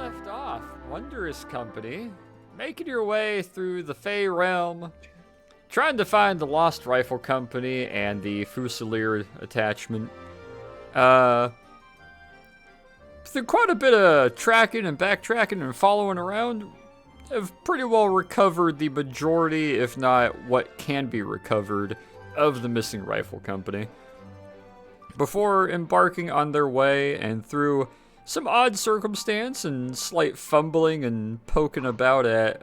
left off, Wondrous Company, making your way through the Fey Realm, trying to find the Lost Rifle Company and the Fusilier attachment. Through quite a bit of tracking and backtracking and following around, have pretty well recovered the majority, if not what can be recovered, of the missing Rifle Company. Before embarking on their way, and through some odd circumstance and slight fumbling and poking about at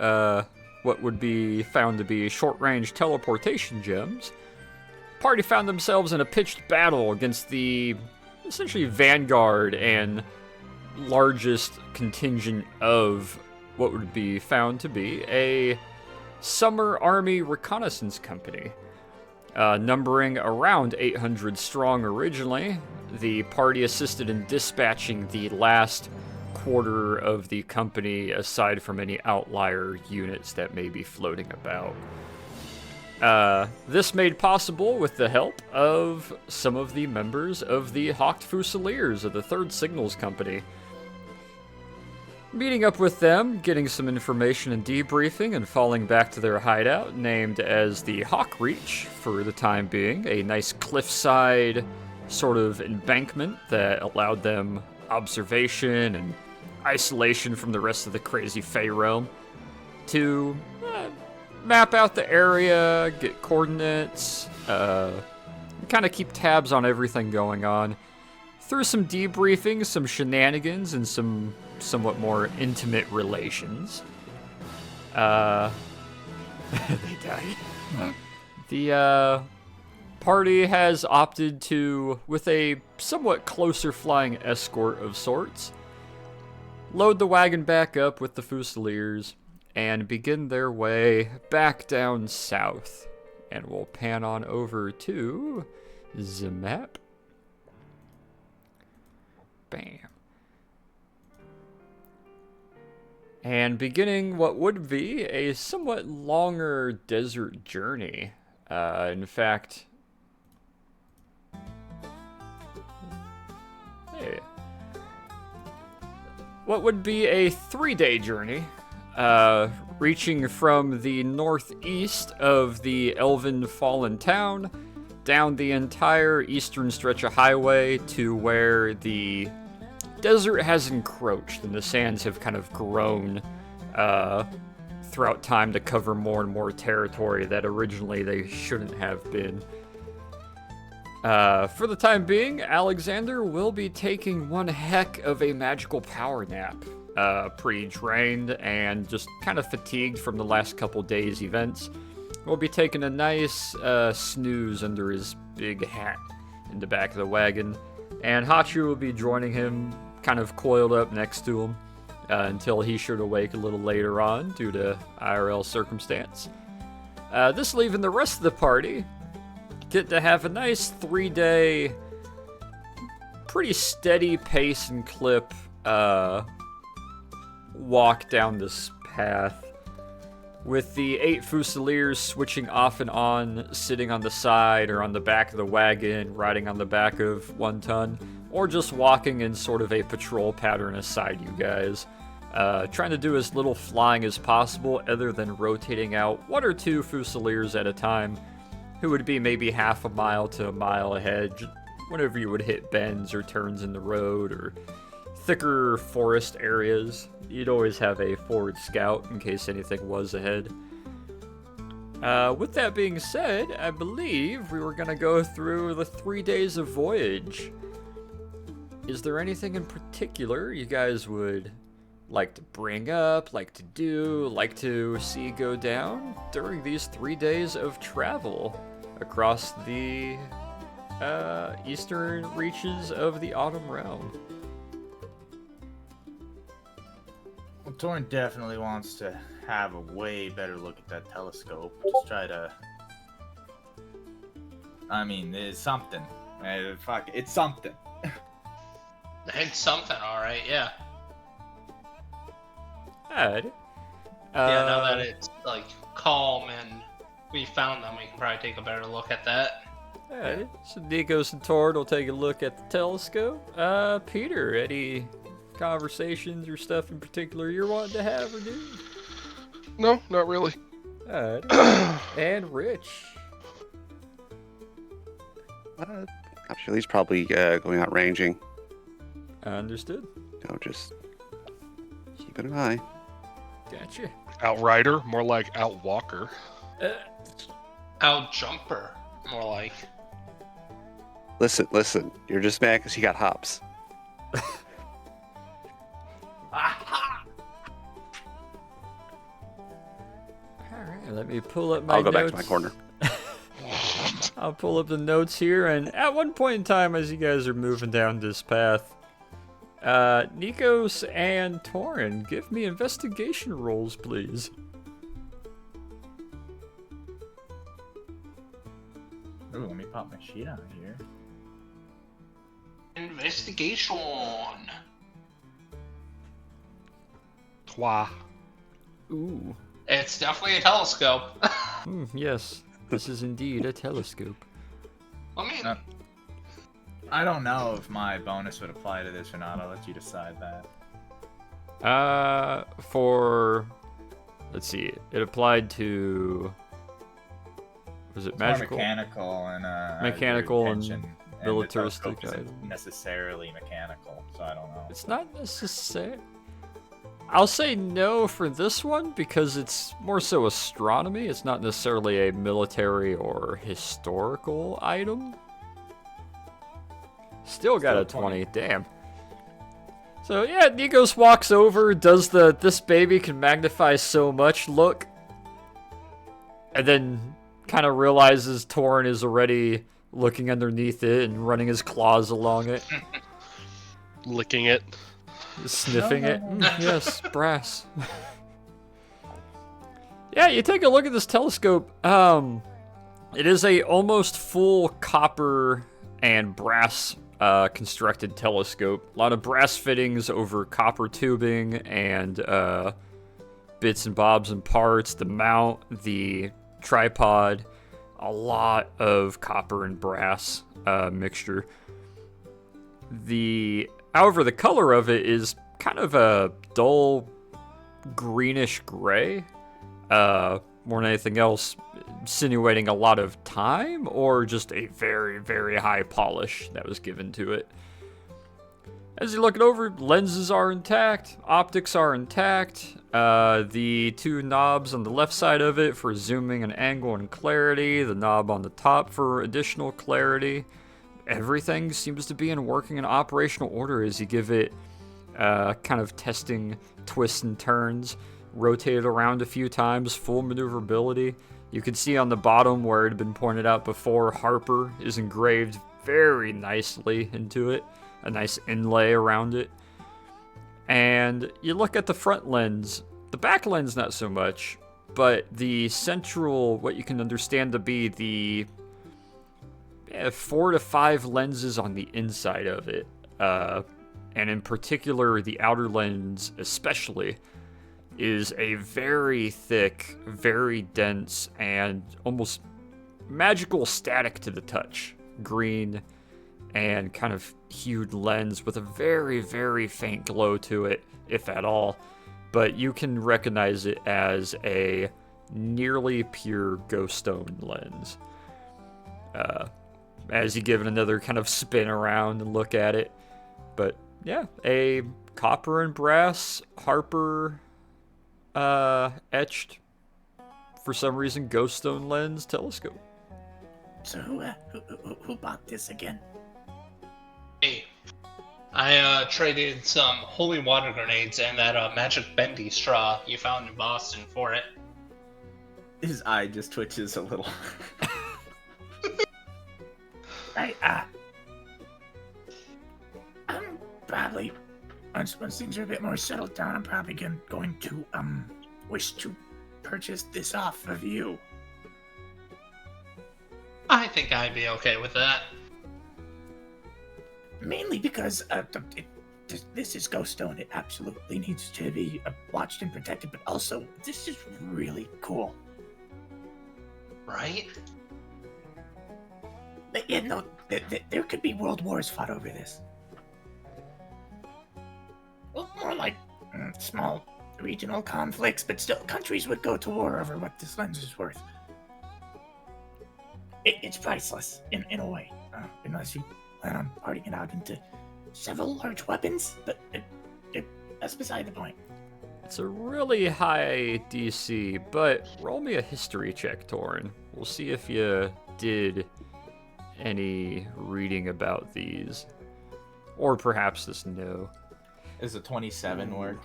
what would be found to be short-range teleportation gems, party found themselves in a pitched battle against the essentially vanguard and largest contingent of what would be found to be a Summer Army Reconnaissance Company. Numbering around 800 strong originally, the party assisted in dispatching the last quarter of the company aside from any outlier units that may be floating about. This made possible with the help of some of the members of the Hawked Fusiliers of the 3rd Signals Company. Meeting up with them, getting some information and debriefing, and falling back to their hideout, named as the Hawk Reach for the time being, a nice cliffside sort of embankment that allowed them observation and isolation from the rest of the crazy Fey realm, to map out the area, get coordinates, kind of keep tabs on everything going on. Through some debriefing, some shenanigans, and some somewhat more intimate relations, they died. The party has opted to, with a somewhat closer flying escort of sorts, load the wagon back up with the Fusiliers and begin their way back down south. And we'll pan on over to the map. Bam. And beginning what would be a somewhat longer desert journey. In fact, what would be a 3-day journey, reaching from the northeast of the Elven Fallen Town, down the entire eastern stretch of highway to where the desert has encroached and the sands have kind of grown throughout time to cover more and more territory that originally they shouldn't have been. For the time being, Alexander will be taking one heck of a magical power nap. Pretty drained and just kind of fatigued from the last couple days' events. We'll be taking a nice snooze under his big hat in the back of the wagon. And Hachu will be joining him, kind of coiled up next to him, until he should awake a little later on due to IRL circumstance. This leaving the rest of the party get to have a nice 3-day, pretty steady pace and clip walk down this path, with the 8 Fusiliers switching off and on, sitting on the side or on the back of the wagon, riding on the back of 1 ton, or just walking in sort of a patrol pattern aside you guys. Trying to do as little flying as possible other than rotating out 1 or 2 Fusiliers at a time, who would be maybe half a mile to a mile ahead whenever you would hit bends or turns in the road or thicker forest areas. You'd always have a forward scout in case anything was ahead. With that being said, I believe we were going to go through the 3 days of voyage. Is there anything in particular you guys would like to bring up, like to do, like to see go down during these 3 days of travel across the eastern reaches of the Autumn Realm? Well, Torn definitely wants to have a way better look at that telescope. Just try to... I mean, it's something. Fuck, it's something. It's something, alright, yeah. Alright. Yeah, now that it's, like, calm and we found them, we can probably take a better look at that. Alright, so Nikos and Tord will take a look at the telescope. Peter, conversations or stuff in particular you're wanting to have or do? No, not really. Alright. And Rich. Actually, he's probably going out ranging. Understood. Just keep an eye. Gotcha. Outrider, more like Outwalker. Out jumper, more like. Listen. You're just mad because he got hops. Alright, let me pull up my I'll go notes. back to my corner. I'll pull up the notes here, and at one point in time, as you guys are moving down this path, Nikos and Torin, give me investigation rolls, please. Ooh, let me pop my sheet out here. Investigation. Twa. Ooh. It's definitely a telescope. Yes, this is indeed a telescope. I mean, I don't know if my bonus would apply to this or not. I'll let you decide that. Let's see, it applied to, was it It's more magical? mechanical and Mechanical your and attention, the militaristic telescope isn't item. necessarily mechanical, so I don't know. It's not necessary. I'll say no for this one because it's more so astronomy. It's not necessarily a military or historical item. Still got a 20. Damn. So yeah, Nikos walks over, does the "this baby can magnify so much" look, and then kind of realizes Torin is already looking underneath it and running his claws along it. Licking it. Sniffing it. Yes, brass. Yeah, you take a look at this telescope. It is a almost full copper and brass constructed telescope. A lot of brass fittings over copper tubing and bits and bobs and parts. The mount, the tripod, a lot of copper and brass mixture. However, the color of it is kind of a dull greenish gray, more than anything else, insinuating a lot of time or just a very, very high polish that was given to it. As you look it over, lenses are intact, optics are intact, the two knobs on the left side of it for zooming and angle and clarity, the knob on the top for additional clarity. Everything seems to be in working and operational order as you give it kind of testing twists and turns, rotate it around a few times, full maneuverability. You can see on the bottom where it had been pointed out before, Harper is engraved very nicely into it, a nice inlay around it. And you look at the front lens, the back lens not so much, but the central, what you can understand to be the 4 to 5 lenses on the inside of it, and in particular the outer lens especially, is a very thick, very dense, and almost magical static to the touch green and kind of hued lens with a very, very faint glow to it, if at all, but you can recognize it as a nearly pure ghost stone lens. As you give it another kind of spin around and look at it. But yeah, a copper and brass Harper etched, for some reason, ghost stone lens telescope. So who bought this again? hey, I traded some holy water grenades and that magic bendy straw you found in Boston for it. His eye just twitches a little. Right, I'm probably, once things are a bit more settled down, I'm probably going to wish to purchase this off of you. I think I'd be okay with that. Mainly because this is Ghost Stone. It absolutely needs to be watched and protected, but also this is really cool. Right? But, yeah, no, there could be world wars fought over this. small regional conflicts, but still, countries would go to war over what this lens is worth. It's priceless, in a way, unless you plan on parting it out into several large weapons, but that's beside the point. It's a really high DC, but roll me a history check, Torin. We'll see if you did any reading about these. Or perhaps just no. Is a 27 work?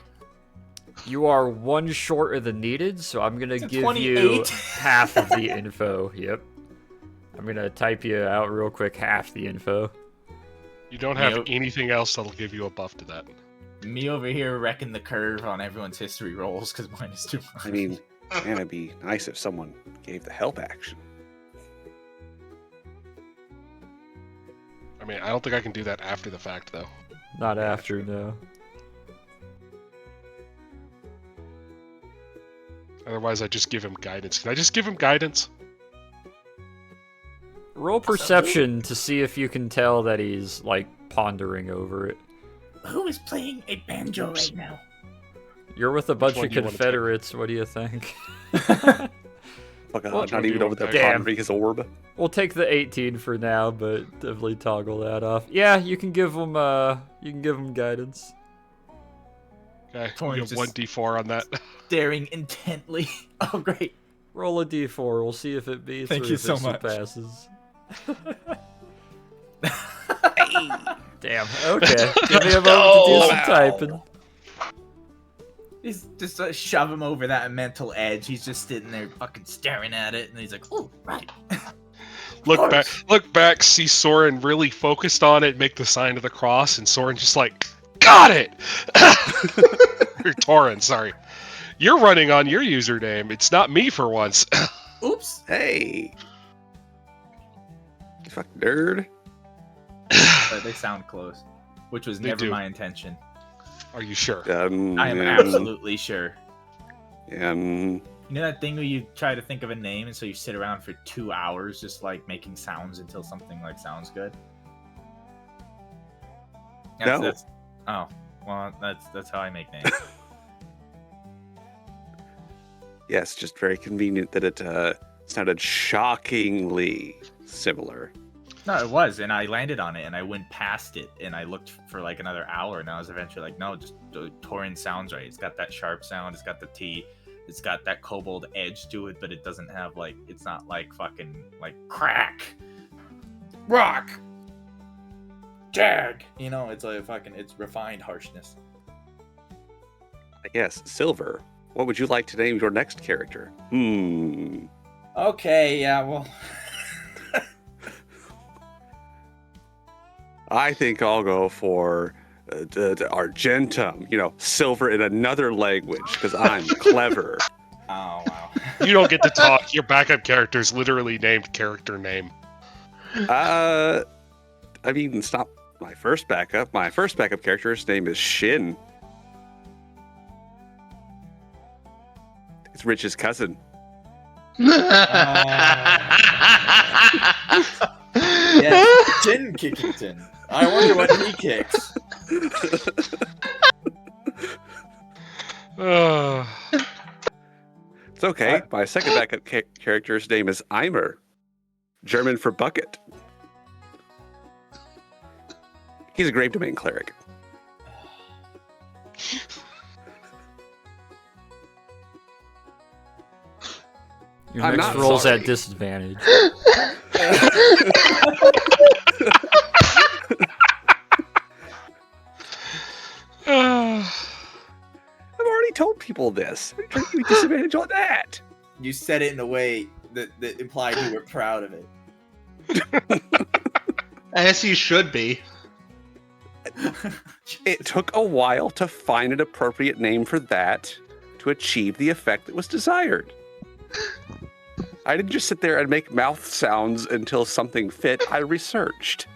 You are one short of the needed, so I'm gonna It's a give 28. you half of the info. Yep. I'm gonna type you out real quick half the info. You don't have Nope. anything else that'll give you a buff to that. Me over here wrecking the curve on everyone's history rolls because mine is too much. I mean, man, it'd be nice if someone gave the help action. I mean, I don't think I can do that after the fact, though. Not after, no. Otherwise, I just give him guidance. Can I just give him guidance? Roll perception to see if you can tell that he's, like, pondering over it. Who is playing a banjo right now? You're with a bunch one of do you wanna take? Confederates, what do you think? Fuck, Well, not even over the Damn. pondering his orb. We'll take the 18 for now, but definitely toggle that off. Yeah, you can give him guidance. Okay, Torn you have just- 1d4 on that. Staring intently. Oh, great. Roll a d4, we'll see if it beats Thank or you if so it much. surpasses. Damn, okay. Give me a moment to do some Wow. typing. He's just shove him over that mental edge. He's just sitting there fucking staring at it, and he's like, "Oh, right." Look back, see Soren really focused on it, make the sign of the cross, and Soren just like, got it! Or Torin, sorry. You're running on your username. It's not me for once. Oops. Hey! You fucking nerd. But they sound close, which was They never do. my intention. Are you sure? I am absolutely sure. You know that thing where you try to think of a name, and so you sit around for 2 hours just like making sounds until something like sounds good. No. Oh, well, that's how I make names. Yes, just very convenient that it sounded shockingly similar. No, it was, and I landed on it, and I went past it, and I looked for like another hour, and I was eventually like, no, just Torin sounds right. It's got that sharp sound. It's got the T. It's got that kobold edge to it, but it doesn't have like, it's not like fucking like crack, rock, jag. You know, it's like fucking, it's refined harshness. Yes, Silver. What would you like to name your next character? Okay, yeah, well. I think I'll go for Argentum. You know, silver in another language, because I'm clever. Oh wow. You don't get to talk. Your backup character is literally named character name. I mean, it's not my first backup. My first backup character's name is Shin. It's Rich's cousin. Yes, Jin Kickington. I wonder what he kicks. It's okay. My second backup character's name is Eimer, German for bucket. He's a Grave Domain cleric. Your I'm next not roll's sorry. at disadvantage. I've already told people this. What are you trying to give me disadvantage on that? You said it in a way that implied you were proud of it. As you should be. It took a while to find an appropriate name for that to achieve the effect that was desired. I didn't just sit there and make mouth sounds until something fit. I researched.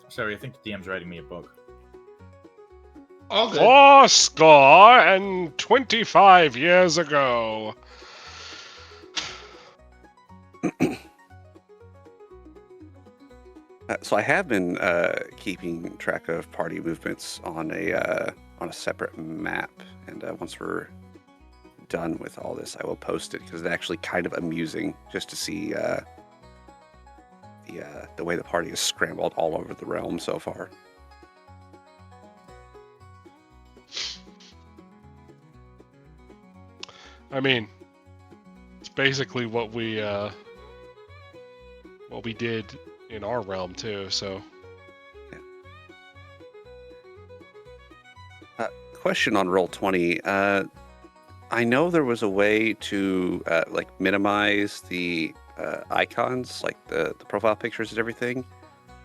Sorry, I think the DM's writing me a book. All good. 25 years ago. So I have been keeping track of party movements on a separate map, and once we're done with all this, I will post it because it's actually kind of amusing just to see the way the party is scrambled all over the realm so far. I mean, it's basically what we did in our realm too. So, Question on Roll20. I know there was a way to like minimize the icons, like the profile pictures and everything,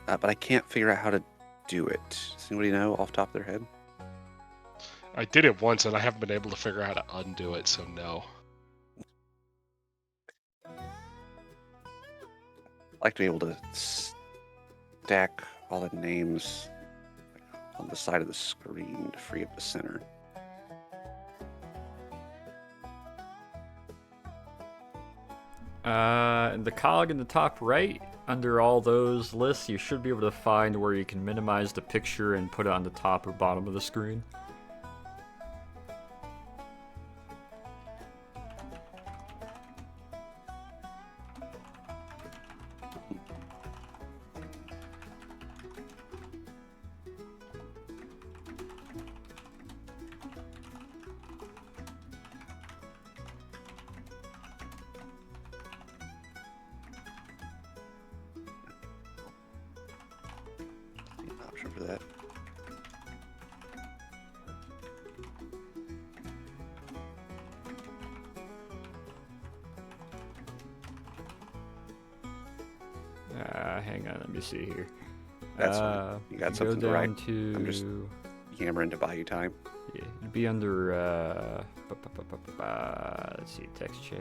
but I can't figure out how to do it. Does anybody know off the top of their head? I did it once, and I haven't been able to figure out how to undo it. So no. I'd like to be able to stack all the names on the side of the screen to free up the center. In the cog in the top right, under all those lists, you should be able to find where you can minimize the picture and put it on the top or bottom of the screen. Option for that. Hang on, let me see here. That's fine. You got something go to down write? to... I'm just yammering to buy you time. Yeah, it'd be under, let's see, text chat,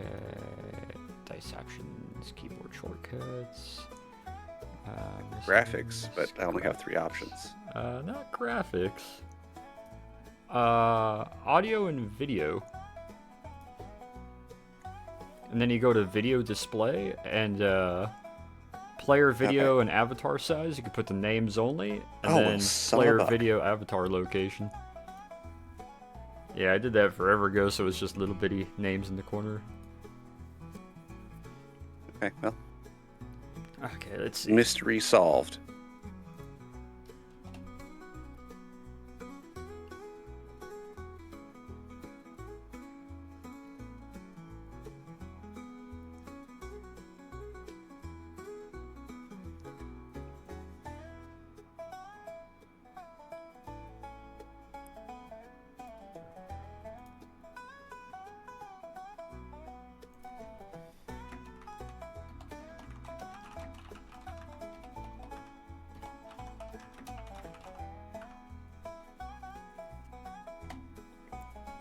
dice options, keyboard shortcuts. Graphics, but I only have 3 options. Not graphics. Audio and video. And then you go to video display and, player video and avatar size. You can put the names only, and then player video avatar location. Yeah, I did that forever ago, so it's just little bitty names in the corner. Okay, well. Okay, let's see. Mystery solved.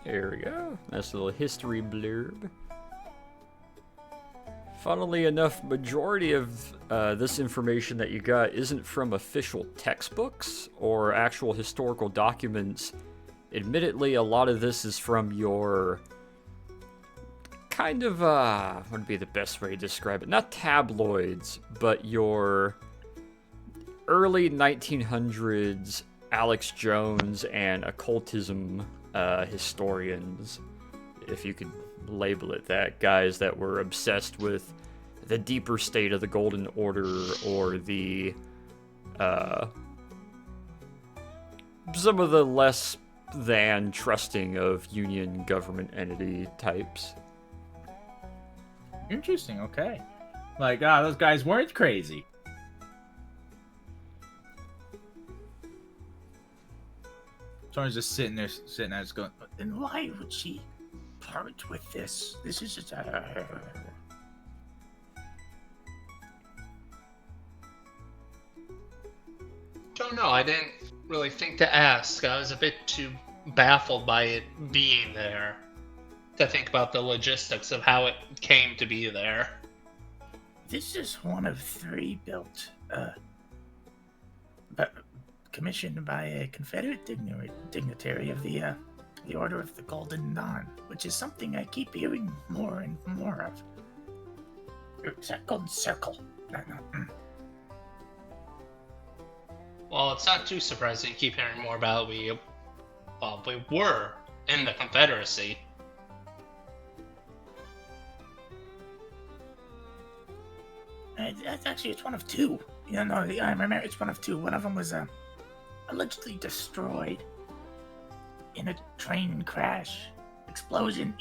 There we go. Nice little history blurb. Funnily enough, majority of this information that you got isn't from official textbooks or actual historical documents. Admittedly, a lot of this is from your kind of, what would be the best way to describe it? Not tabloids, but your early 1900s Alex Jones and occultism historians, if you could label it that, guys that were obsessed with the deeper state of the Golden Order or the some of the less than trusting of Union government entity types. Interesting. Okay. Like, those guys weren't crazy. Someone's just sitting there, just going, Then why would she part with this? This is just Don't know. I didn't really think to ask. I was a bit too baffled by it being there to think about the logistics of how it came to be there. This is one of 3 built commissioned by a Confederate dignitary of the Order of the Golden Dawn, which is something I keep hearing more and more of. Golden Circle. Well, it's not too surprising you keep hearing more about it. We were in the Confederacy. It's one of two. I remember it's one of two. One of them was allegedly destroyed in a train crash, explosion.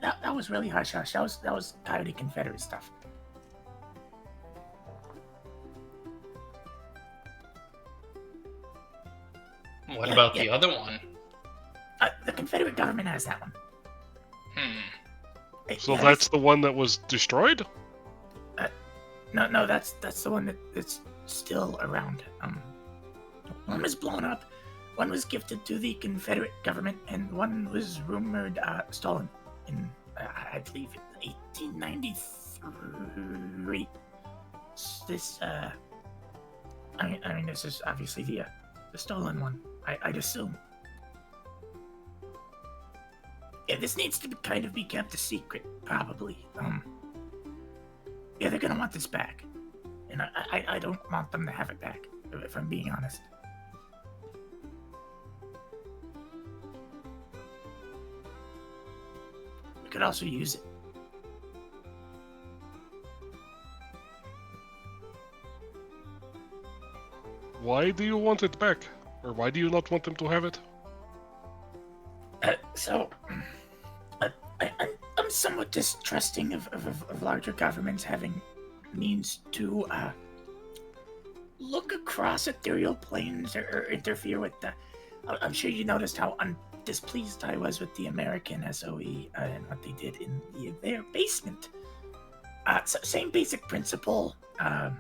That was really hush hush. That was Coyote Confederate stuff. What about the other one? The Confederate government has that one. So that's the one that was destroyed? No, that's the one that's still around. One was blown up, one was gifted to the Confederate government, and one was rumored stolen in, I believe, 1893. This, this is obviously the stolen one. I'd assume. Yeah, this needs to kind of be kept a secret, probably. Yeah, they're gonna want this back, and I don't want them to have it back, if I'm being honest. We could also use it. Why do you want it back? Or why do you not want them to have it? I'm somewhat distrusting of larger governments having means to look across ethereal planes or interfere with the. I'm sure you noticed how displeased I was with the American SOE and what they did in their basement. So same basic principle. I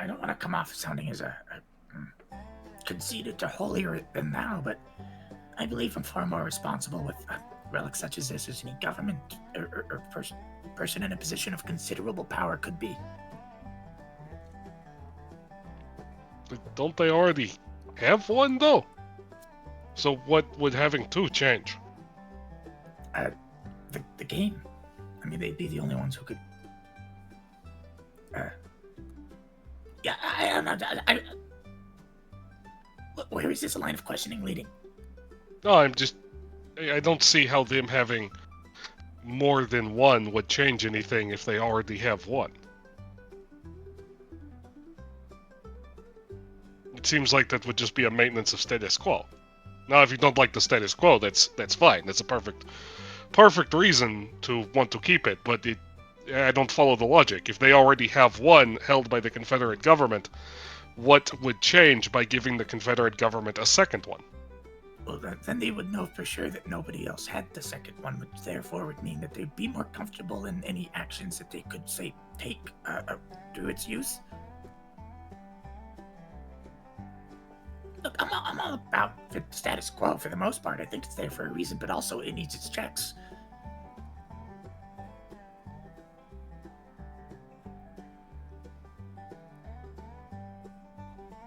don't want to come off sounding as a conceited to holier than thou, but I believe I'm far more responsible with relics such as this as any government or person in a position of considerable power could be. But don't they already have one, though? So what would having two change? The game. I mean, they'd be the only ones who could. Yeah, I don't know. Where is this line of questioning leading? No, I don't see how them having more than one would change anything if they already have one. It seems like that would just be a maintenance of status quo. Now, if you don't like the status quo, that's fine. That's a perfect reason to want to keep it, but I don't follow the logic. If they already have one held by the Confederate government, what would change by giving the Confederate government a second one? Well, then they would know for sure that nobody else had the second one, which therefore would mean that they'd be more comfortable in any actions that they could, say, take through its use. Look, I'm all about the status quo for the most part. I think it's there for a reason, but also it needs its checks.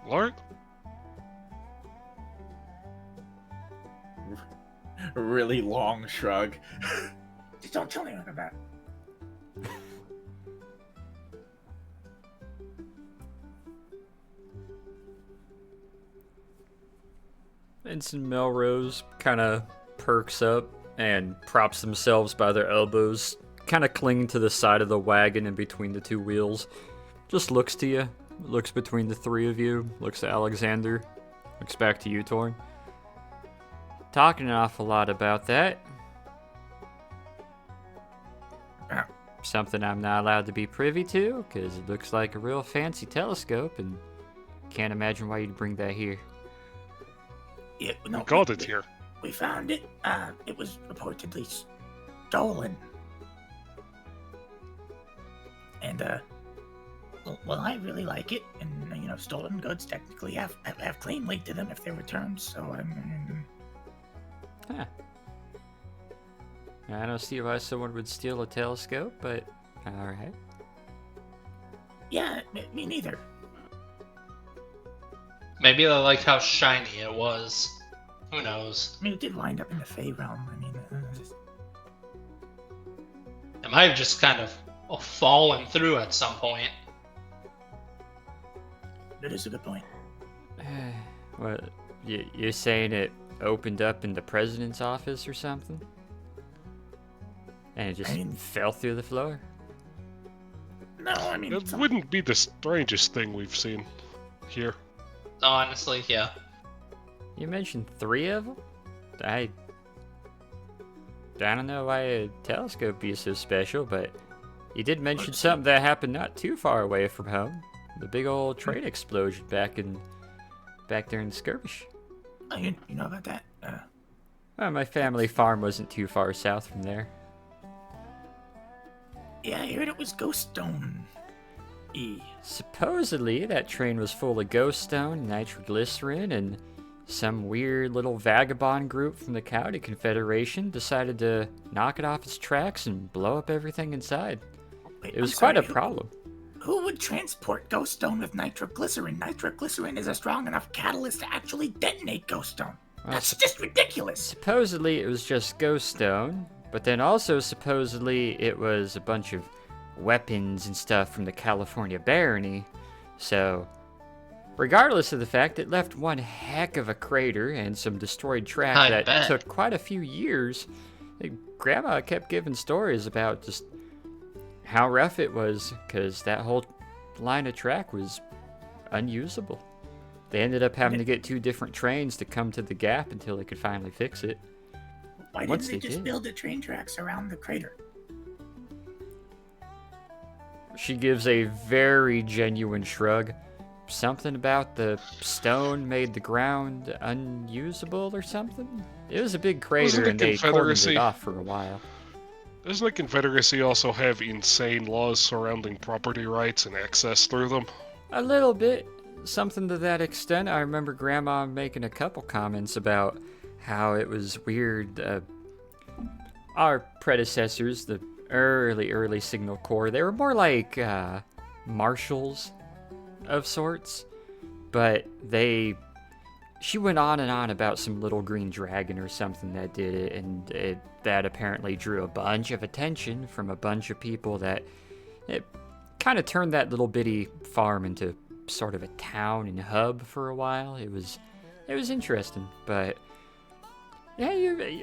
Lord? A really long shrug. Just don't tell anyone about it. Vincent Melrose kind of perks up and props themselves by their elbows, kind of clinging to the side of the wagon in between the two wheels. Just looks to you, looks between the three of you, looks at Alexander, looks back to you, Torn. Talking an awful lot about that. Something I'm not allowed to be privy to, because it looks like a real fancy telescope, and can't imagine why you'd bring that here. Yeah, no, We called it here. We found it. It was reportedly stolen. And, well, I really like it. And, stolen goods technically have claim weight to them if they're returned, so Huh. I don't see why someone would steal a telescope, but alright. Yeah, me neither. Maybe they like how shiny it was. Who knows? I mean, it did wind up in the Fey realm. I mean, It might have just kind of fallen through at some point. that is a good point. What? You're saying it opened up in the president's office or something? And it just I mean- fell through the floor? No, I mean, It wouldn't be the strangest thing we've seen here. Honestly, yeah. You mentioned 3 of them? I don't know why a telescope be so special, but you did mention something that happened not too far away from home. The big old train explosion back there in Skirmish. oh, you know about that? Well, my family farm wasn't too far south from there. Yeah, I heard it was Ghost Stone. Supposedly, that train was full of ghost stone, nitroglycerin, and some weird little vagabond group from the County Confederation decided to knock it off its tracks and blow up everything inside. Wait, It was I'm quite a sorry, problem. Who would transport Ghost Stone with nitroglycerin? Nitroglycerin is a strong enough catalyst to actually detonate Ghost Stone. Well, That's just ridiculous. Supposedly, it was just ghost stone, but then also supposedly it was a bunch of weapons and stuff from the California barony. So, regardless of the fact, it left one heck of a crater and some destroyed track I that bet. took quite a few years. Grandma kept giving stories about just how rough it was, because that whole line of track was unusable. They ended up having to get 2 different trains to come to the gap until they could finally fix it. Why Once didn't they they just did. build the train tracks around the crater? She gives a very genuine shrug. Something about the stone made the ground unusable or something? It was a big crater Wasn't the and they cordoned Confederacy- it off for a while. Doesn't the Confederacy also have insane laws surrounding property rights and access through them? A little bit. Something to that extent. I remember Grandma making a couple comments about how it was weird. Our predecessors, the early Signal Corps, they were more like marshals of sorts. But she went on and on about some little green dragon or something that did it, and that apparently drew a bunch of attention from a bunch of people that it kind of turned that little bitty farm into sort of a town and hub for a while. It was interesting, but yeah,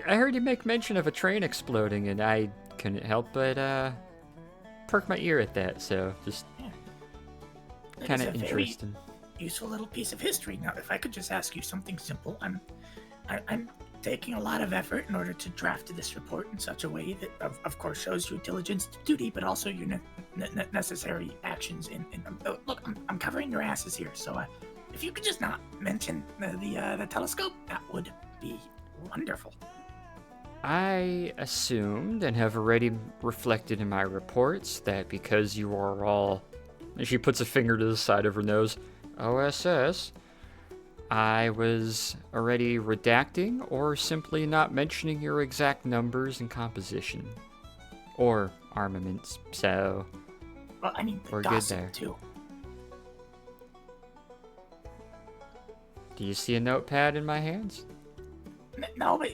I heard you make mention of a train exploding, and I couldn't help but perk my ear at that. So just That kind is of a very interesting. useful little piece of history. Now, if I could just ask you something simple, I'm taking a lot of effort in order to draft this report in such a way that, of course, shows your diligence to duty, but also your necessary actions. Look, I'm covering your asses here, so if you could just not mention the telescope, that would be wonderful. I assumed and have already reflected in my reports that because you are all, and she puts a finger to the side of her nose, OSS, I was already redacting or simply not mentioning your exact numbers and composition. Or armaments, so Well, I mean, the We're good gossip, there. too. do you see a notepad in my hands? No, but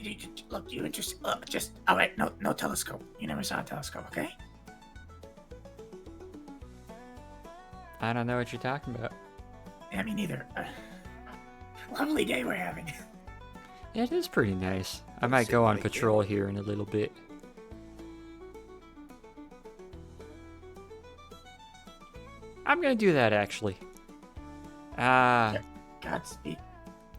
look, you interested? Look, just all right. No telescope. You never saw a telescope, okay? I don't know what you're talking about. Yeah, me neither. Lovely day we're having. Yeah, it is pretty nice. I might go on Certainly patrol here in a little bit. I'm gonna do that actually. Godspeed.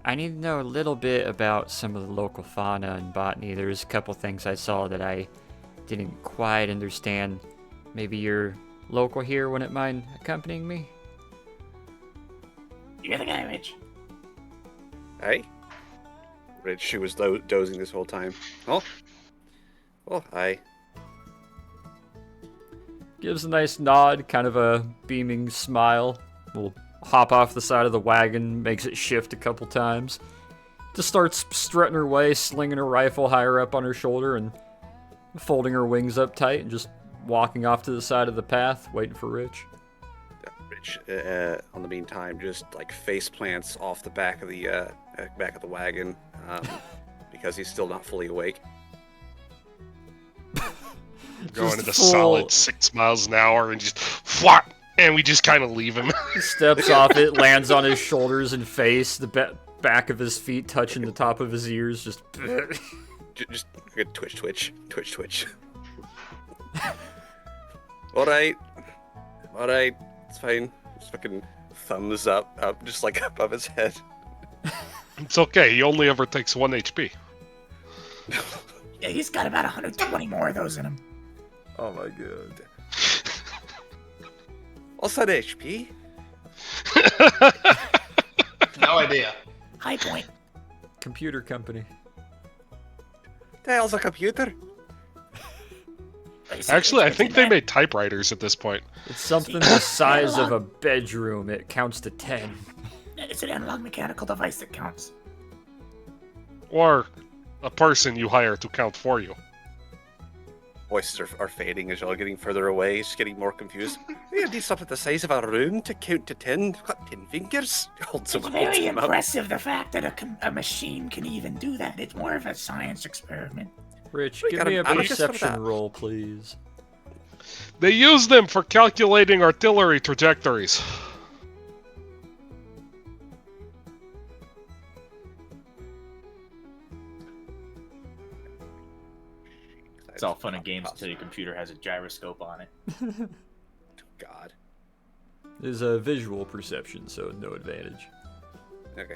I need to know a little bit about some of the local fauna and botany. There's a couple things I saw that I didn't quite understand. Maybe your local here wouldn't mind accompanying me? You're the guy, Rich. Hey? Rich, she was dozing this whole time. Oh? Oh, hi. Gives a nice nod, kind of a beaming smile. Will hop off the side of the wagon, makes it shift a couple times. Just starts strutting her way, slinging her rifle higher up on her shoulder and folding her wings up tight and just walking off to the side of the path, waiting for Rich. Rich, on the meantime, just like face plants off the back of the wagon, because he's still not fully awake. Going Just at a full- solid 6 miles an hour and just whap, and we just kind of leave him. He steps off it, lands on his shoulders and face, the back of his feet touching the top of his ears, just... Just good twitch. All right, it's fine. Just fucking thumbs up, just like above his head. It's okay. He only ever takes 1 HP. Yeah, he's got about 120 more of those in him. Oh my god. What's that HP? No idea. High point. Computer company. The hell's a computer? Actually, I think they made typewriters at this point. It's something the size of a bedroom. It counts to 10. It's an analog mechanical device that counts. Or a person you hire to count for you. Voices are fading as y'all are getting further away. It's getting more confused. We need something the size of a room to count to 10. We've got 10 fingers. It's very impressive, the fact that a machine can even do that. It's more of a science experiment. Rich, We give got me a an abacus for perception that. roll, please. They use them for calculating artillery trajectories. It's all fun and games until your computer has a gyroscope on it. God. It is a visual perception, so no advantage. Okay.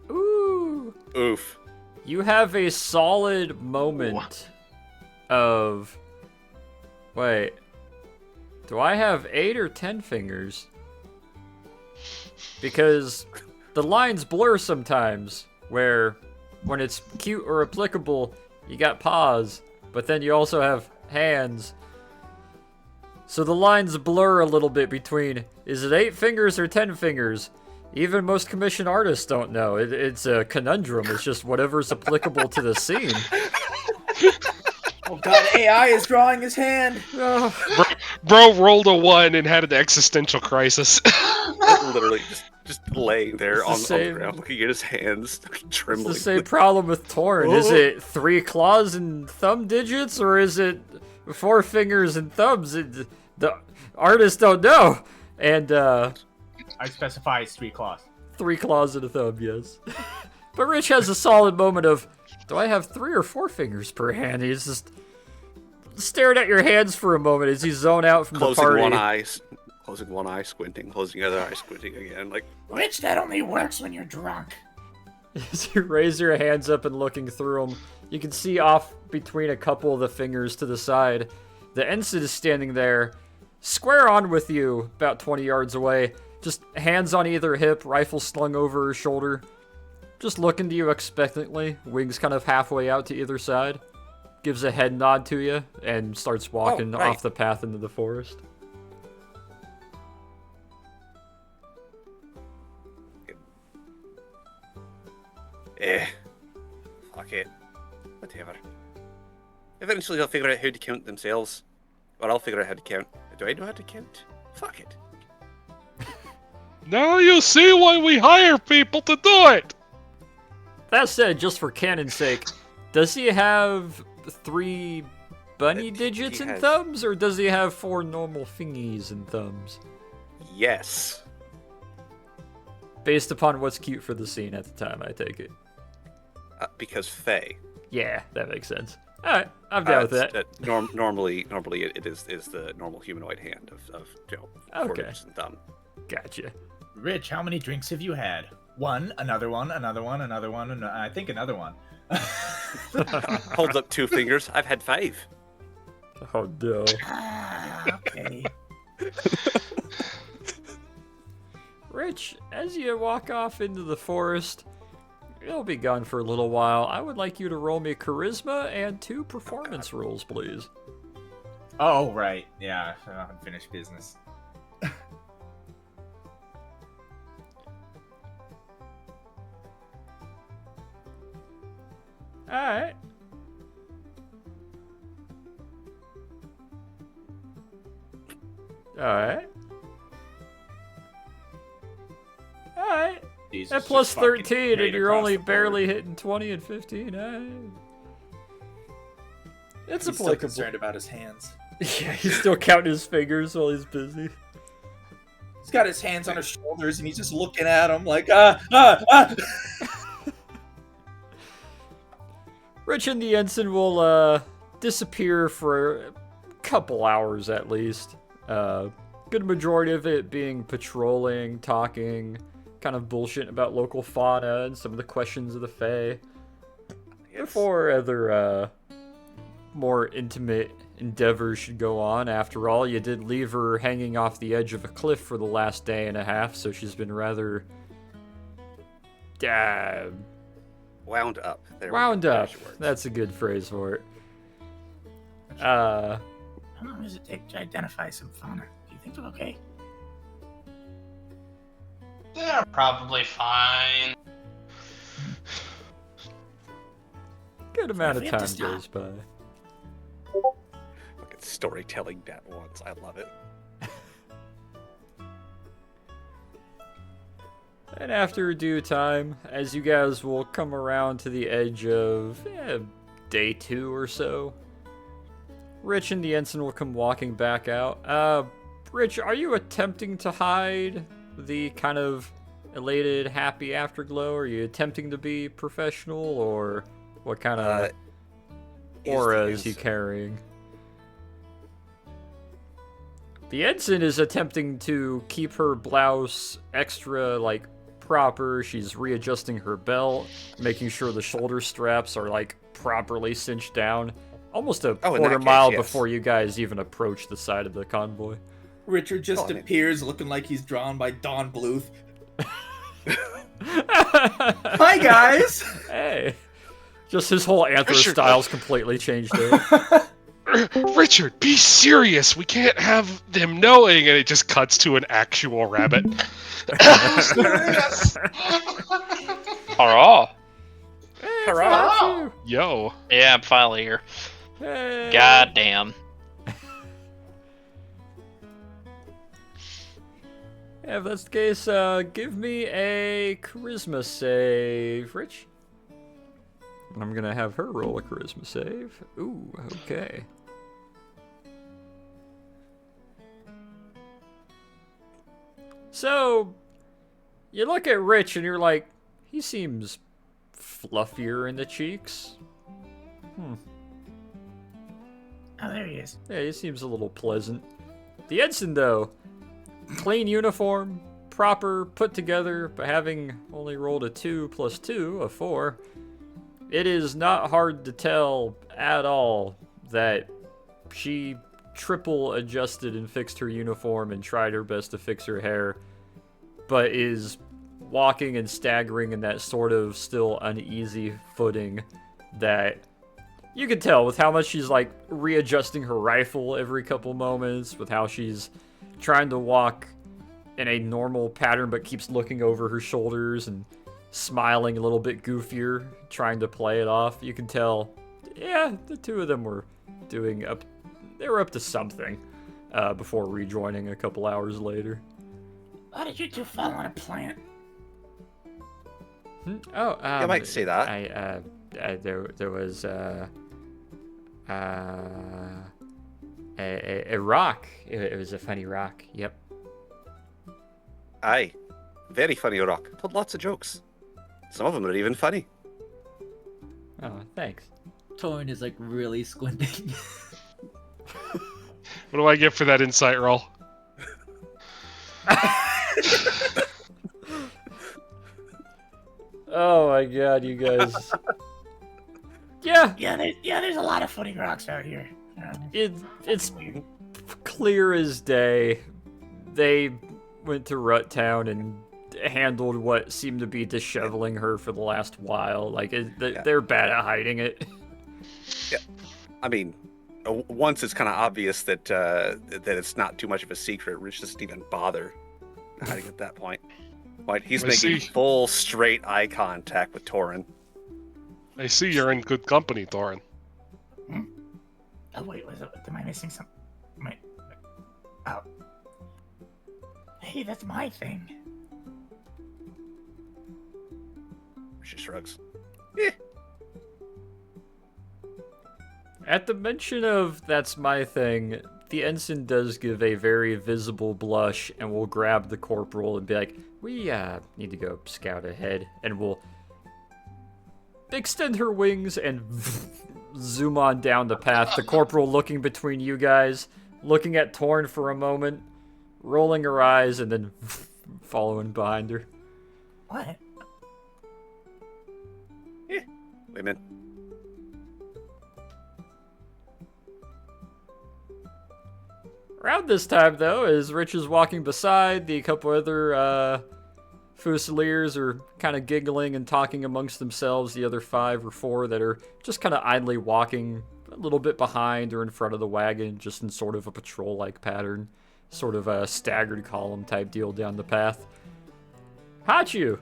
Ooh! Oof. You have a solid moment of... Wait. Do I have 8 or 10 fingers? Because the lines blur sometimes, where when it's cute or applicable, you got paws, but then you also have hands. So the lines blur a little bit between, is it 8 fingers or 10 fingers? Even most commissioned artists don't know. It's a conundrum. It's just whatever's applicable to the scene. Oh god, AI is drawing his hand. Bro rolled a 1 and had an existential crisis. Literally just laying there It's the on the same- ground, looking at his hands, It's trembling. the same problem with Torn. Is it 3 claws and thumb digits, or is it 4 fingers and thumbs? The artists don't know. And I specify it's 3 claws. 3 claws and a thumb, yes. But Rich has a solid moment of, do I have 3 or 4 fingers per hand? He's just staring at your hands for a moment as you zone out from Closing the party. closing one eye, squinting, closing the other eye, squinting again. Like, Rich, that only works when you're drunk. As you raise your hands up and looking through them, you can see off between a couple of the fingers to the side, the ensign is standing there, square on with you, about 20 yards away, just hands on either hip, rifle slung over her shoulder, just looking to you expectantly, wings kind of halfway out to either side, gives a head nod to you, and starts walking right. off the path into the forest. fuck it. Whatever. Eventually they'll figure out how to count themselves. Or I'll figure out how to count. Do I know how to count? Fuck it. Now you see why we hire people to do it! That said, just for canon's sake, does he have 3 bunny He digits and has- thumbs, or does he have 4 normal fingies and thumbs? Yes. Based upon what's cute for the scene at the time, I take it. Because Faye. Yeah, that makes sense. Alright, I'm down with that. Normally it is the normal humanoid hand of Okay. quarters and thumb. Gotcha. Rich, how many drinks have you had? One, another one, another one, another one, and I think another one. Holds up 2 fingers. I've had 5. Oh no. Okay. Rich, as you walk off into the forest, you'll be gone for a little while. I would like you to roll me charisma and 2 performance rolls, please. Oh, right. Yeah, unfinished business. Alright. Alright. Alright. Jesus, At plus just fucking 13, right and you're across only the board. barely hitting 20 and 15. It's He's still applicable. concerned about his hands. Yeah, he's still counting his fingers while he's busy. He's got his hands on his shoulders and he's just looking at him like, ah. Rich and the ensign will disappear for a couple hours at least. Good majority of it being patrolling, talking, kind of bullshit about local fauna and some of the questions of the Fae. Before other more intimate endeavors should go on. After all, you did leave her hanging off the edge of a cliff for the last day and a half, so she's been rather Wound up. There we wound go. up. There's your words. That's a good phrase for it. How long does it take to identify some fauna? Do you think they're okay? They're probably fine. Good amount of We have time to stop. goes by. Look at storytelling that once. I love it. And after due time, as you guys will come around to the edge of day 2 or so, Rich and the ensign will come walking back out. Rich, are you attempting to hide the kind of elated, happy afterglow? Are you attempting to be professional, or what kind of aura is he carrying? The ensign is attempting to keep her blouse extra, proper. She's readjusting her belt, making sure the shoulder straps are, properly cinched down. Almost a Oh, in that quarter case, mile yes. boofor you guys even approach the side of the convoy. Richard just Oh, I mean- appears looking like he's drawn by Don Bluth. Hi, Hi, guys! Hey. Just his whole anthro Richard. style's completely changed there. Richard, be serious. We can't have them knowing, and it just cuts to an actual rabbit. Yes. Hurrah! Hurrah! Yo. Yeah, I'm finally here. Hey. God damn. Yeah, if that's the case, give me a charisma save, Rich. I'm gonna have her roll a charisma save. Ooh, okay. So, you look at Rich and you're like, he seems fluffier in the cheeks. Oh, there he is. Yeah, he seems a little pleasant. The ensign, though, clean uniform, proper, put together, but having only rolled a 2 plus 2, a 4, it is not hard to tell at all that she triple adjusted and fixed her uniform and tried her best to fix her hair, but is walking and staggering in that sort of still uneasy footing that you can tell with how much she's readjusting her rifle every couple moments, with how she's trying to walk in a normal pattern but keeps looking over her shoulders and smiling a little bit goofier, trying to play it off. You can tell, yeah, the two of them were they were up to something before rejoining a couple hours later. Why did you two fall on a plant? Oh, You might say that. There was a rock. It was a funny rock. Yep. Aye. Very funny rock. Told lots of jokes. Some of them are even funny. Oh, thanks. Torn is really squinting. What do I get for that insight roll? Oh my god, you guys. Yeah, There's a lot of funny rocks out here. it's clear as day. They went to Rut Town and handled what seemed to be disheveling her for the last while. They're bad at hiding it. I mean, once it's kind of obvious that that it's not too much of a secret, Rich doesn't even bother hiding at that point. Like, he's I making see. full straight eye contact with Torin. I see you're in good company, Thorin. Oh wait, am I missing something? Wait. Oh, Hey, that's my thing. She shrugs. At the mention of "that's my thing," the ensign does give a very visible blush and will grab the corporal and be like, "We need to go scout ahead," and will extend her wings and zoom on down the path. The corporal looking between you guys, looking at Torn for a moment, rolling her eyes, and then following behind her. What? Women. Around this time, though, as Rich is walking beside, the couple other Fusiliers are kind of giggling and talking amongst themselves, the other 5 or 4 that are just kind of idly walking a little bit behind or in front of the wagon, just in sort of a patrol-like pattern, sort of a staggered column type deal down the path. Hachu!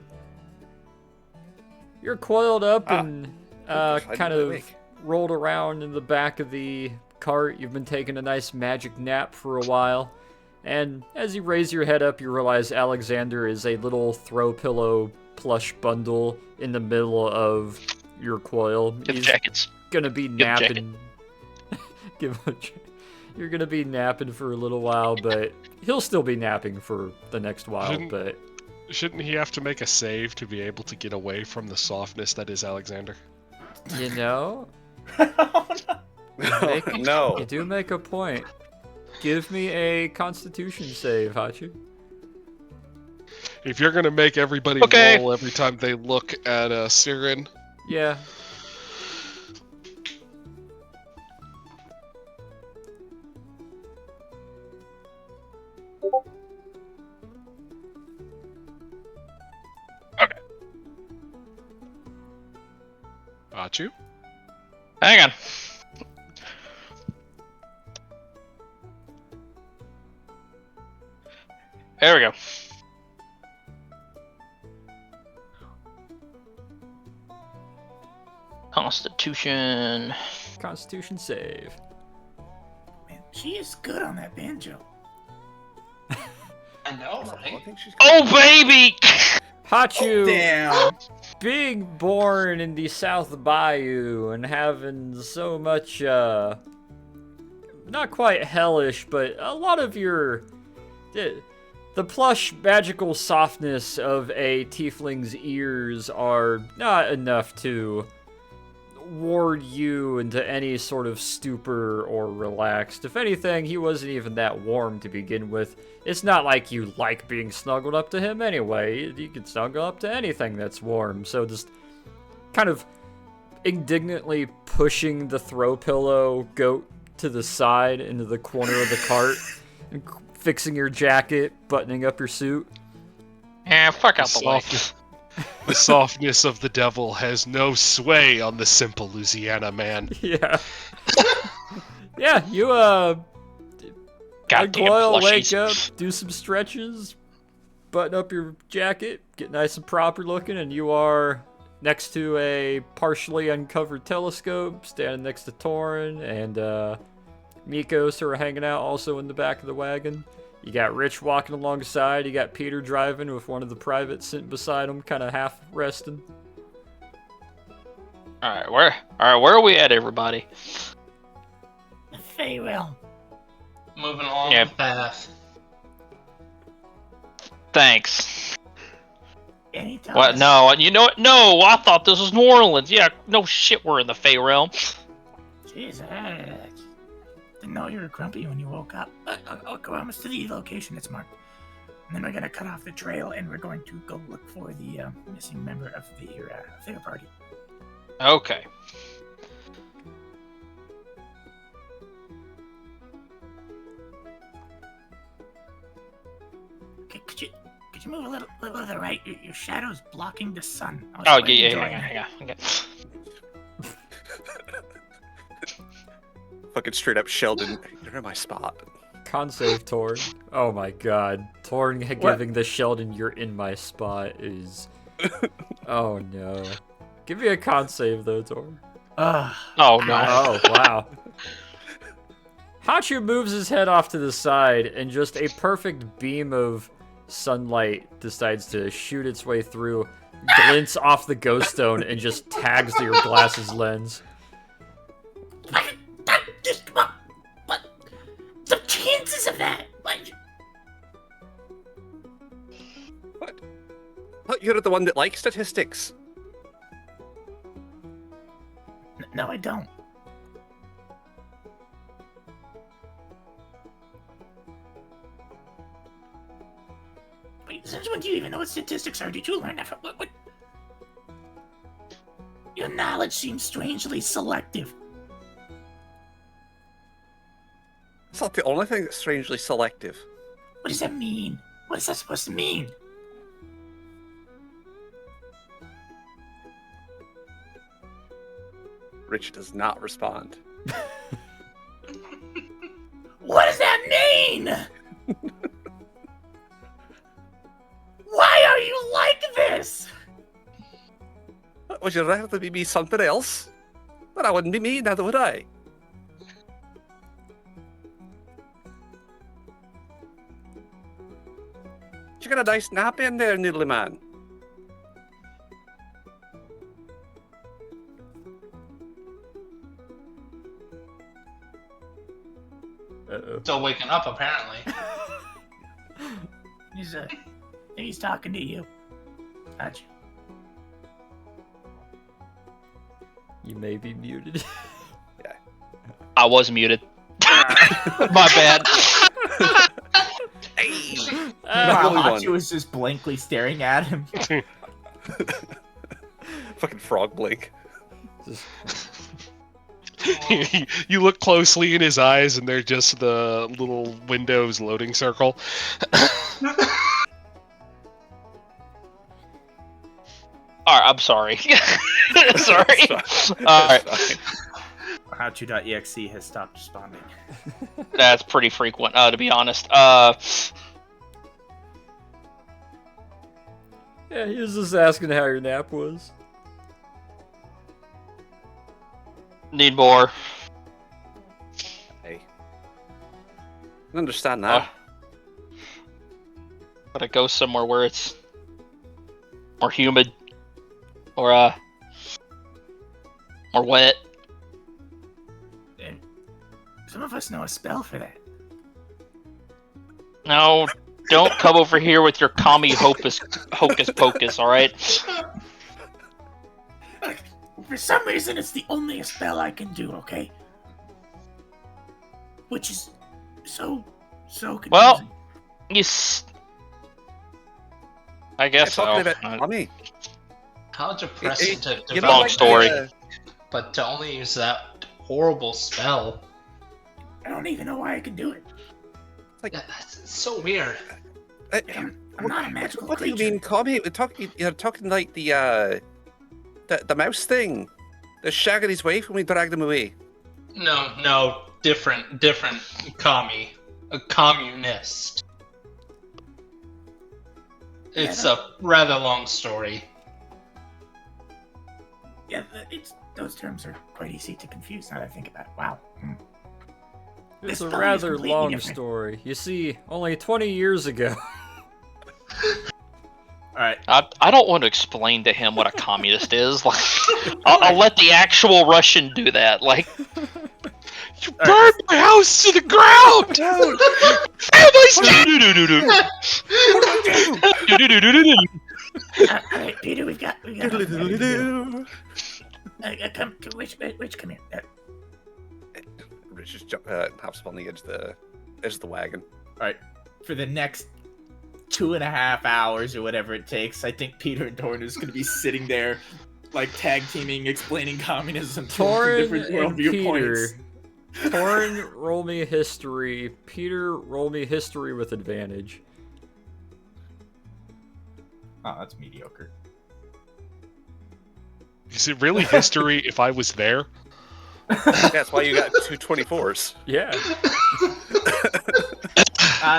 You're coiled up and kind of rolled around in the back of the cart. You've been taking a nice magic nap for a while, and as you raise your head up, you realize Alexander is a little throw pillow plush bundle in the middle of your coil. Get the He's jackets. gonna be Get the jacket. napping. You're gonna be napping for a little while, but he'll still be napping for the next while. Shouldn't- But Shouldn't he have to make a save to be able to get away from the softness that is Alexander? you know, No. you do make a point. Give me a Constitution save, Hachu. If you're gonna make everybody Okay. roll every time they look at Siren, Yeah. got you. Hang on. There we go. Constitution. Constitution save. Man, she is good on that banjo. I know, I right? think she's Oh, baby! Hachu, Damn. being born in the South Bayou and having so much, not quite hellish, but a lot of your, the plush magical softness of a tiefling's ears are not enough to ward you into any sort of stupor or relaxed. If anything, he wasn't even that warm to begin with. It's not like you like being snuggled up to him anyway. You can snuggle up to anything that's warm. So just kind of indignantly pushing the throw pillow goat to the side into the corner of the cart and fixing your jacket, buttoning up your suit. Yeah, fuck out the way. The softness of the devil has no sway on the simple Louisiana man. Yeah. Yeah, you Goddamn Uncoil, wake plushies. up, do some stretches, button up your jacket, get nice and proper looking, and you are next to a partially uncovered telescope, standing next to Torin, and Miko sort of hanging out also in the back of the wagon. You got Rich walking alongside, you got Peter driving with one of the privates sitting beside him, kind of half resting. Alright, where are we at, everybody? The Feyrealm. Moving along Yeah. the path. Thanks. Anytime. What? No, you know what? No, I thought this was New Orleans. Yeah, no shit, we're in the Fey realm. Jeez, didn't know you were grumpy when you woke up. I'll go almost to the location it's marked. And then we're gonna cut off the trail and we're going to go look for the missing member of the fair party. Okay. Okay, could you move a little to the right? Your shadow's blocking the sun. I was Oh, quite yeah, enjoying it. hang on. Okay. fucking straight up Sheldon. You're in my spot. Con save, Torn. Oh my god. Torn giving the Sheldon "you're in my spot" is... Oh no. Give me a con save though, Torn. Oh, no. Oh, wow. Hachu moves his head off to the side, and just a perfect beam of sunlight decides to shoot its way through, glints off the ghost stone, and just tags to your glasses lens. Just come on. What? The chances of that? But you're the one that likes statistics. No, I don't. Wait, since when do you even know what statistics are? Did you learn that from what? Your knowledge seems strangely selective. It's not the only thing that's strangely selective. What does that mean? What is that supposed to mean? Rich does not respond. What does that mean? Why are you like this? Would you rather be something else? But I wouldn't be me, neither would I. You got a nice nap in there, Noodly Man. Uh-oh. Still waking up, apparently. He's talking to you. Gotcha. You may be muted. I was muted. My bad. Hey! While Really Hachi one. was just blankly staring at him. Fucking frog blink. You look closely in his eyes, and they're just the little Windows loading circle. All right, I'm sorry. Sorry. All right, Hachu.exe has stopped responding. that's pretty frequent, to be honest. Yeah, he was just asking how your nap was. Need more. Hey. I understand that. Gotta go somewhere where it's more humid or more wet. Some of us know a spell for that. No, don't come over here with your commie hocus pocus, alright? For some reason, it's the only spell I can do, okay? Which is so confusing. Well, I guess so. Talking about mommy. How depressing to You know, Long like story. but to only use that horrible spell. I don't even know why I can do it. That's so weird. I'm not a magical What do creature. you mean, Commie? You're talking like the mouse thing. The shagging his wife when we dragged him away. No, different commie. A communist. It's a rather long story. Yeah, those terms are quite easy to confuse now that I think about it. Wow. It's This a story is rather completely long different. story. You see, only 20 years ago. Alright, I don't want to explain to him what a communist is. Like, I'll let the actual Russian do that. Like, You burned my house to the ground! Alright, Peter, we've got come, which come here. Rich just hops up on the edge of the wagon. Alright, for the next 2.5 hours or whatever it takes, I think Peter and Torin is going to be sitting there, like tag teaming, explaining communism to them from Torin different world and Peter. viewpoints. Torin, roll me history. Peter, roll me history with advantage. oh, that's mediocre. Is it really history if I was there? That's why you got 2 24s. Yeah.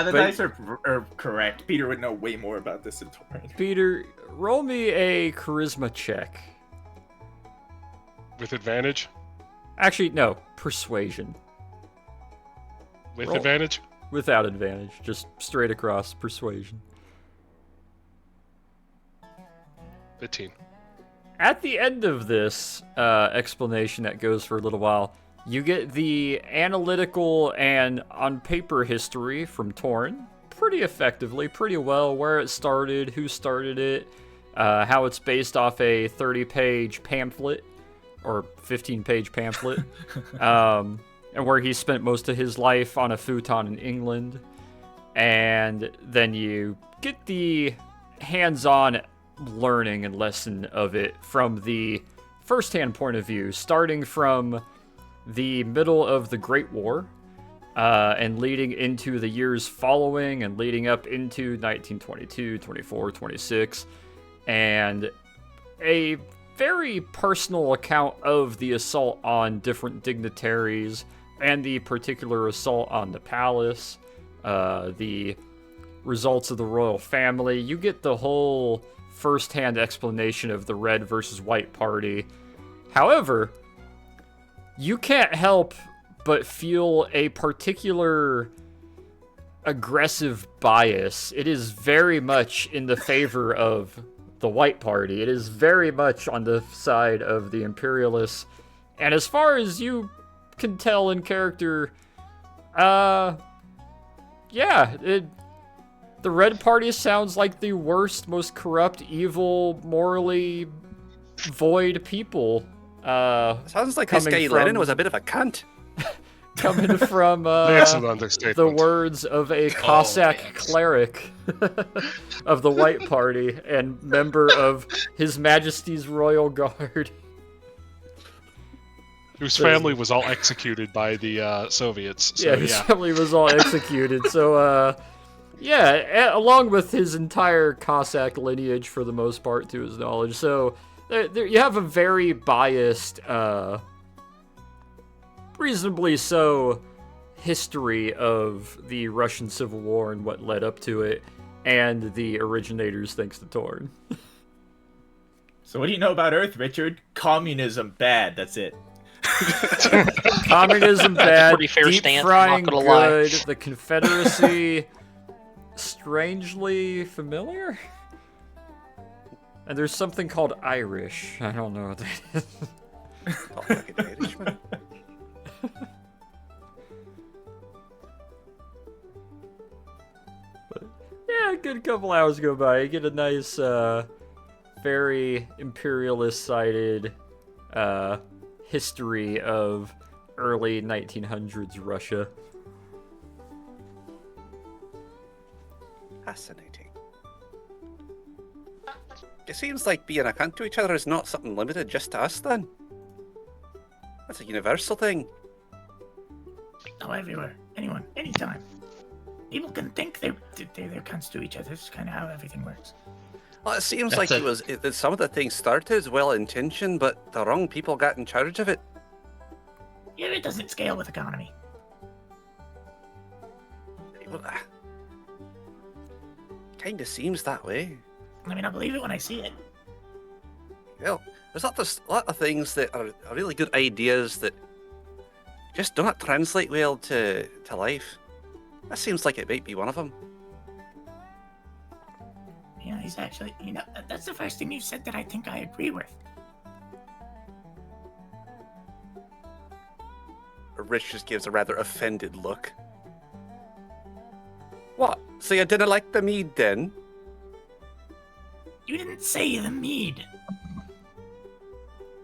The But- dice are correct. Peter would know way more about this than Torin. Peter, roll me a charisma check. With advantage? Actually, no, persuasion. With Roll. advantage? Without advantage, just straight across persuasion. 15. At the end of this explanation that goes for a little while, you get the analytical and on paper history from Torn pretty effectively, pretty well, where it started, who started it, how it's based off a 30-page pamphlet or 15-page pamphlet, and where he spent most of his life on a futon in England. And then you get the hands-on learning and lesson of it from the first-hand point of view, starting from the middle of the Great War and leading into the years following and leading up into 1922, 24, 26, and a very personal account of the assault on different dignitaries and the particular assault on the palace, the results of the royal family. You get the whole first-hand explanation of the Red versus White Party. However, you can't help but feel a particular aggressive bias. It is very much in the favor of the White Party. It is very much on the side of the Imperialists. And as far as you can tell in character, the Red Party sounds like the worst, most corrupt, evil, morally void people. Sounds like this guy Lennon was a bit of a cunt. Coming from That's an understatement. the words of a Cossack cleric of the White Party and member of His Majesty's Royal Guard. Whose family was all executed by the Soviets. So, His family was all executed. So, along with his entire Cossack lineage for the most part, to his knowledge. So, there you have a very biased, reasonably so, history of the Russian Civil War and what led up to it, and the originators thanks to Torn. So what do you know about Earth, Richard? Communism bad, that's it. Communism bad, pretty fair deep stance, frying not gonna lie. good, the Confederacy strangely familiar? And there's something called Irish. I don't know what that is. Talk like an Irishman. Yeah, a good couple hours go by. You get a nice, very imperialist-sided history of early 1900s Russia. Fascinating. It seems like being a cunt to each other is not something limited just to us, then. That's a universal thing. Oh, everywhere. Anyone. Anytime. People can think they're cunts to each other. This is kind of how everything works. Well, it seems like that some of the things started as well-intentioned, but the wrong people got in charge of it. Yeah, it doesn't scale with economy. Well, kind of seems that way. I mean, I believe it when I see it. Well, there's a lot of things that are really good ideas that just don't translate well to life. That seems like it might be one of them. You know, he's actually, that's the first thing you said that I think I agree with. Rich just gives a rather offended look. What? So you didn't like the mead then? You didn't say the mead.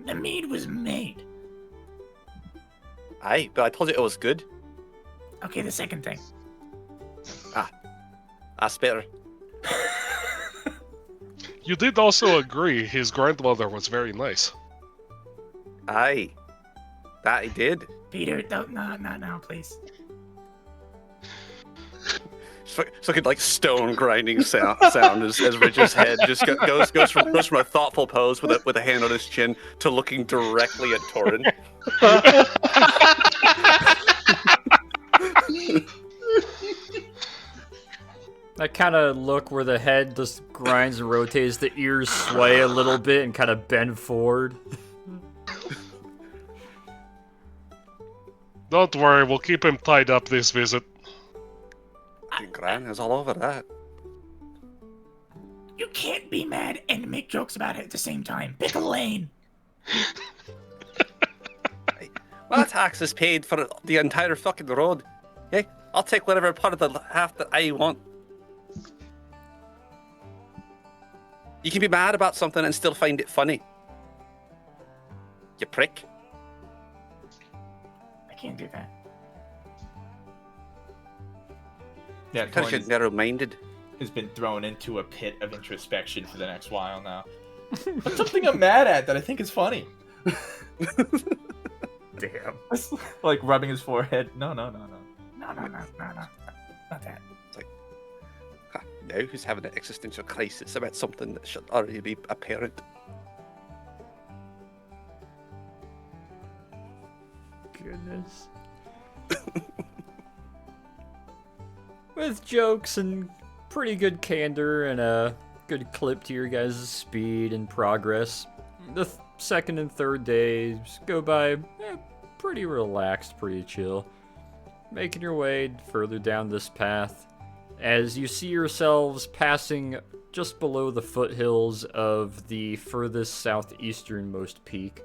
The mead was made. Aye, but I told you it was good. Okay, the second thing. That's better. You did also agree his grandmother was very nice. Aye. That I did. Peter, don't, not now, please. So good, like stone grinding sound as Rich's head just goes from a thoughtful pose with a hand on his chin to looking directly at Torin. That kind of look where the head just grinds and rotates, the ears sway a little bit and kind of bend forward. Don't worry, we'll keep him tied up this visit. Gran is all over that. You can't be mad and make jokes about it at the same time. Pick a lane. My tax is paid for the entire fucking road. Okay? I'll take whatever part of the half that I want. You can be mad about something and still find it funny. You prick. I can't do that. Yeah, Because you're Torin narrow-minded. has been thrown into a pit of introspection for the next while now. What's something I'm mad at that I think is funny? Damn. Like rubbing his forehead. No. No. Not that. Now who's having an existential crisis about something that should already be apparent? Goodness. With jokes and pretty good candor and a good clip to your guys' speed and progress, the second and third days go by pretty relaxed, pretty chill. Making your way further down this path as you see yourselves passing just below the foothills of the furthest southeasternmost peak.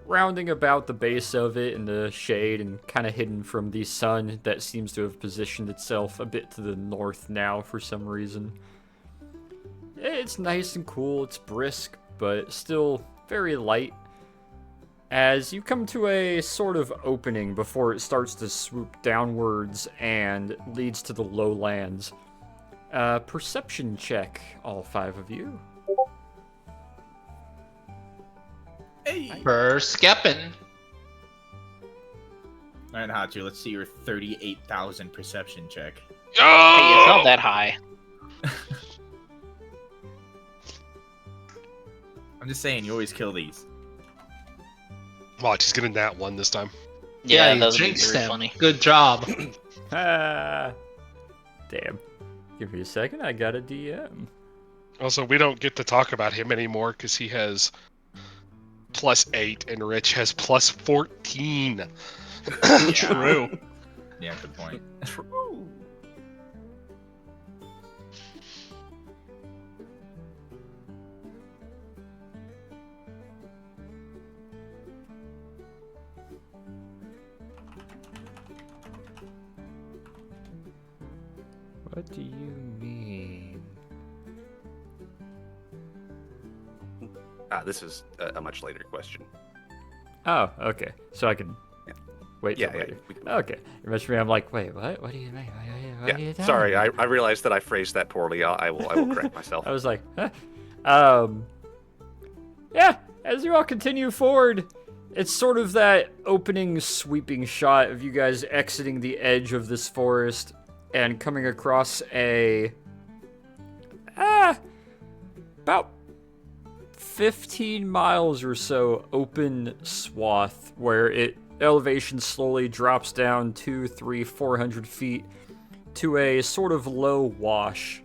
Rounding about the base of it in the shade and kind of hidden from the sun that seems to have positioned itself a bit to the north now for some reason. It's nice and cool, it's brisk, but still very light. As you come to a sort of opening before it starts to swoop downwards and leads to the lowlands. Perception check, all 5 of you. Hey. Per Skeppin. Alright, Hachu, let's see your 38,000 perception check. Hey, it's not Oh! that high. I'm just saying, you always kill these. Watch, he's getting that one this time. Yeah, you that would be jinxed very him. funny. Good job. Ah, damn. Give me a second, I got a DM. Also, we don't get to talk about him anymore because he has +8 and Rich has +14. True. Yeah, good point. True. What do you mean? This is a much later question. Oh, okay. So I can Yeah. wait till Yeah, later. we can- Okay. You mentioned me, I'm like, wait, what? What do you mean? What are you Yeah, telling sorry, me? I realized that I phrased that poorly. I will correct myself. I was like, huh? Yeah, as you all continue forward, it's sort of that opening sweeping shot of you guys exiting the edge of this forest and coming across a about 15 miles or so open swath where elevation slowly drops down 200, 300, 400 feet to a sort of low wash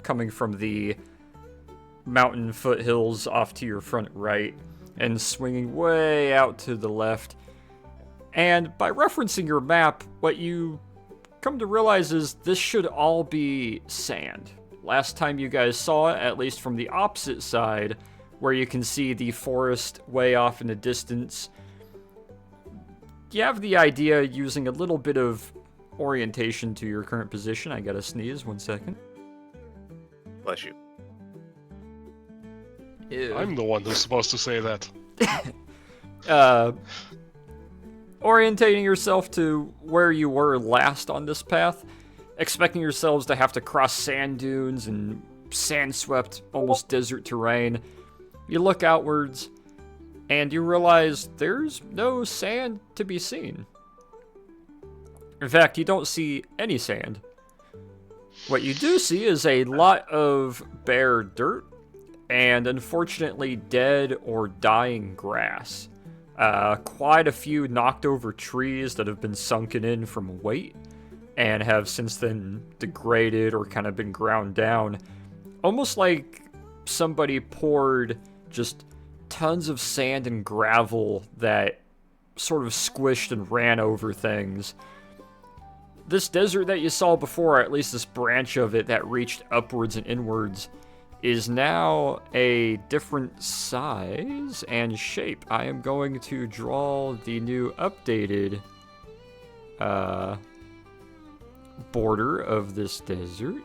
coming from the mountain foothills off to your front right and swinging way out to the left. And by referencing your map, what you come to realize is this should all be sand. Last time you guys saw it, at least from the opposite side, where you can see the forest way off in the distance, you have the idea using a little bit of orientation to your current position. I gotta sneeze, 1 second. Bless you. I'm the one who's supposed to say that. Orientating yourself to where you were last on this path, expecting yourselves to have to cross sand dunes and sand-swept, almost desert terrain. You look outwards, and you realize there's no sand to be seen. In fact, you don't see any sand. What you do see is a lot of bare dirt, and unfortunately dead or dying grass. Quite a few knocked over trees that have been sunken in from weight and have since then degraded or kind of been ground down. Almost like somebody poured just tons of sand and gravel that sort of squished and ran over things. this desert that you saw before, or at least this branch of it that reached upwards and inwards, is now a different size and shape. I am going to draw the new updated border of this desert.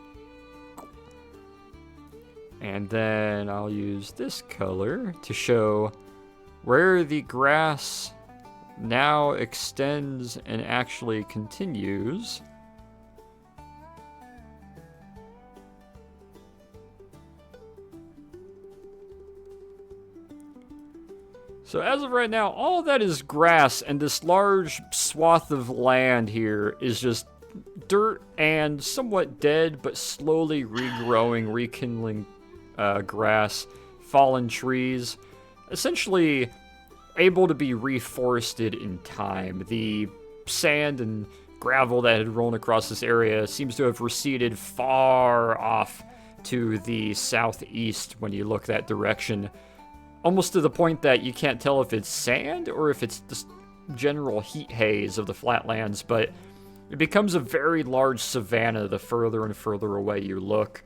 And then I'll use this color to show where the grass now extends and actually continues. So as of right now, all that is grass, and this large swath of land here is just dirt and somewhat dead, but slowly regrowing, rekindling grass, fallen trees, essentially able to be reforested in time. The sand and gravel that had rolled across this area seems to have receded far off to the southeast when you look that direction, almost to the point that you can't tell if it's sand or if it's just general heat haze of the flatlands, but it becomes a very large savanna the further and further away you look,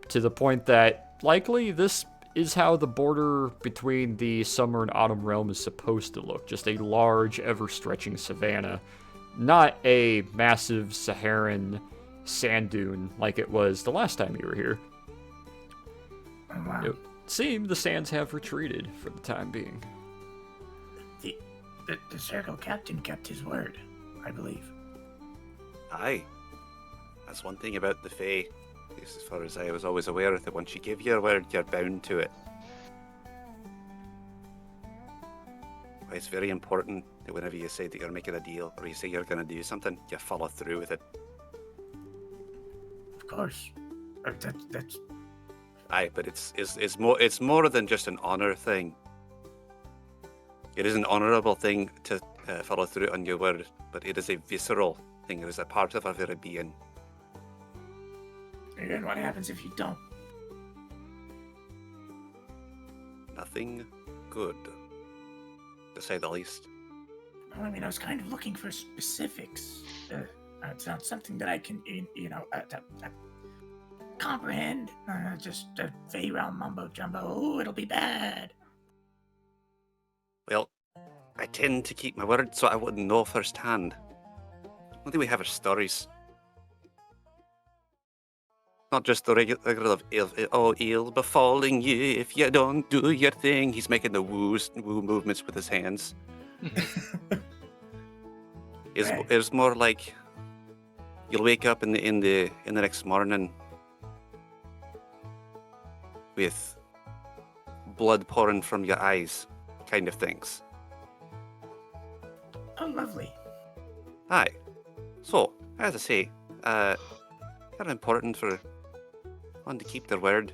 to the point that likely this is how the border between the summer and autumn realm is supposed to look. Just a large, ever-stretching savanna, not a massive Saharan sand dune like it was the last time you were here. Oh, wow. It seems the sands have retreated for the time being. The circle captain kept his word, I believe. Aye. That's one thing about the Fae. As far as I was always aware that once you give your word, you're bound to it. It's very important that whenever you say that you're making a deal or you say you're going to do something, you follow through with it. Of course. That's Aye, but it's more than just an honor thing. It is an honorable thing to follow through on your word, but it is a visceral thing. It is a part of our very being. And what happens if you don't? Nothing good, to say the least. Well, I mean, I was kind of looking for specifics. It's not something that I can, comprehend. Just a Fae realm mumbo jumbo. Oh, it'll be bad. Well, I tend to keep my word so I wouldn't know firsthand. Only we have our stories. Not just the regular of ill befalling you if you don't do your thing. He's making the woo movements with his hands. It's more like you'll wake up in the next morning with blood pouring from your eyes, kind of things. Oh, lovely. Aye. So, as I say, kind of important for one to keep their word.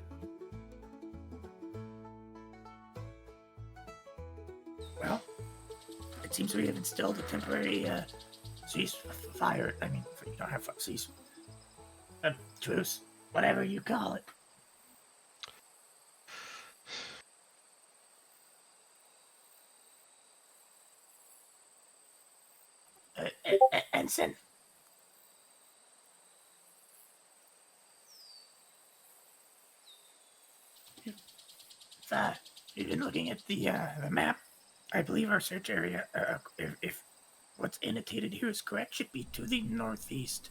Well, it seems we have instilled a temporary ceasefire. I mean, you don't have cease. Truce, whatever you call it. Ensign. You've been looking at the map. I believe our search area, if what's annotated here is correct, should be to the northeast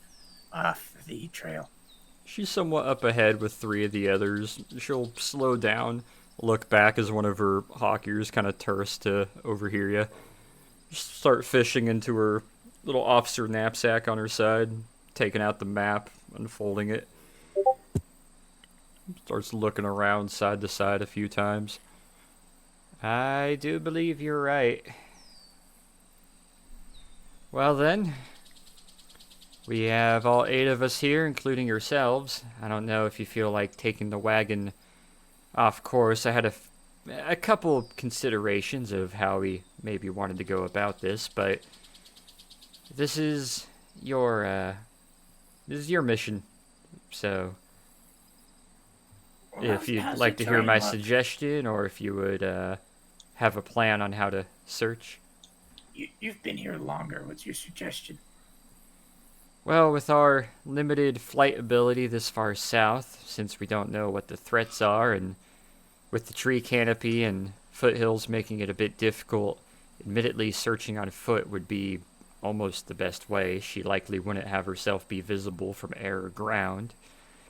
off the trail. She's somewhat up ahead with three of the others. She'll slow down, look back as one of her hawk ears kind of turns to overhear you. Just start fishing into her little officer knapsack on her side, taking out the map, unfolding it. Starts looking around side to side a few times. I do believe you're right. Well then, we have all 8 of us here, including yourselves. I don't know if you feel like taking the wagon off course. I had a couple of considerations of how we maybe wanted to go about this, but this is your mission. So Well, if you'd how's like the to hear my terrain look? suggestion, or if you would have a plan on how to search. You've been here longer. What's your suggestion? Well, with our limited flight ability this far south, since we don't know what the threats are, and with the tree canopy and foothills making it a bit difficult, admittedly searching on foot would be almost the best way. She likely wouldn't have herself be visible from air or ground,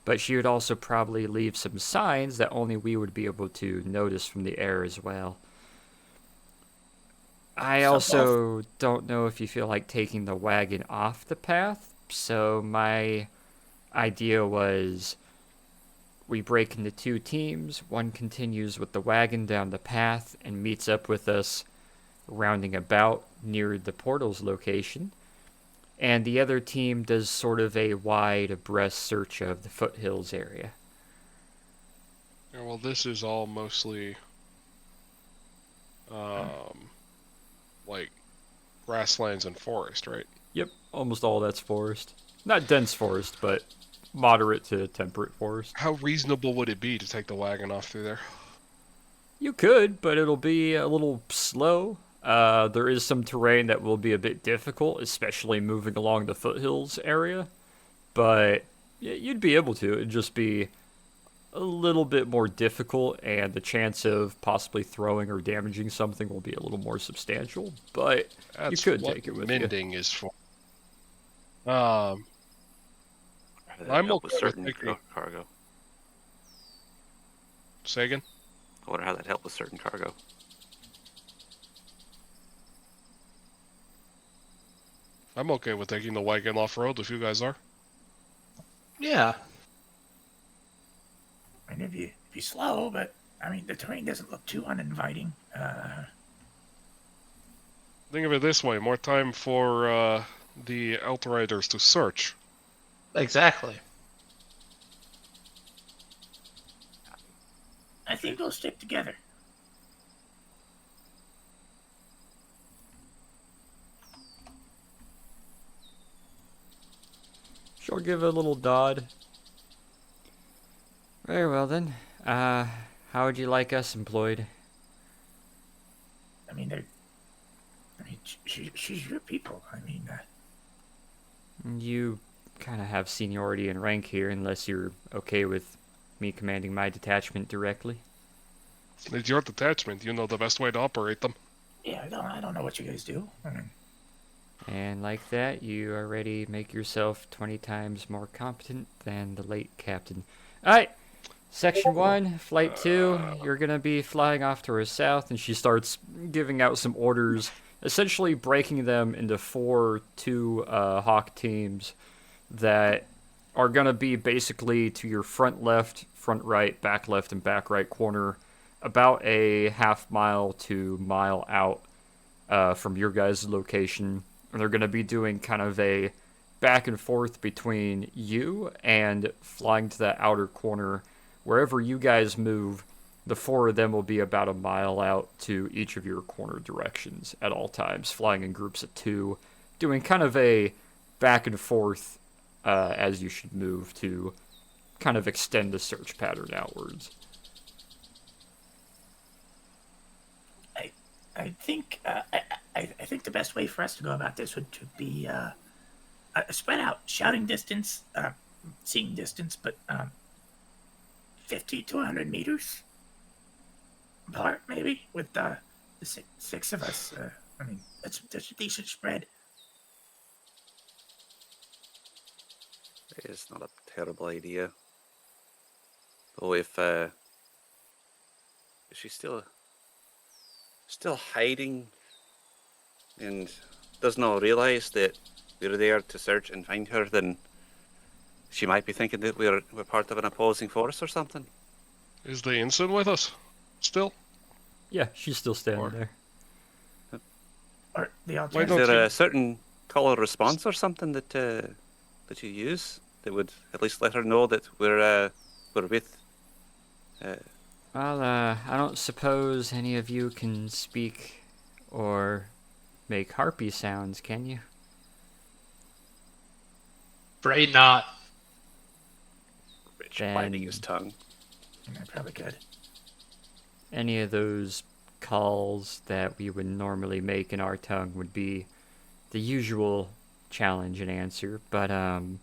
but she would also probably leave some signs that only we would be able to notice from the air as well. I also don't know if you feel like taking the wagon off the path, so my idea was we break into two teams. One continues with the wagon down the path and meets up with us rounding about near the portal's location, and the other team does sort of a wide abreast search of the foothills area. Yeah, well, this is all mostly, like grasslands and forest, right? Yep, almost all that's forest. Not dense forest, but moderate to temperate forest. How reasonable would it be to take the wagon off through there? You could, but it'll be a little slow. There is some terrain that will be a bit difficult, especially moving along the foothills area. But you'd be able to. It'd just be a little bit more difficult, and the chance of possibly throwing or damaging something will be a little more substantial. But That's you could what take it with mending is for. How did that I'm help with okay with certain taking- cargo. Say again? I wonder how that helped with certain cargo. I'm okay with taking the wagon off road if you guys are. Yeah. I mean, if you slow, but I mean, the terrain doesn't look too uninviting. Think of it this way: more time for the Outriders to search. Exactly. I think we'll stick together. she'll give a little nod. Very well then. How would you like us employed? I mean, she's your people. I mean, You kind of have seniority and rank here, unless you're okay with me commanding my detachment directly. It's your detachment. You know the best way to operate them. yeah, I don't know what you guys do. I mean, And like that, you already make yourself 20 times more competent than the late captain. Alright, Section 1, Flight 2, you're gonna be flying off to her south, and she starts giving out some orders, essentially breaking them into 2 Hawk teams that are gonna be basically to your front left, front right, back left, and back right corner, about a half mile to mile out from your guys' location. And they're going to be doing kind of a back and forth between you and flying to that outer corner. Wherever you guys move, the 4 of them will be about a mile out to each of your corner directions at all times, flying in groups of 2, doing kind of a back and forth as you should move to kind of extend the search pattern outwards. I think I think the best way for us to go about this would to be spread out, shouting distance, seeing distance, but 50 to 100 meters apart, maybe, with the six of us. I mean, that's a decent spread. It's not a terrible idea. Though if she's still hiding and does not realize that we're there to search and find her, then she might be thinking that we're part of an opposing force or something. Is the ensign with us? Still? Yeah, she's still standing there. Or the Why alternative. don't Is there you- a certain color response or something that you use that would at least let her know that we're with? Well, I don't suppose any of you can speak or make harpy sounds, can you? Afraid not. Rich Then- biting his tongue. Yeah, probably could. Any of those calls that we would normally make in our tongue would be the usual challenge and answer, but And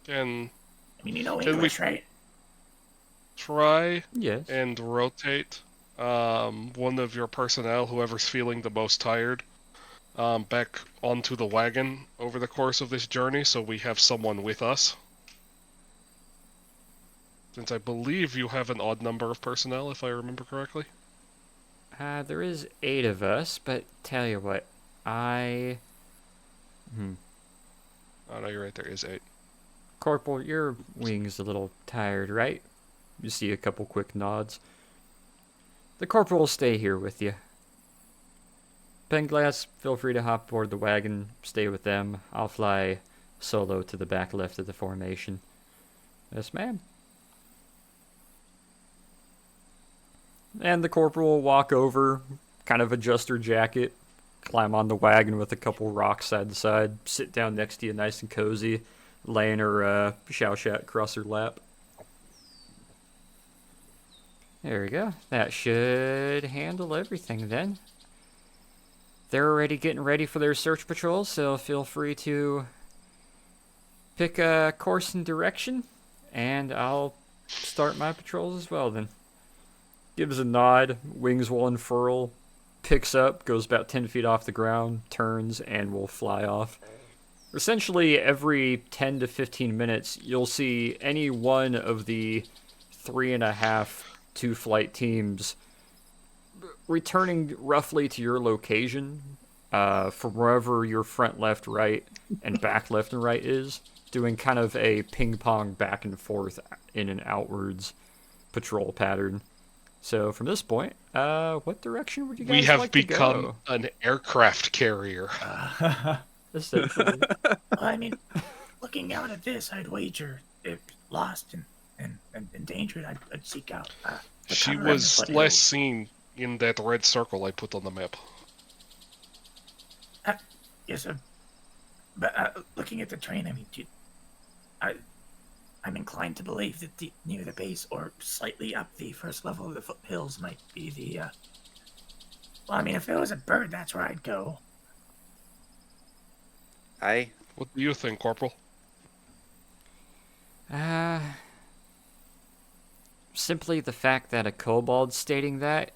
I mean, you know Can we- English, right? try yes. and rotate one of your personnel, whoever's feeling the most tired, back onto the wagon over the course of this journey, so we have someone with us. Since I believe you have an odd number of personnel, if I remember correctly. There is 8 of us, but tell you what, Oh no, you're right. There is 8. Corporal, your wing's a little tired, right? You see a couple quick nods. The corporal will stay here with you. Penglass, feel free to hop aboard the wagon, stay with them. I'll fly solo to the back left of the formation. Yes, ma'am. And the corporal will walk over, kind of adjust her jacket, climb on the wagon with a couple rocks side to side, sit down next to you nice and cozy, laying her Xiao Shat across her lap. There we go. That should handle everything then. They're already getting ready for their search patrol, so feel free to pick a course and direction, and I'll start my patrols as well then. Gives a nod, wings will unfurl, picks up, goes about 10 feet off the ground, turns, and will fly off. Essentially, every 10 to 15 minutes, you'll see any one of the 3.5 two-flight teams returning roughly to your location from wherever your front left, right, and back left and right is, doing kind of a ping-pong back and forth in an outwards patrol pattern. So from this point, what direction would you guys We have like to become go? an aircraft carrier. Essentially. Well, I mean, looking out at this, I'd wager if lost and endangered, I'd seek out. The She cover in the was foothills. last seen in that red circle I put on the map. Yes, sir. But looking at the train, I mean, I'm inclined to believe that near the base or slightly up the first level of the foothills might be the. Well, I mean, if it was a bird, that's where I'd go. What do you think, Corporal? Simply the fact that a kobold's stating that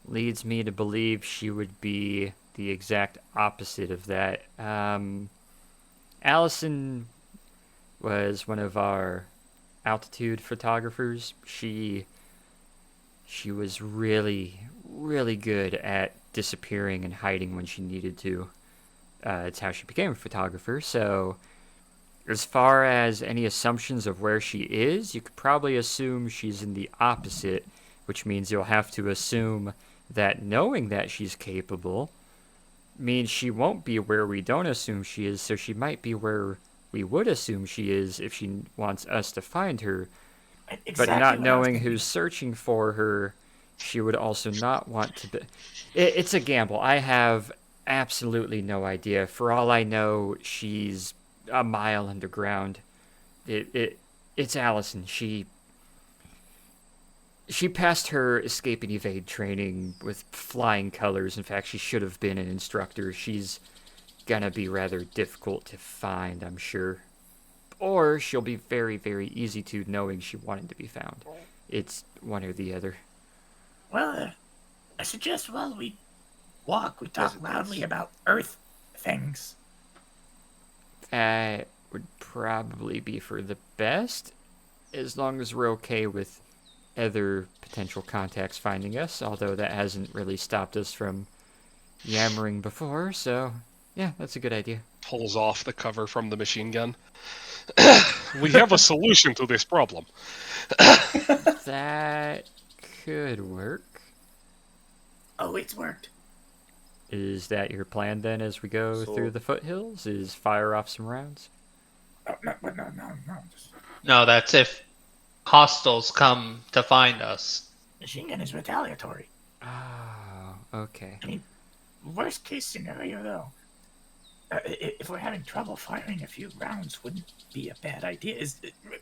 leads me to believe she would be the exact opposite of that. Allison was one of our altitude photographers. She was really, really good at disappearing and hiding when she needed to. It's how she became a photographer. So, as far as any assumptions of where she is, you could probably assume she's in the opposite, which means you'll have to assume that knowing that she's capable means she won't be where we don't assume she is, so she might be where we would assume she is if she wants us to find her. Exactly But not what I was knowing thinking. who's searching for her, she would also not want to be. It's a gamble. I have absolutely no idea. For all I know, she's a mile underground. It's Allison. She passed her escape and evade training with flying colors. In fact, she should have been an instructor. She's gonna be rather difficult to find, I'm sure. Or she'll be very, very easy to, knowing she wanted to be found. It's one or the other. Well, I suggest while we walk, we talk loudly about Earth things. That would probably be for the best, as long as we're okay with other potential contacts finding us, although that hasn't really stopped us from yammering before, so yeah, that's a good idea. Pulls off the cover from the machine gun. We have a solution to this problem. That could work. Oh, it's worked. Is that your plan then as we go through the foothills? Is fire off some rounds? Oh, no. Just, No, that's if hostiles come to find us. machine gun is retaliatory. Oh, okay. I mean, worst case scenario, though, if we're having trouble firing a few rounds, wouldn't be a bad idea.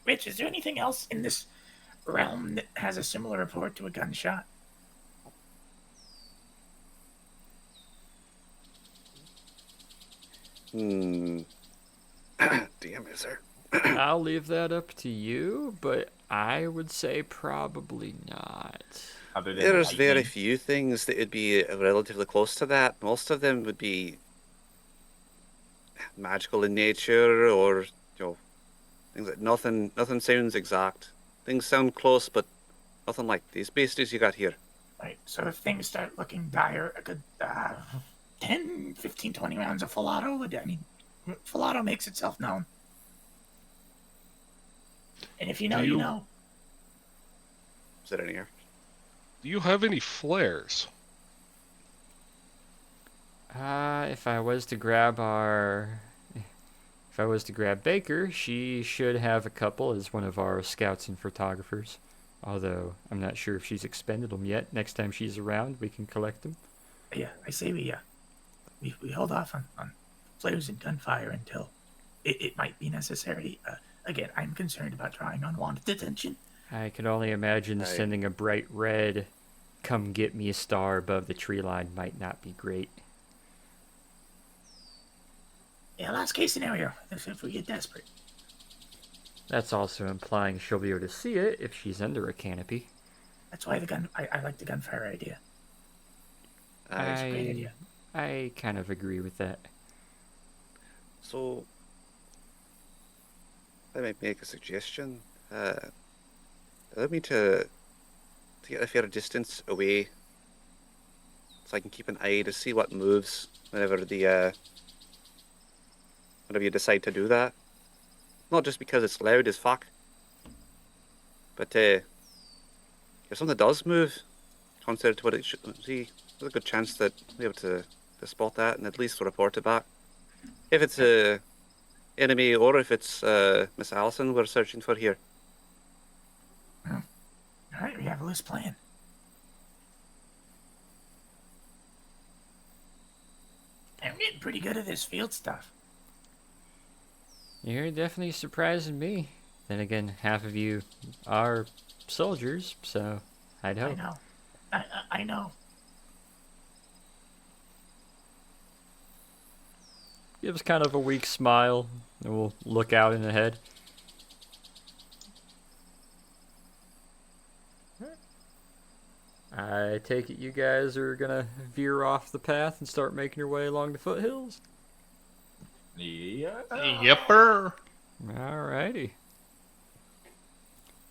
Rich, is there anything else in this realm that has a similar report to a gunshot? DM, is there? I'll leave that up to you, but I would say probably not. Other than There's very lightning. few things that would be relatively close to that. Most of them would be magical in nature, or things that nothing sounds exact. Things sound close, but nothing like these beasties you got here. Right, so if things start looking dire, a good 10, 15, 20 rounds of full auto would, full auto makes itself known. And if you know, you know. Is it in here? Do you have any flares? If I was to grab Baker, she should have a couple as one of our scouts and photographers. Although I'm not sure if she's expended them yet. Next time she's around, we can collect them. Yeah, I say we hold off on flares and gunfire until it might be necessary. Again, I'm concerned about drawing unwanted attention. I can only imagine Right. sending a bright red "come get me" star above the tree line might not be great. Yeah, last case scenario, if we get desperate. That's also implying she'll be able to see it if she's under a canopy. That's why I like the gunfire idea. Aye. It's a great idea. I kind of agree with that. So, let me make a suggestion. Allow me to get a fair distance away, so I can keep an eye to see what moves whenever whenever you decide to do that. Not just because it's loud as fuck, but if something does move, contrary to what it should see, there's a good chance that we'll be able to spot that and at least report it back. If it's a enemy or if it's Miss Allison we're searching for here. Alright, we have a loose plan. I'm getting pretty good at this field stuff. You're definitely surprising me. Then again, half of you are soldiers, so I'd I hope. know. I know. Gives kind of a weak smile, and we'll look out in the head. I take it you guys are gonna veer off the path and start making your way along the foothills? Yeah. Yepper. Alrighty.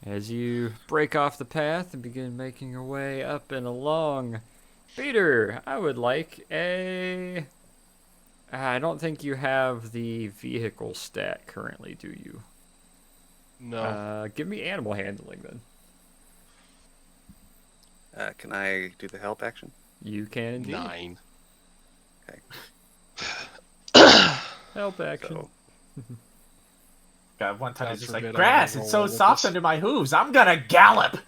As you break off the path and begin making your way up and along, Peter, I would like a... I don't think you have the vehicle stat currently, do you? No. Give me animal handling then. Can I do the help action? You can indeed. 9. Help action. So, God, one time God it's just forbid like I grass. roll It's so with soft this. under my hooves. I'm gonna gallop.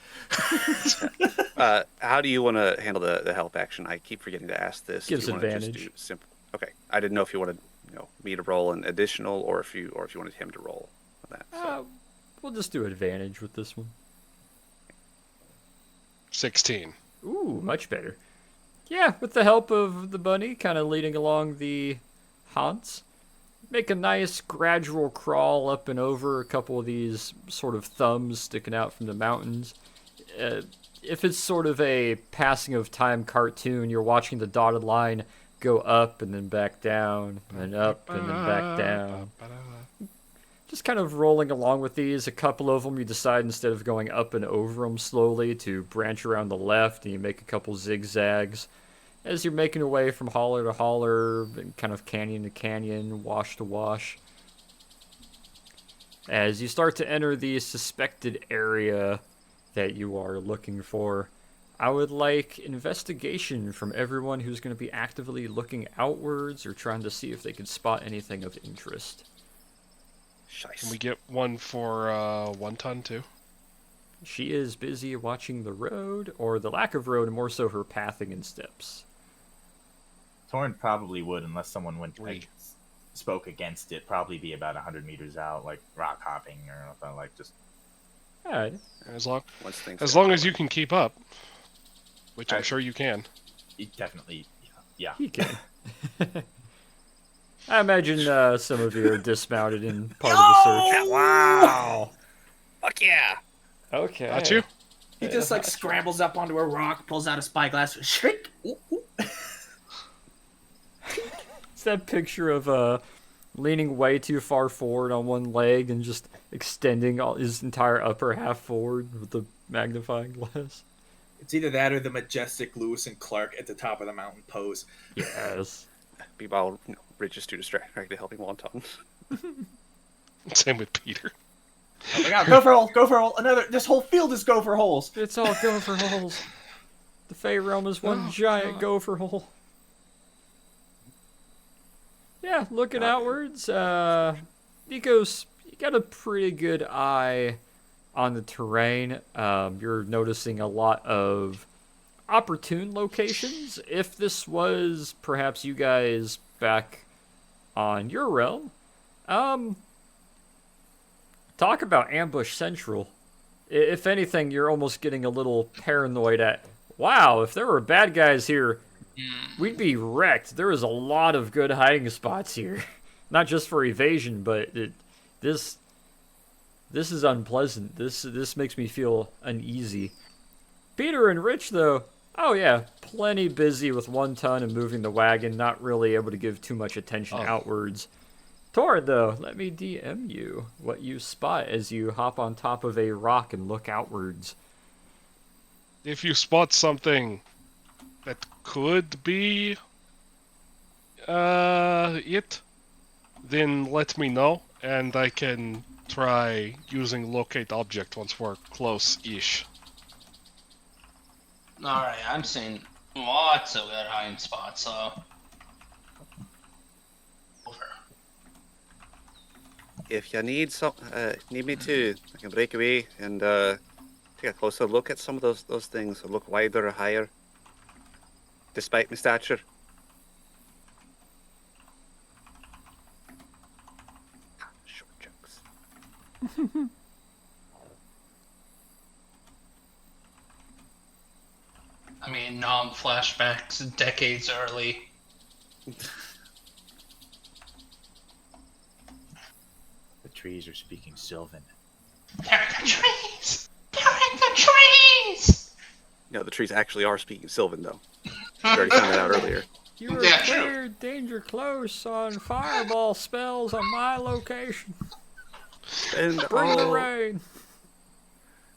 how do you want to handle the help action? I keep forgetting to ask this. Gives do you wanna just advantage. do simple? Okay, I didn't know if you wanted me to roll an additional or if you wanted him to roll on that. So. We'll just do advantage with this one. 16. Ooh, much better. Yeah, with the help of the bunny kind of leading along the haunts, make a nice gradual crawl up and over a couple of these sort of thumbs sticking out from the mountains. If it's sort of a passing of time cartoon, you're watching the dotted line go up and then back down, and then up and then back down. Just kind of rolling along with these. A couple of them you decide instead of going up and over them slowly to branch around the left, and you make a couple zigzags as you're making your way from holler to holler, and kind of canyon to canyon, wash to wash. As you start to enter the suspected area that you are looking for, I would like investigation from everyone who's going to be actively looking outwards or trying to see if they can spot anything of interest. Can we get one for 1 ton too? She is busy watching the road, or the lack of road, and more so her pathing and steps. Torn probably would, unless someone Three. spoke against it. Probably be about 100 meters out, like rock hopping or something, like just. Alright. As long Once things as get long as going. you can keep up, which I'm I- sure you can. Definitely, yeah. He can. I imagine some of you are dismounted in part of the search. Wow! Fuck yeah! Okay. Got you? He just like scrambles up onto a rock, pulls out a spyglass, shrink. Ooh, ooh. It's that picture of leaning way too far forward on one leg and just extending all his entire upper half forward with the magnifying glass. It's either that or the majestic Lewis and Clark at the top of the mountain pose. Yes. Meanwhile, Rich is too distracted helping Wonton. Same with Peter. Oh my god, gopher hole, gopher hole, this whole field is gopher holes. It's all gopher holes. The Fey Realm is one giant gopher hole. Yeah, looking outwards, Nikos, you got a pretty good eye on the terrain. You're noticing a lot of opportune locations. If this was perhaps you guys back on your realm, talk about ambush central. If anything, you're almost getting a little paranoid at, wow, if there were bad guys here, we'd be wrecked. There is a lot of good hiding spots here. Not just for evasion, but this is unpleasant. This makes me feel uneasy. Peter and Rich, though, oh yeah, plenty busy with 1 ton and moving the wagon, not really able to give too much attention outwards. Torin, though, let me DM you what you spot as you hop on top of a rock and look outwards. If you spot something that could be it, then let me know, and I can try using locate object once we're close-ish. Alright, I'm seeing lots of good hiding spots, so. Over. If you need need me to, I can break away and take a closer look at some of those things, or look wider or higher, despite my stature. Short jokes. I mean, flashbacks decades early. The trees are speaking Sylvan. They're in the trees! They're in the trees! No, the trees actually are speaking Sylvan, though. We already found that out earlier. You were Yeah, clear, danger close on fireball spells on my location. Spend Bring the all, rain.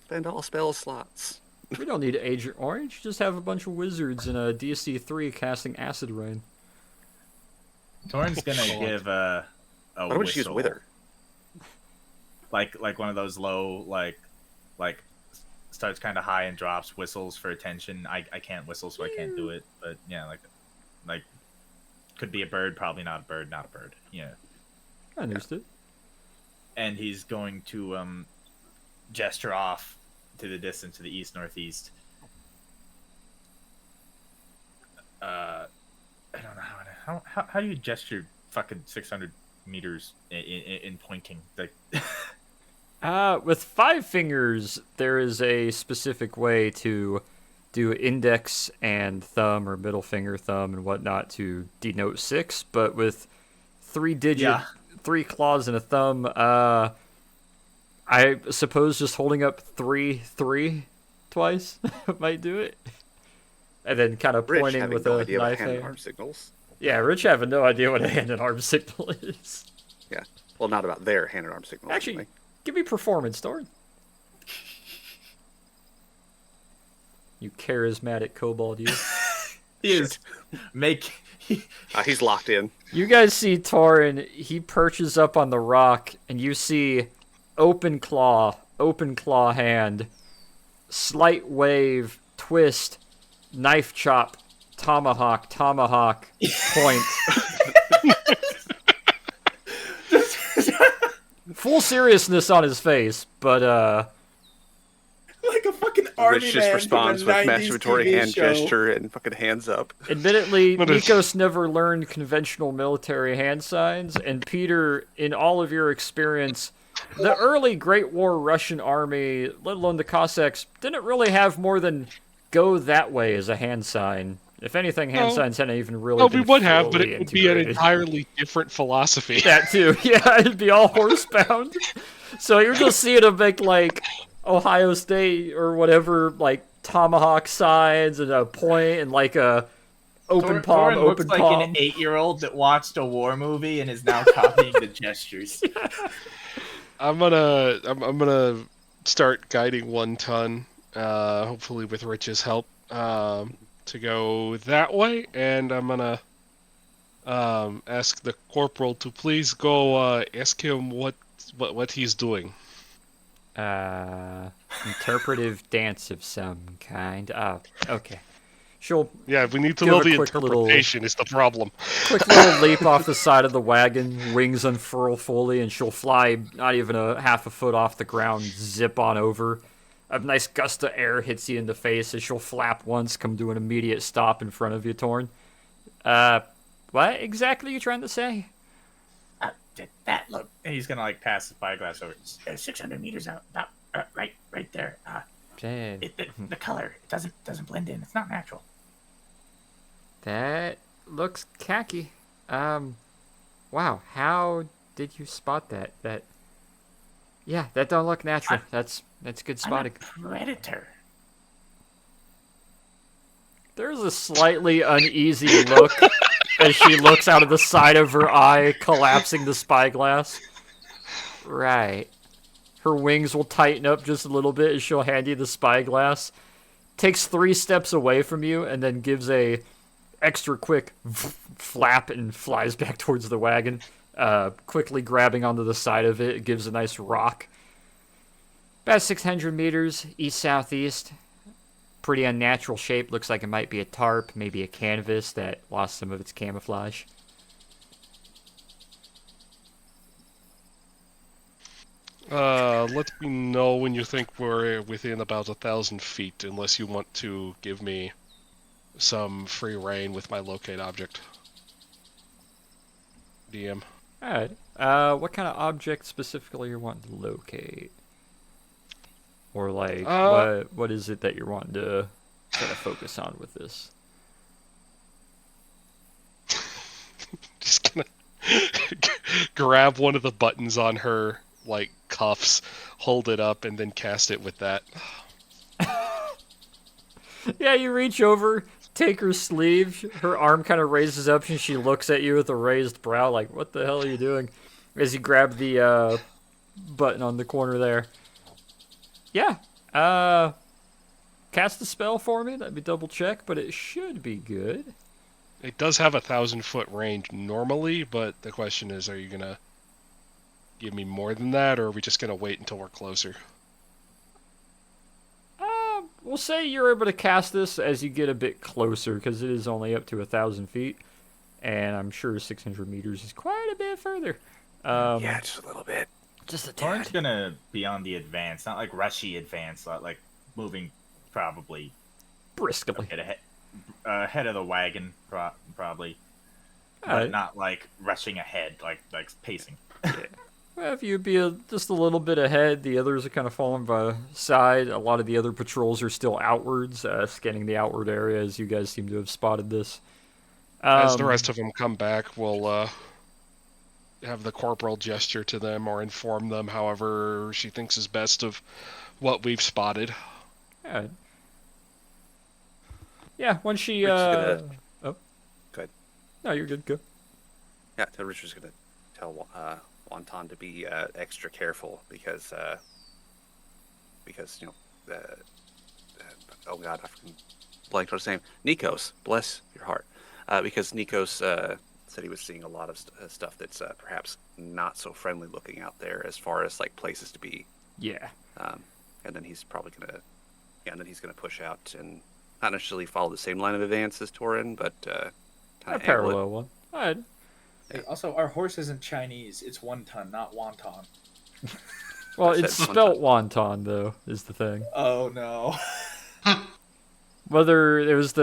spend all spell slots. We don't need Agent Orange. Just have a bunch of wizards in a DC 3 casting acid rain. Torin's gonna give a Why don't you use whistle. Wither? Like one of those low, like starts kind of high and drops whistles for attention. I can't whistle, so I can't do it. But yeah, like could be a bird, probably not a bird, not a bird. Yeah. I understood. And he's going to gesture off to the distance, to the east northeast. I don't know how do you gesture fucking 600 meters in pointing like. With 5 fingers, there is a specific way to do index and thumb or middle finger, thumb, and whatnot to denote 6. But with 3 claws and a thumb, I suppose just holding up 3 twice might do it. And then kind of Rich pointing having with no a idea what knife hand and hand. arm signals. Yeah, Rich having no idea what a hand and arm signal is. Yeah. Well, not about their hand and arm signals. Actually, anyway. give me performance, Thorn. You charismatic kobold, you. He is He's locked in. You guys see Torin, he perches up on the rock, and you see open claw hand, slight wave, twist, knife chop, tomahawk, point. Full seriousness on his face, but Like a fucking army Rich just man responds from a with 90s masturbatory TV hand show. gesture and fucking hands up. admittedly, What is- Nikos never learned conventional military hand signs, and Peter, in all of your experience, the early Great War Russian army, let alone the Cossacks, didn't really have more than "go that way" as a hand sign. If anything, hand No. signs hadn't even really No, been we would have, but fully it would be an integrated. entirely different philosophy. That too, yeah, it'd be all horsebound. So you're just seeing them make like Ohio State or whatever, like tomahawk signs and a point and like a open palm, Torin open looks like palm. an 8-year-old that watched a war movie and is now copying the gestures. I'm gonna start guiding 1 ton, hopefully with Rich's help, to go that way, and I'm gonna ask the corporal to please go ask him what he's doing. Interpretive dance of some kind. Oh, okay. She'll Yeah, we need to Give know a the quick little- interpretation is the problem. quick little leap off the side of the wagon, wings unfurl fully, and she'll fly not even a half a foot off the ground, zip on over. A nice gust of air hits you in the face as she'll flap once, come to an immediate stop in front of you, Torn. What exactly are you trying to say? Did that look And he's gonna like pass the spyglass over. 600 meters out? About right there. The color doesn't blend in. It's not natural. That looks khaki. Wow, how did you spot that? Yeah, that don't look natural. That's good spotting. I'm a predator. There's a slightly uneasy look as she looks out of the side of her eye, collapsing the spyglass. Right. Her wings will tighten up just a little bit as she'll hand you the spyglass. Takes 3 steps away from you and then gives a extra quick flap and flies back towards the wagon. Quickly grabbing onto the side of it, it gives a nice rock. About 600 meters east-southeast. Pretty unnatural shape. Looks like it might be a tarp, maybe a canvas that lost some of its camouflage. Let me know when you think we're within about 1,000 feet, unless you want to give me some free reign with my locate object. DM. Alright. What kind of object specifically you're wanting to locate? Or like, what is it that you're wanting to try to focus on with this? Just gonna grab one of the buttons on her like cuffs, hold it up, and then cast it with that. Yeah, you reach over, take her sleeve, her arm kind of raises up, and she looks at you with a raised brow, like, what the hell are you doing? As you grab the button on the corner there. Yeah, cast a spell for me, let me double check, but it should be good. It does have 1,000-foot range normally, but the question is, are you gonna give me more than that, or are we just gonna wait until we're closer? We'll say you're able to cast this as you get a bit closer, because it is only up to 1,000 feet, and I'm sure 600 meters is quite a bit further. Yeah, just a little bit. Just a Torn's tad. gonna be on the advance, not like rushy advance, not like moving probably Briskly. ahead of the wagon, probably, but Alright. not like rushing ahead, like pacing. Well, if you'd be just a little bit ahead, the others are kind of falling by the side. A lot of the other patrols are still outwards, scanning the outward area, as you guys seem to have spotted this. As the rest of them come back, we'll have the corporal gesture to them or inform them however she thinks is best of what we've spotted. Alright. Yeah, when she, Rich is gonna- Oh. Go ahead. No, you're good, go. Yeah, so Richard's gonna tell Wonton to be extra careful because you know, oh god, I freaking blanked on his name. Nikos, bless your heart, because Nikos said he was seeing a lot of stuff that's perhaps not so friendly looking out there as far as like places to be. Yeah. And then he's probably gonna, and then he's gonna push out and not necessarily follow the same line of advance as Torin, but A kind of parallel one. Alright. Hey, also, our horse isn't Chinese. It's wonton, not wonton. Well, I said it's spelt wonton, though, is the thing. Oh no. Whether it was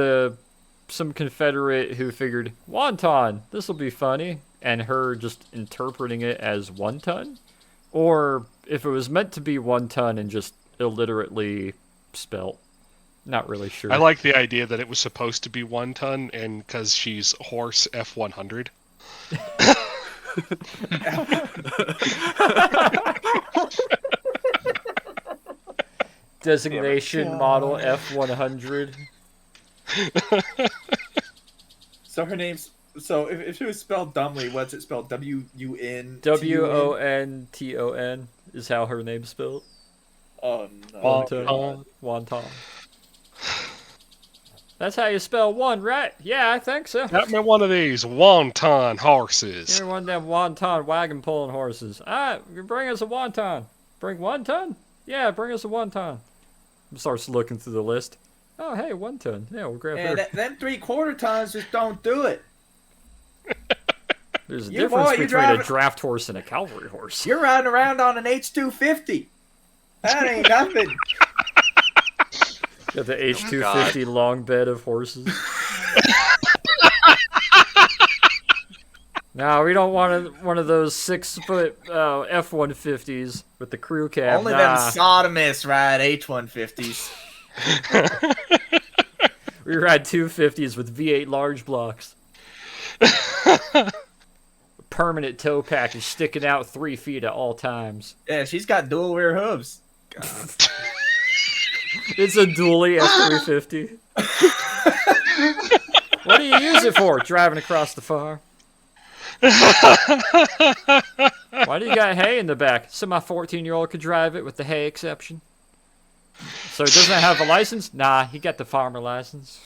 some Confederate who figured, wonton, this'll be funny, and her just interpreting it as 1 ton, or if it was meant to be 1 ton and just illiterately spelt. Not really sure. I like the idea that it was supposed to be 1 ton, and because she's horse F100. Designation model F100. So her name's if it was spelled dumbly, what's it spelled? W-U-N Wonton is how her name's spelled. Oh no. Wonton. Wonton. That's how you spell one, right? Yeah, I think so. Got me one of these wonton horses. You're one of them wonton wagon pulling horses. Alright, bring us a wonton. Bring 1 ton? Yeah, bring us a 1 ton. Starts looking through the list. Oh, hey, 1 ton. Yeah, we'll grab her. Them 3/4 tons just don't do it. There's a You difference boy, you between a driving- draft horse and a cavalry horse. You're riding around on an H250. That ain't nothing. Got the H250 long bed of horses. No, we don't want one of those 6-foot F-150s with the crew cab. Only nah. them sodomists ride H150s. We ride 250s with V8 large blocks. Permanent tow package sticking out 3 feet at all times. Yeah, she's got dual rear hooves. It's a dually F350. What do you use it for? Driving across the farm. Why do you got hay in the back? So my 14-year-old could drive it with the hay exception. So it doesn't have a license? Nah, he got the farmer license.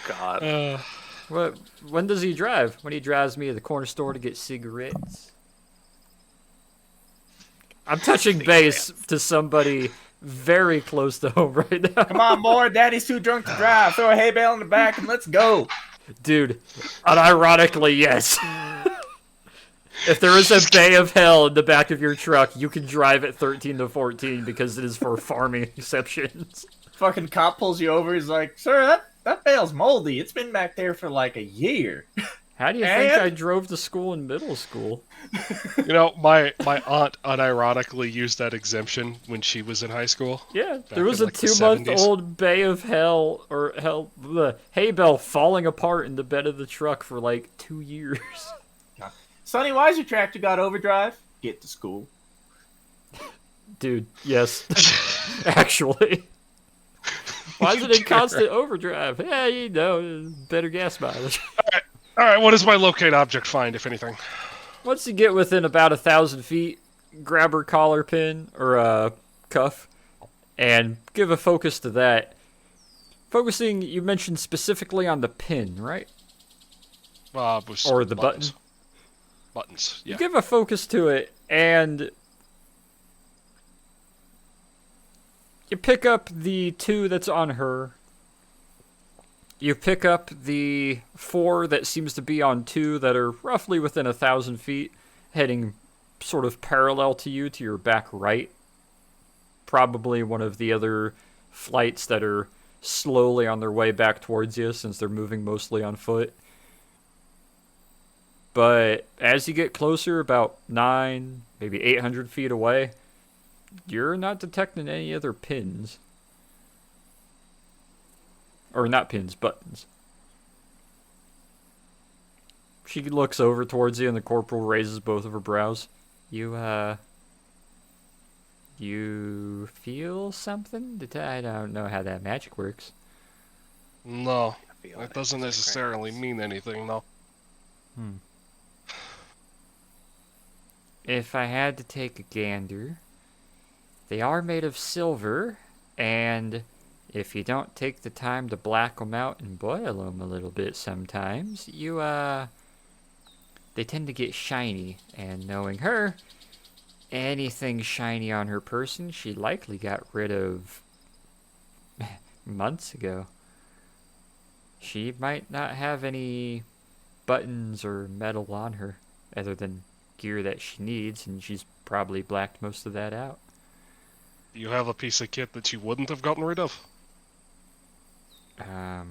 God. What? When does he drive? When he drives me to the corner store to get cigarettes. I'm touching base to somebody very close to home right now. Come on, boy. Daddy's too drunk to drive. Throw a hay bale in the back and let's go. Dude, unironically, yes. If there is a bay of hell in the back of your truck, you can drive at 13 to 14 because it is for farming exceptions. Fucking cop pulls you over. He's like, sir, that bale's moldy. It's been back there for like a year. How do you think I drove to school in middle school? You know, my aunt unironically used that exemption when she was in high school. Yeah, Back there was in, a like, the 2-month-old bay of hell, or hay bale falling apart in the bed of the truck for like 2 years. Sonny, why's your tractor got overdrive? Get to school. Dude, yes. Actually. Why is it in constant overdrive? Yeah, you know, better gas mileage. All right, what does my locate object find, if anything? Once you get within about 1,000 feet, grab her collar pin or cuff and give a focus to that. Focusing, you mentioned specifically on the pin, right? Or the buttons. button. Buttons, yeah. You give a focus to it, and you pick up the 2 that's on her. You pick up the 4 that seems to be on 2 that are roughly within 1,000 feet, heading sort of parallel to you, to your back right. Probably one of the other flights that are slowly on their way back towards you, since they're moving mostly on foot. But as you get closer, about 9, maybe 800 feet away, you're not detecting any other pins. Or not pins, buttons. She looks over towards you and the corporal raises both of her brows. You feel something? I don't know how that magic works. No, that doesn't necessarily mean anything, though. If I had to take a gander, they are made of silver, and if you don't take the time to black them out and boil them a little bit sometimes, they tend to get shiny, and knowing her, anything shiny on her person, she likely got rid of months ago. She might not have any buttons or metal on her, other than gear that she needs, and she's probably blacked most of that out. Do you have a piece of kit that you wouldn't have gotten rid of? I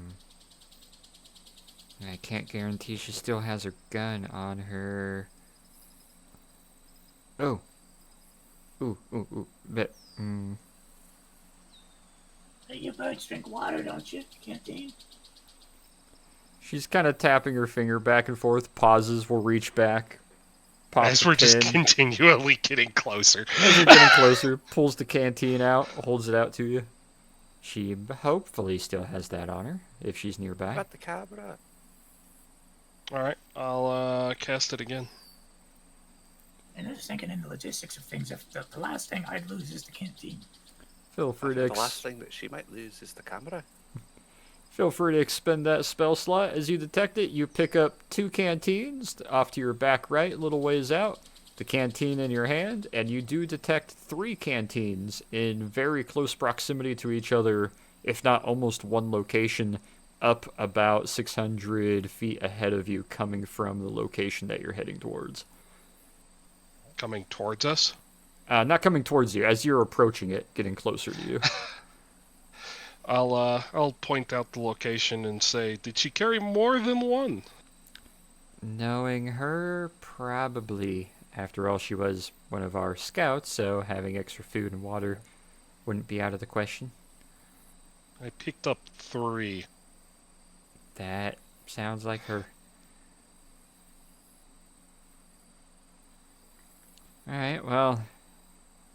can't guarantee she still has her gun on her. Oh. Ooh. But, Hey, You birds drink water, don't you, Canteen? She's kind of tapping her finger back and forth, pauses, will reach back. Pops As a we're just pin. continually getting closer. As you're getting closer, pulls the canteen out, holds it out to you. She hopefully still has that on her, if she's nearby. Got the cabra. Alright, I'll cast it again. And I was thinking in the logistics of things, if the last thing I'd lose is the canteen. Feel free to The last thing that she might lose is the camera. Feel free to expend that spell slot. As you detect it, you pick up 2 canteens off to your back right, a little ways out. The canteen in your hand, and you do detect 3 canteens in very close proximity to each other, if not almost one location, up about 600 feet ahead of you, coming from the location that you're heading towards. Coming towards us? Not coming towards you, as you're approaching it, getting closer to you. I'll point out the location and say, did she carry more than one? Knowing her, probably. After all, she was one of our scouts, so having extra food and water wouldn't be out of the question. I picked up 3. That sounds like her. Alright, well,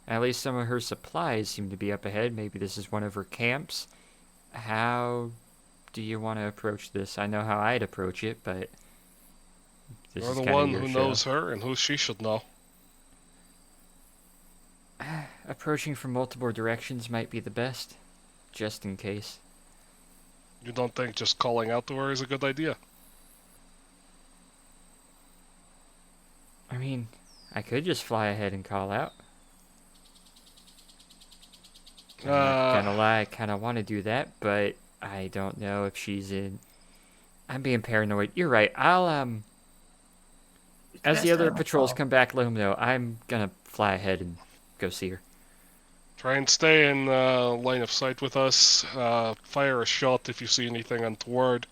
at least some of her supplies seem to be up ahead. Maybe this is one of her camps. How do you want to approach this? I know how I'd approach it, but this You're is the kinda one your who show. knows her and who she should know. Approaching from multiple directions might be the best, just in case. You don't think just calling out to her is a good idea? I mean, I could just fly ahead and call out. I'm not gonna lie, I kind of want to do that, but I don't know if she's in. I'm being paranoid. You're right. As the other patrols come back, let them know. I'm gonna fly ahead and go see her. Try and stay in line of sight with us. Fire a shot if you see anything untoward.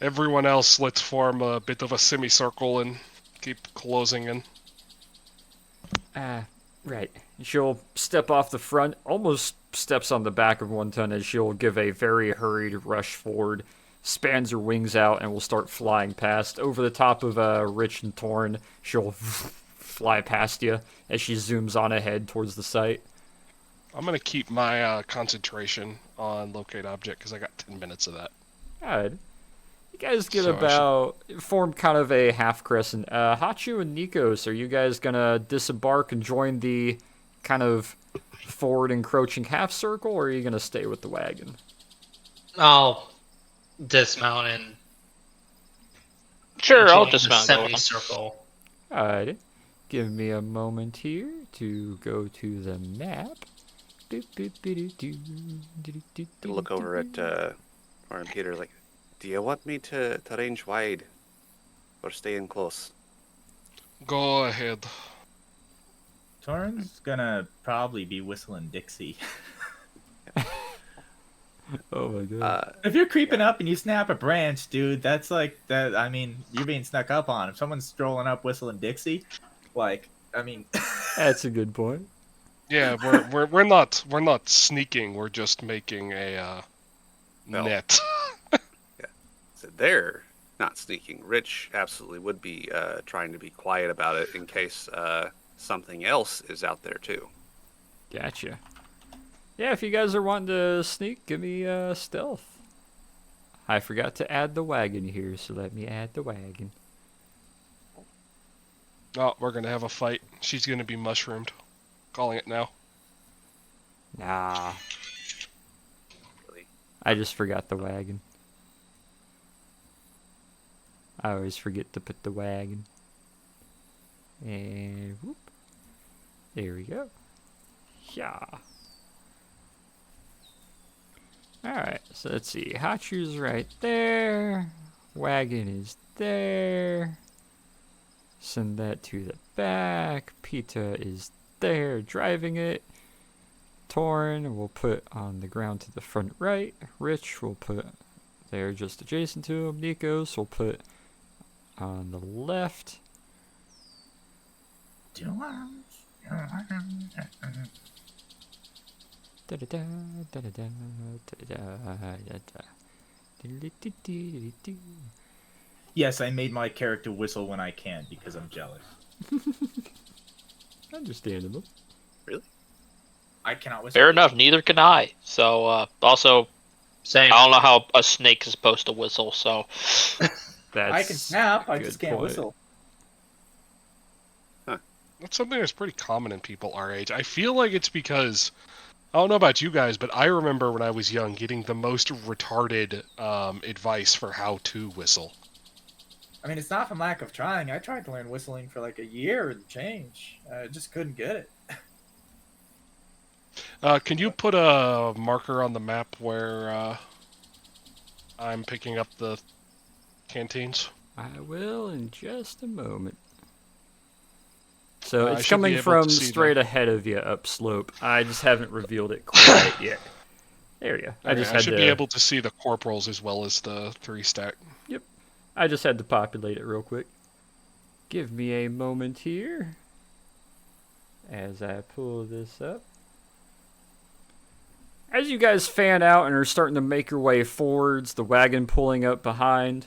Everyone else, let's form a bit of a semicircle and keep closing in. Right. She'll step off the front, almost steps on the back of 1 ton as she'll give a very hurried rush forward, spans her wings out, and will start flying past. Over the top of Rich and Torn, she'll fly past you as she zooms on ahead towards the site. I'm gonna keep my concentration on locate object because I got 10 minutes of that. Alright. You guys get So I about form kind of a half crescent. Hachu and Nikos, are you guys gonna disembark and join the kind of forward encroaching half circle, or are you gonna stay with the wagon? I'll dismount and Sure, I'll join dismount. the Go with him. semicircle. Alright. Give me a moment here to go to the map. Look over at Warren Peter like, do you want me to range wide or stay in close? Go ahead. Torn's gonna probably be whistling Dixie. Oh my god. If you're creeping up and you snap a branch, dude, that's like that. I mean, you're being snuck up on. If someone's strolling up whistling Dixie, like, I mean, That's a good point. Yeah, we're not sneaking. We're just making a No. net. So they're not sneaking. Rich absolutely would be trying to be quiet about it in case something else is out there too. Gotcha. Yeah, if you guys are wanting to sneak, give me stealth. I forgot to add the wagon here, so let me add the wagon. Oh, we're gonna have a fight. She's gonna be mushroomed. Calling it now. Nah, Really. I just forgot the wagon. I always forget to put the wagon. And whoop. There we go. Yeah. Alright, so let's see. Hachu's right there. Wagon is there. Send that to the back. Pita is there driving it. Torn we'll put on the ground to the front right. Rich will put there just adjacent to him. Nikos will put on the left. Yes, I made my character whistle when I can because I'm jealous. Understandable. I cannot whistle. Fair enough. Neither can I. So, also, Same. I don't know how a snake is supposed to whistle. So, That's I can snap. I good just can't point. whistle. That's something that's pretty common in people our age. I feel like it's because, I don't know about you guys, but I remember when I was young getting the most retarded advice for how to whistle. I mean, it's not from lack of trying. I tried to learn whistling for like a year and change. I just couldn't get it. Can you put a marker on the map where I'm picking up the canteens? I will in just a moment. So I it's should be coming able from to see straight that. ahead of you upslope. I just haven't revealed it quite yet. There you go. I Okay, just I had should to. be able to see the corporals as well as the 3-stack. I just had to populate it real quick. Give me a moment here as I pull this up. As you guys fan out and are starting to make your way forwards, the wagon pulling up behind,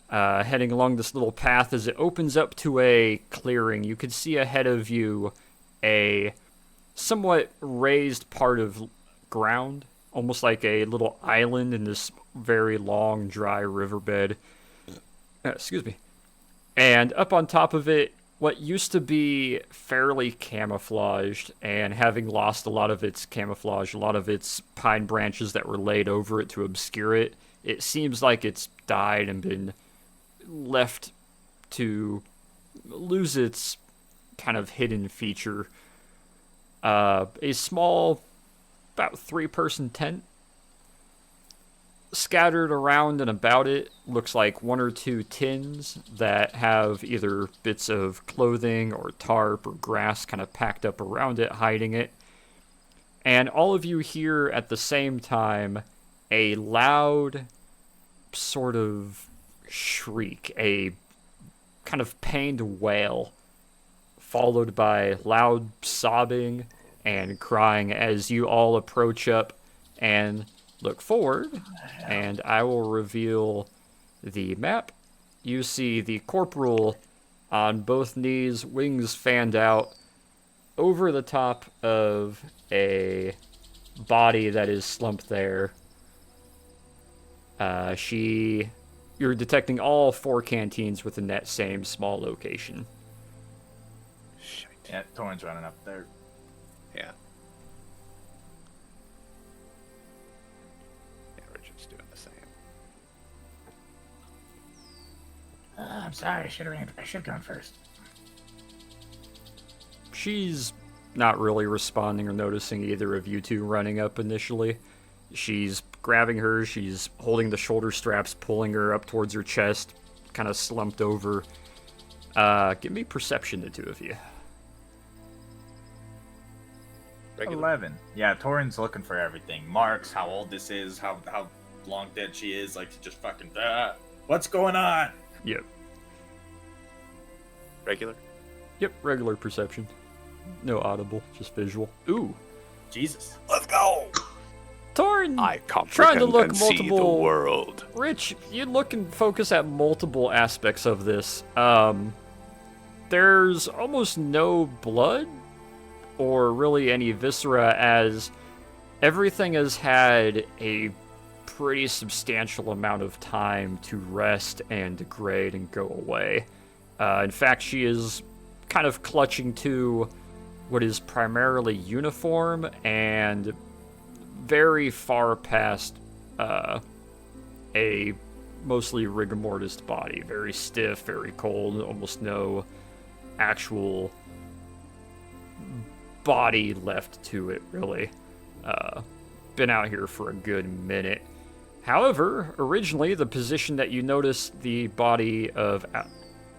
heading along this little path as it opens up to a clearing. You can see ahead of you a somewhat raised part of ground, almost like a little island in this very long, dry riverbed. Excuse me. And up on top of it, what used to be fairly camouflaged, and having lost a lot of its camouflage, a lot of its pine branches that were laid over it to obscure it, it seems like it's died and been left to lose its kind of hidden feature. A small, about 3-person tent scattered around and about it looks like 1 or 2 tins that have either bits of clothing or tarp or grass kind of packed up around it, hiding it. And all of you hear at the same time a loud sort of shriek, a kind of pained wail, followed by loud sobbing and crying as you all approach up and look forward, and I will reveal the map. You see the corporal on both knees, wings fanned out, over the top of a body that is slumped there. You're detecting all 4 canteens within that same small location. Yeah, Torrin's running up there. Yeah. Yeah, we're just doing the same. I'm sorry. I should have gone first. She's not really responding or noticing either of you two running up initially. She's grabbing her, she's holding the shoulder straps, pulling her up towards her chest, kind of slumped over. Give me perception, the two of you. Regular. 11. Yeah, Torrin's looking for everything. Marks, how old this is, how long dead she is, like just fucking What's going on? Yep. Regular. Yep, regular perception. No audible, just visual. Ooh. Jesus. Let's go. Torn! I Trying comprehend to look and see the multiple- world. Rich, you look and focus at multiple aspects of this. There's almost no blood or really any viscera, as everything has had a pretty substantial amount of time to rest and degrade and go away. In fact, she is kind of clutching to what is primarily uniform and very far past a mostly rigor mortis body. Very stiff, very cold, almost no actual body left to it, really. Been out here for a good minute. However, originally, the position that you noticed the body of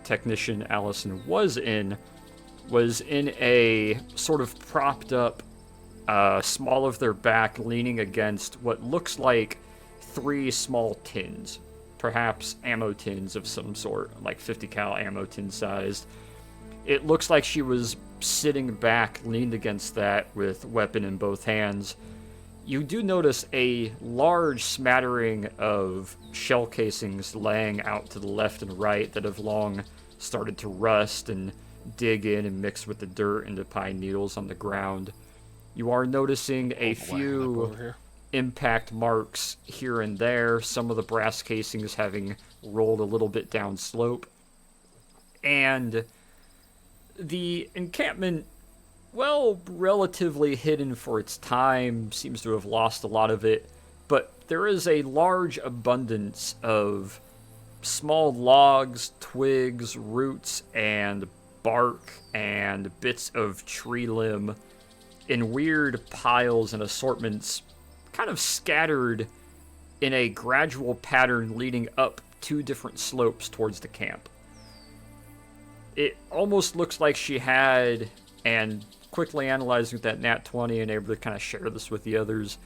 Technician Allison was in a sort of propped up, small of their back, leaning against what looks like 3 small tins, perhaps ammo tins of some sort, like 50 cal ammo tin sized. It looks like she was sitting back, leaned against that with weapon in both hands, you do notice a large smattering of shell casings laying out to the left and right that have long started to rust and dig in and mix with the dirt and the pine needles on the ground. You are noticing a few impact marks here and there, some of the brass casings having rolled a little bit down slope. And the encampment, well, relatively hidden for its time, seems to have lost a lot of it, but there is a large abundance of small logs, twigs, roots, and bark, and bits of tree limb in weird piles and assortments, kind of scattered in a gradual pattern leading up 2 different slopes towards the camp. It almost looks like she had, and quickly analyzing that nat 20 and able to kind of share this with the others,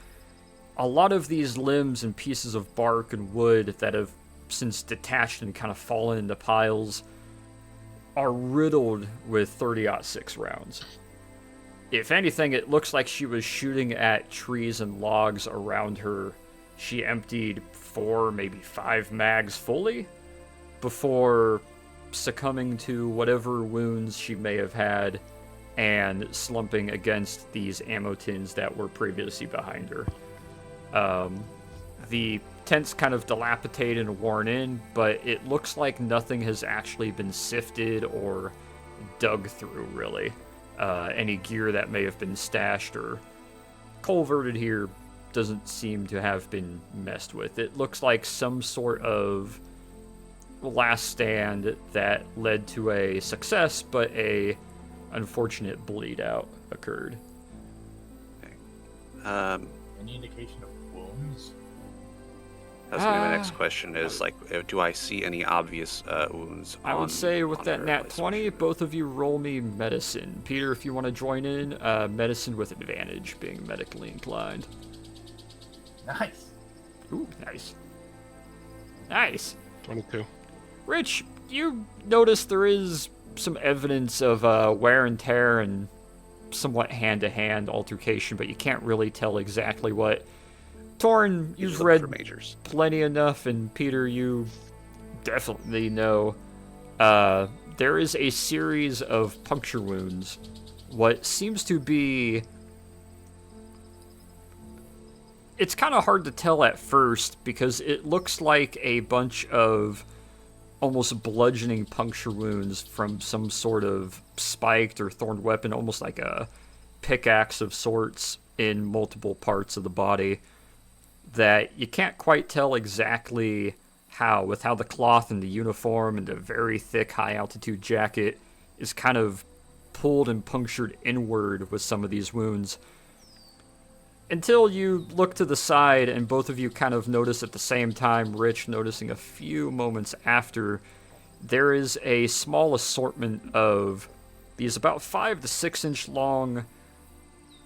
a lot of these limbs and pieces of bark and wood that have since detached and kind of fallen into piles are riddled with 30-06 rounds. If anything, it looks like she was shooting at trees and logs around her. She emptied 4, maybe 5 mags fully before succumbing to whatever wounds she may have had and slumping against these ammo tins that were previously behind her. The tent's kind of dilapidated and worn in, but it looks like nothing has actually been sifted or dug through, really. Any gear that may have been stashed or culverted here doesn't seem to have been messed with. It looks like some sort of last stand that led to a success, but a unfortunate bleed out occurred. Any indication of wounds? That's gonna be my next question is, like, do I see any obvious wounds? I would say with that her, nat like, 20, both of you roll me medicine. Peter, if you want to join in, medicine with advantage, being medically inclined. Nice. Ooh, nice. Nice. 22. Rich, you notice there is some evidence of wear and tear and somewhat hand-to-hand altercation, but you can't really tell exactly what. Torn, you've read plenty enough, and Peter, you definitely know. There is a series of puncture wounds. What seems to be... It's kind of hard to tell at first, because it looks like a bunch of almost bludgeoning puncture wounds from some sort of spiked or thorned weapon, almost like a pickaxe of sorts in multiple parts of the body, that you can't quite tell exactly how, with how the cloth and the uniform and the very thick high-altitude jacket is kind of pulled and punctured inward with some of these wounds. Until you look to the side and both of you kind of notice at the same time, Rich noticing a few moments after, there is a small assortment of these about 5 to 6 inch long,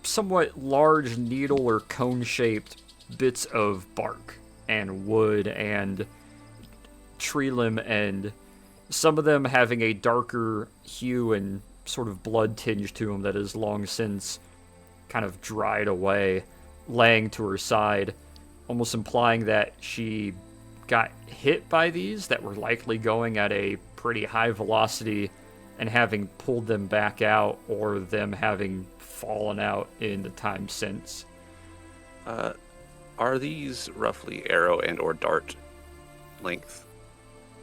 somewhat large needle or cone-shaped bits of bark and wood and tree limb, and some of them having a darker hue and sort of blood tinge to them that has long since kind of dried away, laying to her side, almost implying that she got hit by these that were likely going at a pretty high velocity and having pulled them back out, or them having fallen out in the time since. Are these roughly arrow and or dart length?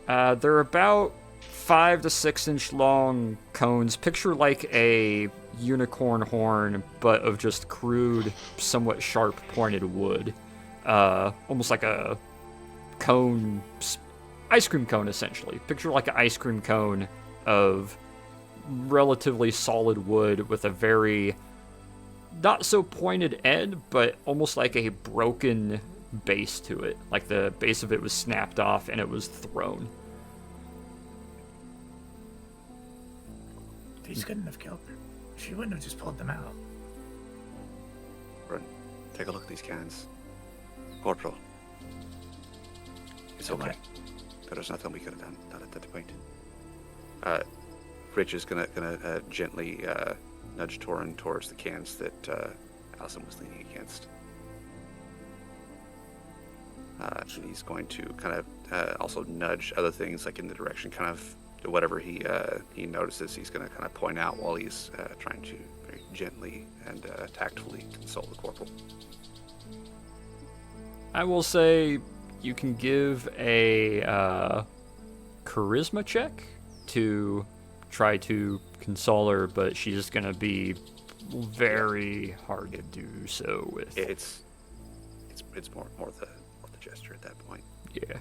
They're about 5 to 6 inch long cones. Picture like a unicorn horn, but of just crude, somewhat sharp pointed wood. Almost like a cone, ice cream cone essentially. Picture like an ice cream cone of relatively solid wood with a very not so pointed end, but almost like a broken base to it. Like the base of it was snapped off and it was thrown. These couldn't have killed her. She wouldn't have just pulled them out. Run. Take a look at these cans. Corporal. It's okay. There was nothing we could have done, not at that point. Rich is gonna gently nudge Torin towards the cans that Allison was leaning against. He's going to kind of also nudge other things like in the direction kind of whatever he notices. He's going to kind of point out while he's trying to very gently and tactfully console the corporal. I will say you can give a charisma check to try to console her, but she's going to be very hard to do so with. It's more the gesture at that point. Yeah.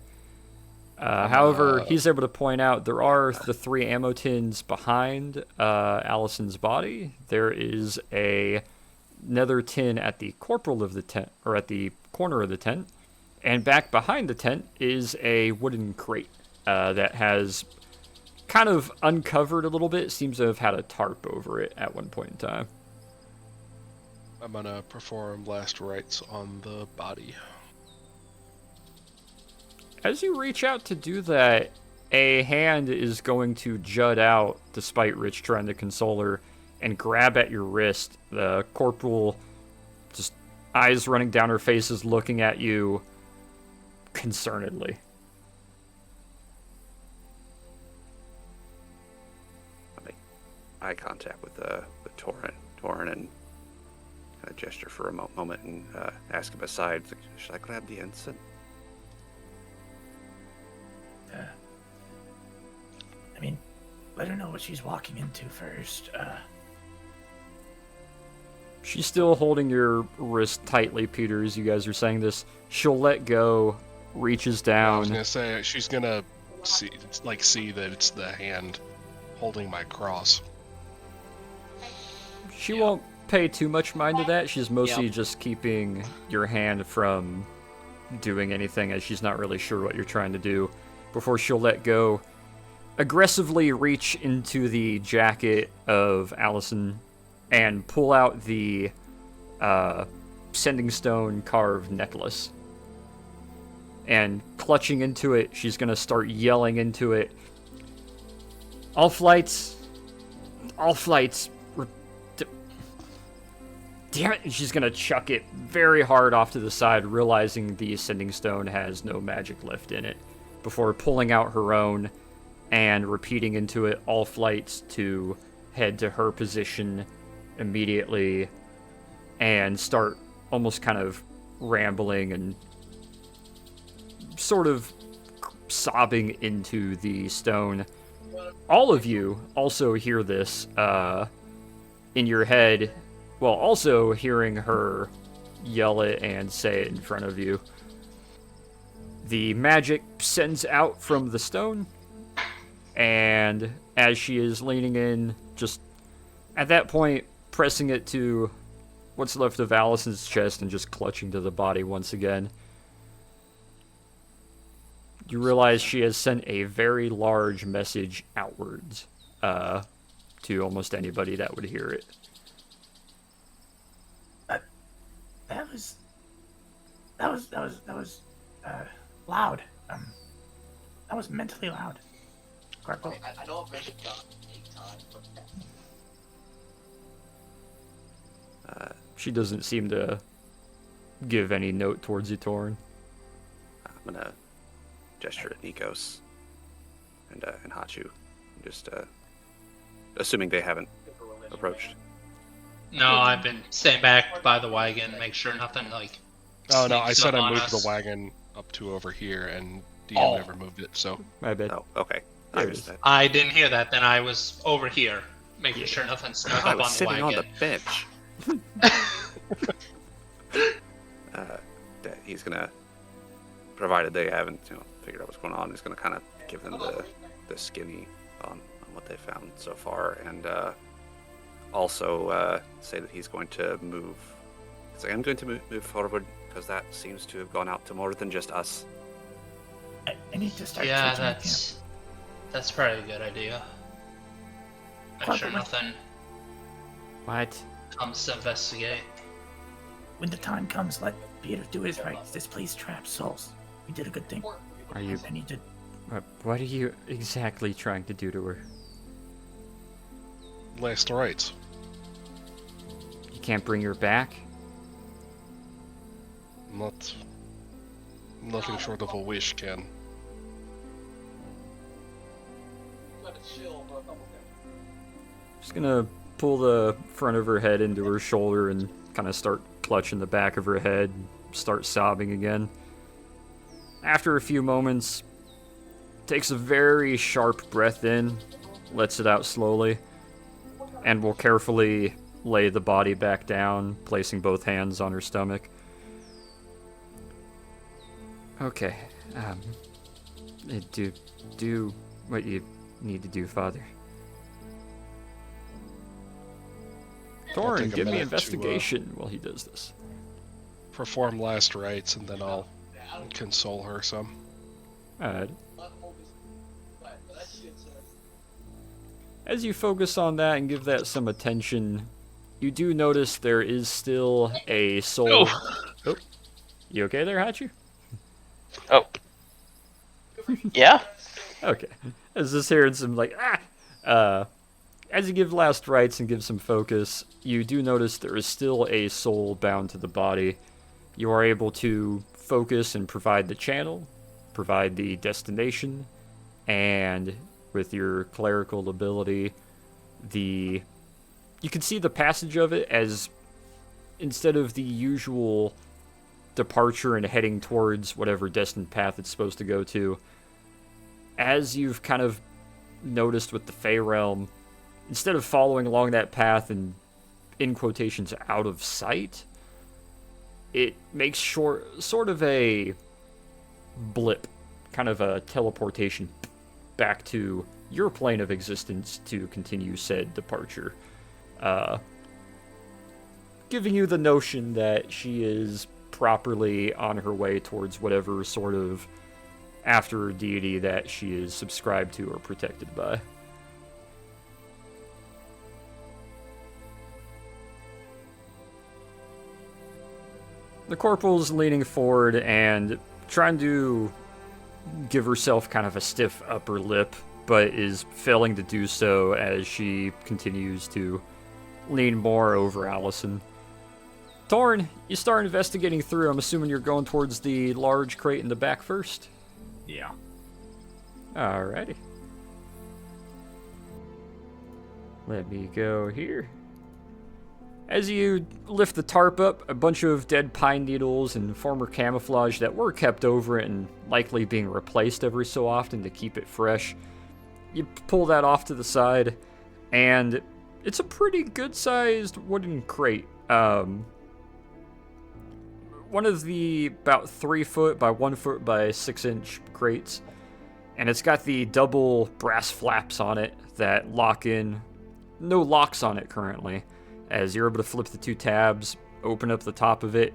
However, he's able to point out there are the 3 ammo tins behind Allison's body. There is another tin at the corporal of the tent, or at the corner of the tent, and back behind the tent is a wooden crate that has kind of uncovered a little bit. Seems to have had a tarp over it at one point in time. I'm gonna perform last rites on the body. As you reach out to do that, a hand is going to jut out, despite Rich trying to console her, and grab at your wrist. The corporal, just eyes running down her face, is looking at you concernedly. I make eye contact with Torin, and kind of gesture for a moment and ask him aside, should I grab the ensign? I mean, let her know what she's walking into first. She's still holding your wrist tightly, Peter, as you guys are saying this. She'll let go, reaches I was down. gonna say she's gonna see that it's the hand holding my cross. She won't pay too much mind to that. She's mostly just keeping your hand from doing anything, as she's not really sure what you're trying to do, before she'll let go. Aggressively reach into the jacket of Allison and pull out the Sending Stone carved necklace. And clutching into it, she's going to start yelling into it. All flights. Damn it! And she's going to chuck it very hard off to the side, realizing the Ascending Stone has no magic left in it, before pulling out her own and repeating into it all flights to head to her position immediately and start almost kind of rambling and sort of sobbing into the stone. All of you also hear this in your head, while also hearing her yell it and say it in front of you. The magic sends out from the stone, and as she is leaning in, just at that point, pressing it to what's left of Allison's chest and just clutching to the body once again, you realize she has sent a very large message outwards to almost anybody that would hear it. That was loud. That was mentally loud. Corporal. I know it makes it take time, but She doesn't seem to give any note towards you, Torin. I'm gonna gesture at Nikos and Hachu, just assuming they haven't approached. No, I've been staying back by the wagon, make sure nothing like. Oh no, I sneaks said up I on moved us. the wagon up to over here, and DM never moved it. So My bad. Oh, okay. I There it missed is. that. I didn't hear that. Then I was over here, making sure nothing snuck I up was on the sitting on wagon. the bench. That he's gonna, provided they haven't figured out what's going on, he's gonna kind of give them the skinny on what they found so far, and also say that he's going to move. He's like, I'm going to move forward because that seems to have gone out to more than just us. I need to start. Yeah, searching the camp. that's probably a good idea. Make sure Corporal. nothing What? comes to investigate. When the time comes, let Peter do his rights. This place traps souls. We did a good thing. Are you? I need to. What are you exactly trying to do to her? last rites. You can't bring her back? I'm Nothing short of a wish can. Just gonna pull the front of her head into her shoulder and kind of start clutching the back of her head, start sobbing again. After a few moments, takes a very sharp breath in, lets it out slowly, and will carefully lay the body back down, placing both hands on her stomach. Okay, do what you need to do, Father. Thorin, take a give me minute to, investigation while he does this. Perform last rites, and then I'll console her some. Alright. As you focus on that and give that some attention, you do notice there is still a soul. Oh, you okay there, Hachu? Oh. Yeah? Okay. As this hearing some as you give last rites and give some focus, you do notice there is still a soul bound to the body. You are able to focus and provide the channel, provide the destination, and with your clerical ability, you can see the passage of it as instead of the usual departure and heading towards whatever destined path it's supposed to go to, as you've kind of noticed with the Fey Realm, instead of following along that path and, in quotations, out of sight, it makes sort of a blip, kind of a teleportation back to your plane of existence to continue said departure. Giving you the notion that she is properly on her way towards whatever sort of after deity that she is subscribed to or protected by. The corporal's leaning forward and trying to give herself kind of a stiff upper lip, but is failing to do so as she continues to lean more over Allison. Thorin, you start investigating through. I'm assuming you're going towards the large crate in the back first? Yeah. Alrighty. Let me go here. As you lift the tarp up, a bunch of dead pine needles and former camouflage that were kept over it and likely being replaced every so often to keep it fresh. You pull that off to the side, and it's a pretty good-sized wooden crate. One of the about 3 foot by 1 foot by 6 inch crates, and it's got the double brass flaps on it that lock in. No locks on it currently, as you're able to flip the 2 tabs, open up the top of it,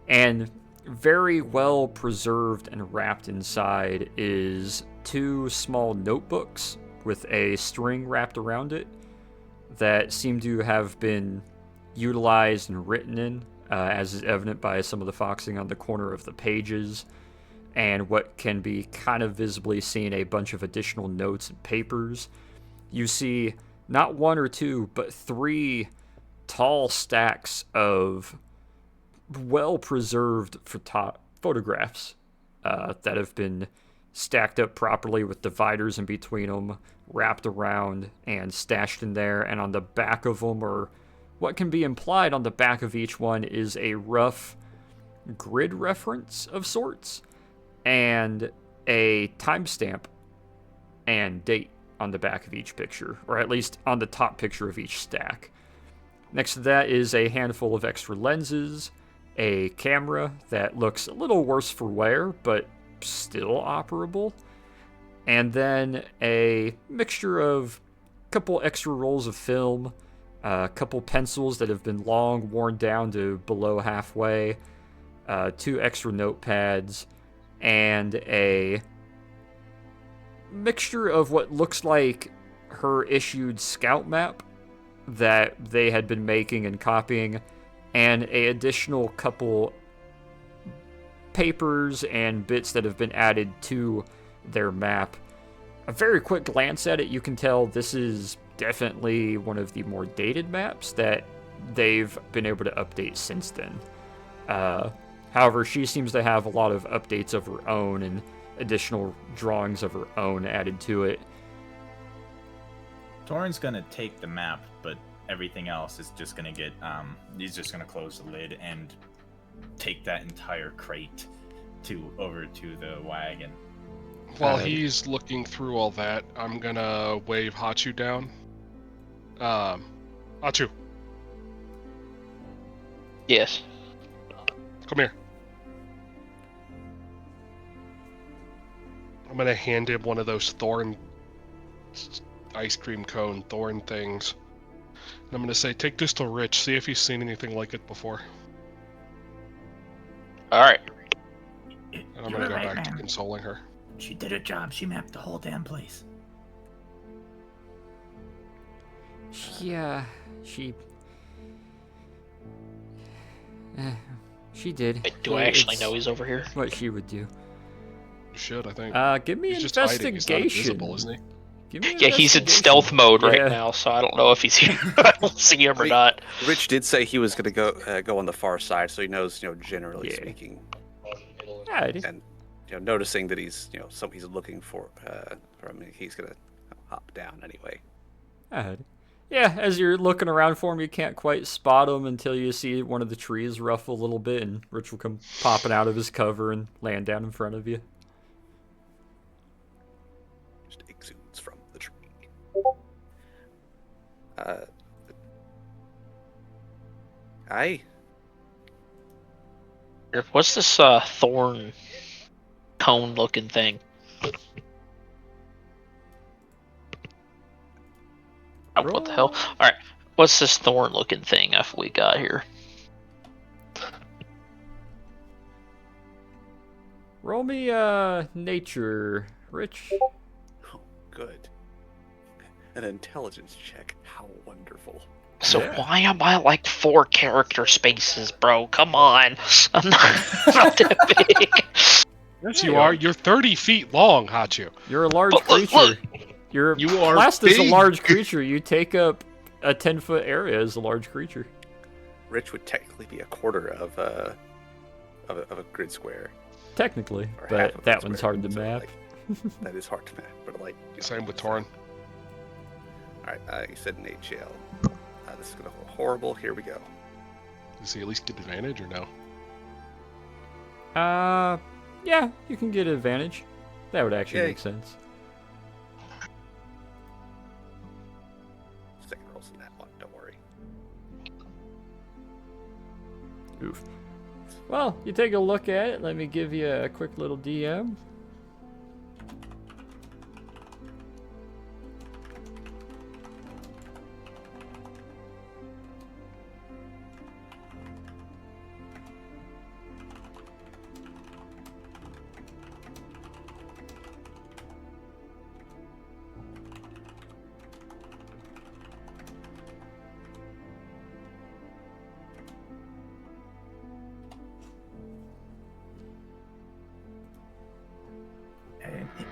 and very well preserved and wrapped inside is 2 small notebooks with a string wrapped around it that seem to have been utilized and written in, as is evident by some of the foxing on the corner of the pages, and what can be kind of visibly seen a bunch of additional notes and papers. You see not 1 or 2, but 3 tall stacks of well-preserved photographs that have been stacked up properly with dividers in between them, wrapped around and stashed in there, and on the back of them, or what can be implied on the back of each one, is a rough grid reference of sorts and a timestamp and date on the back of each picture, or at least on the top picture of each stack. Next to that is a handful of extra lenses, a camera that looks a little worse for wear, but still operable, and then a mixture of a couple extra rolls of film, a couple pencils that have been long worn down to below halfway, 2 extra notepads, and a mixture of what looks like her issued scout map that they had been making and copying, and a additional couple papers and bits that have been added to their map. A very quick glance at it, you can tell this is definitely one of the more dated maps that they've been able to update since then. However, she seems to have a lot of updates of her own and additional drawings of her own added to it. Torin's gonna take the map, but everything else is just gonna get he's just gonna close the lid and take that entire crate over to the wagon. While he's looking through all that, I'm gonna wave Hachu down. Hachu, Yes. come here. I'm gonna hand him one of those thorn ice cream cone thorn things. And I'm gonna say, take this to Rich, see if he's seen anything like it before. Alright. And I'm gonna go back to consoling her. She did her job. She mapped the whole damn place. Yeah, she did. Wait, do I actually know he's over here? What she would do. You should, I think. Give me He's just hiding. He's not investigation. invisible, isn't he? Give me Yeah, he's in investigation. stealth mode right Yeah. now, so I don't know if he's here. I don't see him or Wait. not. Rich did say he was going to go on the far side, so he knows, generally Yeah. speaking, Alrighty. and noticing that he's, he's looking for him, he's going to hop down anyway. Alrighty. Yeah, as you're looking around for him, you can't quite spot him until you see one of the trees ruffle a little bit, and Rich will come popping out of his cover and land down in front of you. Just exudes from the tree. Hi. Here, what's this thorn cone looking thing? Oh, what the hell? Alright, what's this thorn looking thing we got here? Roll me nature, Rich. Oh, good. An intelligence check. How wonderful. So why am I like 4 character spaces, bro? Come on. I'm not that big. Yes, you are. You're 30 feet long, Hachu. You're a large Look, creature. look. You're You are classed as a big. large creature. You take up a 10-foot area as a large creature. Rich would technically be a quarter of a grid square. Technically, Or half but of that a one's square, hard to so, map. That is hard to map, but Same with Torin. Alright, you said an HL. This is gonna go horrible. Here we go. Does he at least get advantage or no? Yeah, you can get advantage. That would actually Yay. make sense. Second rolls in that one, don't worry. Oof. Well, you take a look at it. Let me give you a quick little DM.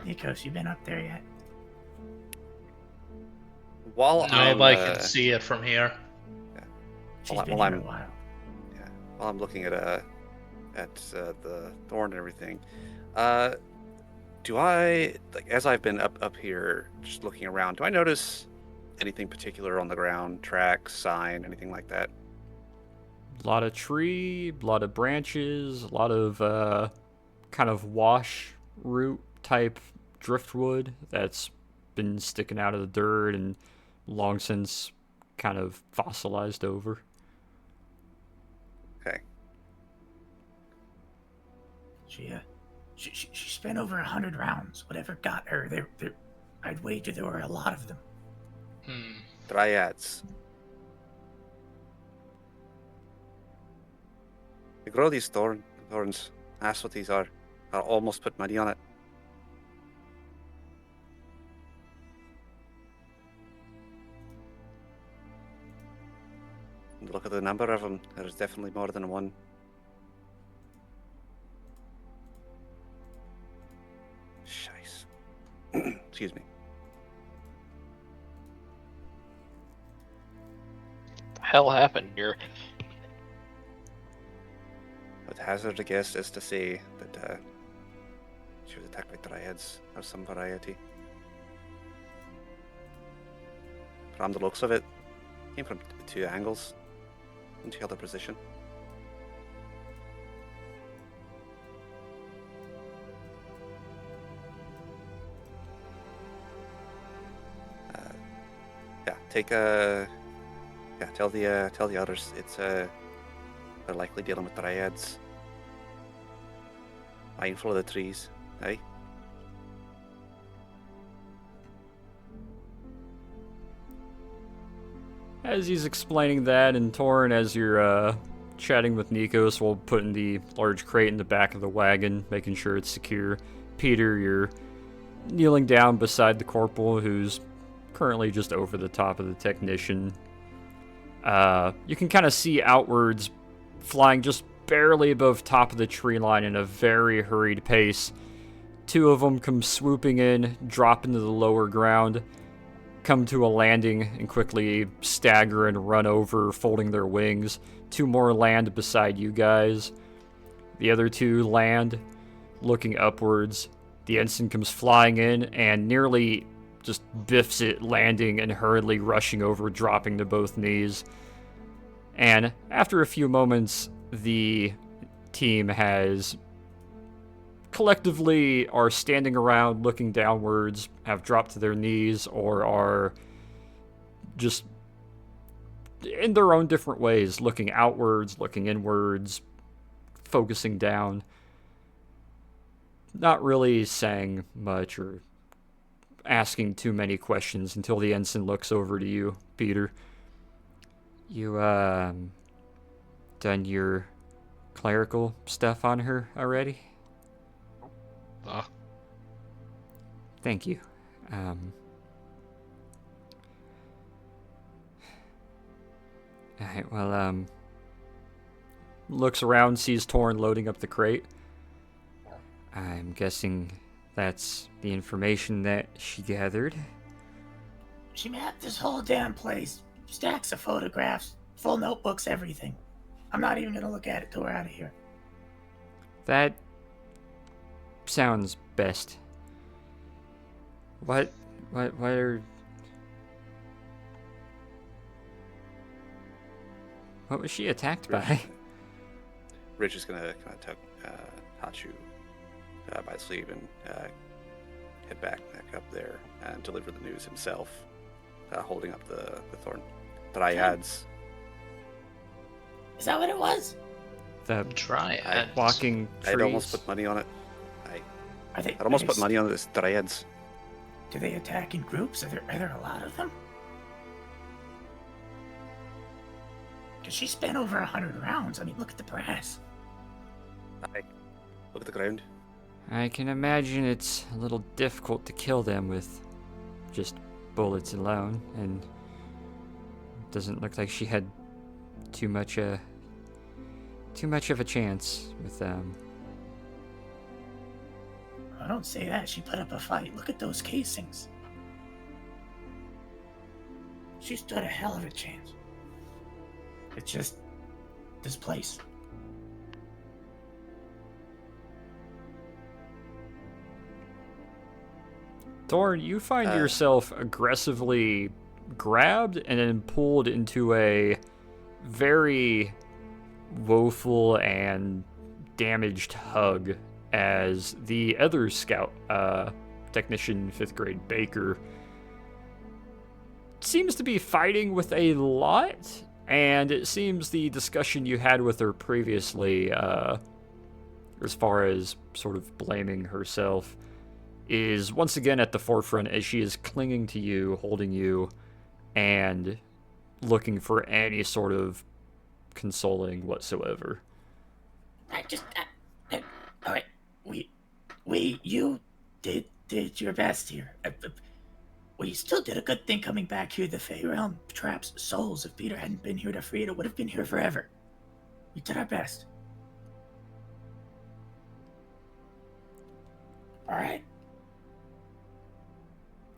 Nikos, you been up there yet? While Nobody can see it from here. She's Well, been well, here a I'm- while. while I'm looking at the thorn and everything, do I, like, as I've been up here just looking around, do I notice anything particular on the ground, tracks, sign, anything like that? A lot of tree, a lot of branches, a lot of kind of wash root type driftwood that's been sticking out of the dirt and long since kind of fossilized over. Okay. She spent over 100 rounds. Whatever got her, there, I'd wager there were a lot of them. Dryads. They grow these thorns. That's what these are. I'll almost put money on it. And look at the number of them. There's definitely more than one. Scheiße. Excuse me. What the hell happened here? would hazard a guess as to say that she was attacked by dryads of some variety. From the looks of it, came from two angles, and she held a position. Tell the others it's they're likely dealing with dryads. Mindful of the trees, eh? As he's explaining that, and Torin, as you're chatting with Nikos, while putting the large crate in the back of the wagon, making sure it's secure. Peter, you're kneeling down beside the corporal, who's currently just over the top of the technician. You can kind of see outwards, flying just barely above top of the tree line in a very hurried pace. Two of them come swooping in, drop into the lower ground, come to a landing, and quickly stagger and run over, folding their wings. Two more land beside you guys. The other two land, looking upwards. The ensign comes flying in and nearly just biffs it, landing and hurriedly rushing over, dropping to both knees. And after a few moments, the team has collectively are standing around looking downwards, have dropped to their knees, or are just in their own different ways, looking outwards, looking inwards, focusing down. Not really saying much or asking too many questions until the ensign looks over to you, Peter. You, done your clerical stuff on her already? Thank you. Alright, well, looks around, sees Torin loading up the crate. I'm guessing that's the information that she gathered. She mapped this whole damn place. Stacks of photographs, full notebooks, everything. I'm not even gonna look at it till we're out of here. That sounds best. What was she attacked by? Rich is gonna kind of tug Hachu by the sleeve and head back up there and deliver the news himself, holding up the thorn. Dryads. Is that what it was? The Dryad. walking trees. I'd almost put money on it. I'd almost put money on this dryads. Do they attack in groups? Are there a lot of them? Because she spent over 100 rounds. I mean, look at the brass. Look at the ground. I can imagine it's a little difficult to kill them with just bullets alone, and it doesn't look like she had too much of a chance with them. I don't say that. She put up a fight. Look at those casings. She stood a hell of a chance. It's just this place. Thorn, you find yourself aggressively grabbed and then pulled into a very woeful and damaged hug as the other scout technician, 5th grade Baker, seems to be fighting with a lot, and it seems the discussion you had with her previously, as far as sort of blaming herself, is once again at the forefront as she is clinging to you, holding you, and looking for any sort of consoling whatsoever. All right, you did your best here. We still did a good thing coming back here. The Fey Realm traps souls. If Peter hadn't been here to free it, it would have been here forever. We did our best. All right.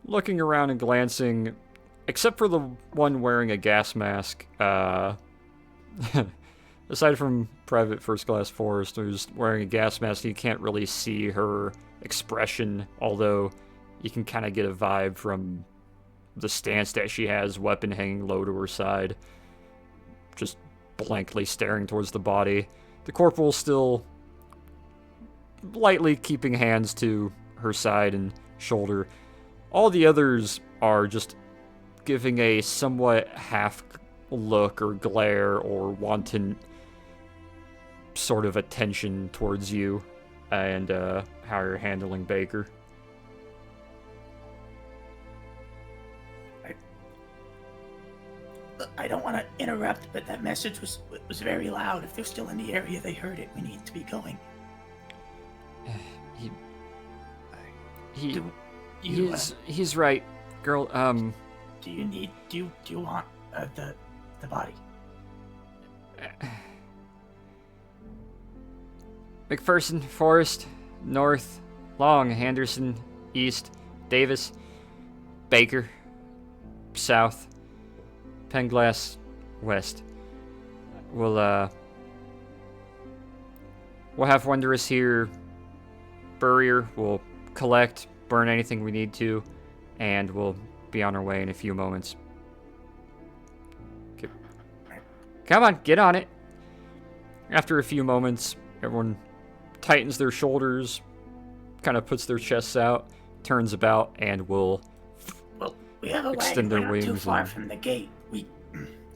Looking around and glancing, except for the one wearing a gas mask, aside from Private First Class Forrest, who's wearing a gas mask, you can't really see her expression, although you can kind of get a vibe from the stance that she has, weapon hanging low to her side, just blankly staring towards the body. The corporal's still lightly keeping hands to her side and shoulder. All the others are just giving a somewhat half look or glare or wanton sort of attention towards you and how you're handling Baker. I don't want to interrupt, but that message was very loud. If they're still in the area, they heard it. We need to be going. He's right, girl. Do you want the body? McPherson, Forrest, North, Long, Anderson, East, Davis, Baker, South, Penglass, West. We'll have Wondrous here, bury her, we'll collect, burn anything we need to, and we'll be on our way in a few moments. Come on, get on it. After a few moments, everyone tightens their shoulders, kind of puts their chests out, turns about, and will We have a extend wagon. their We're not too wings far and- from the gate.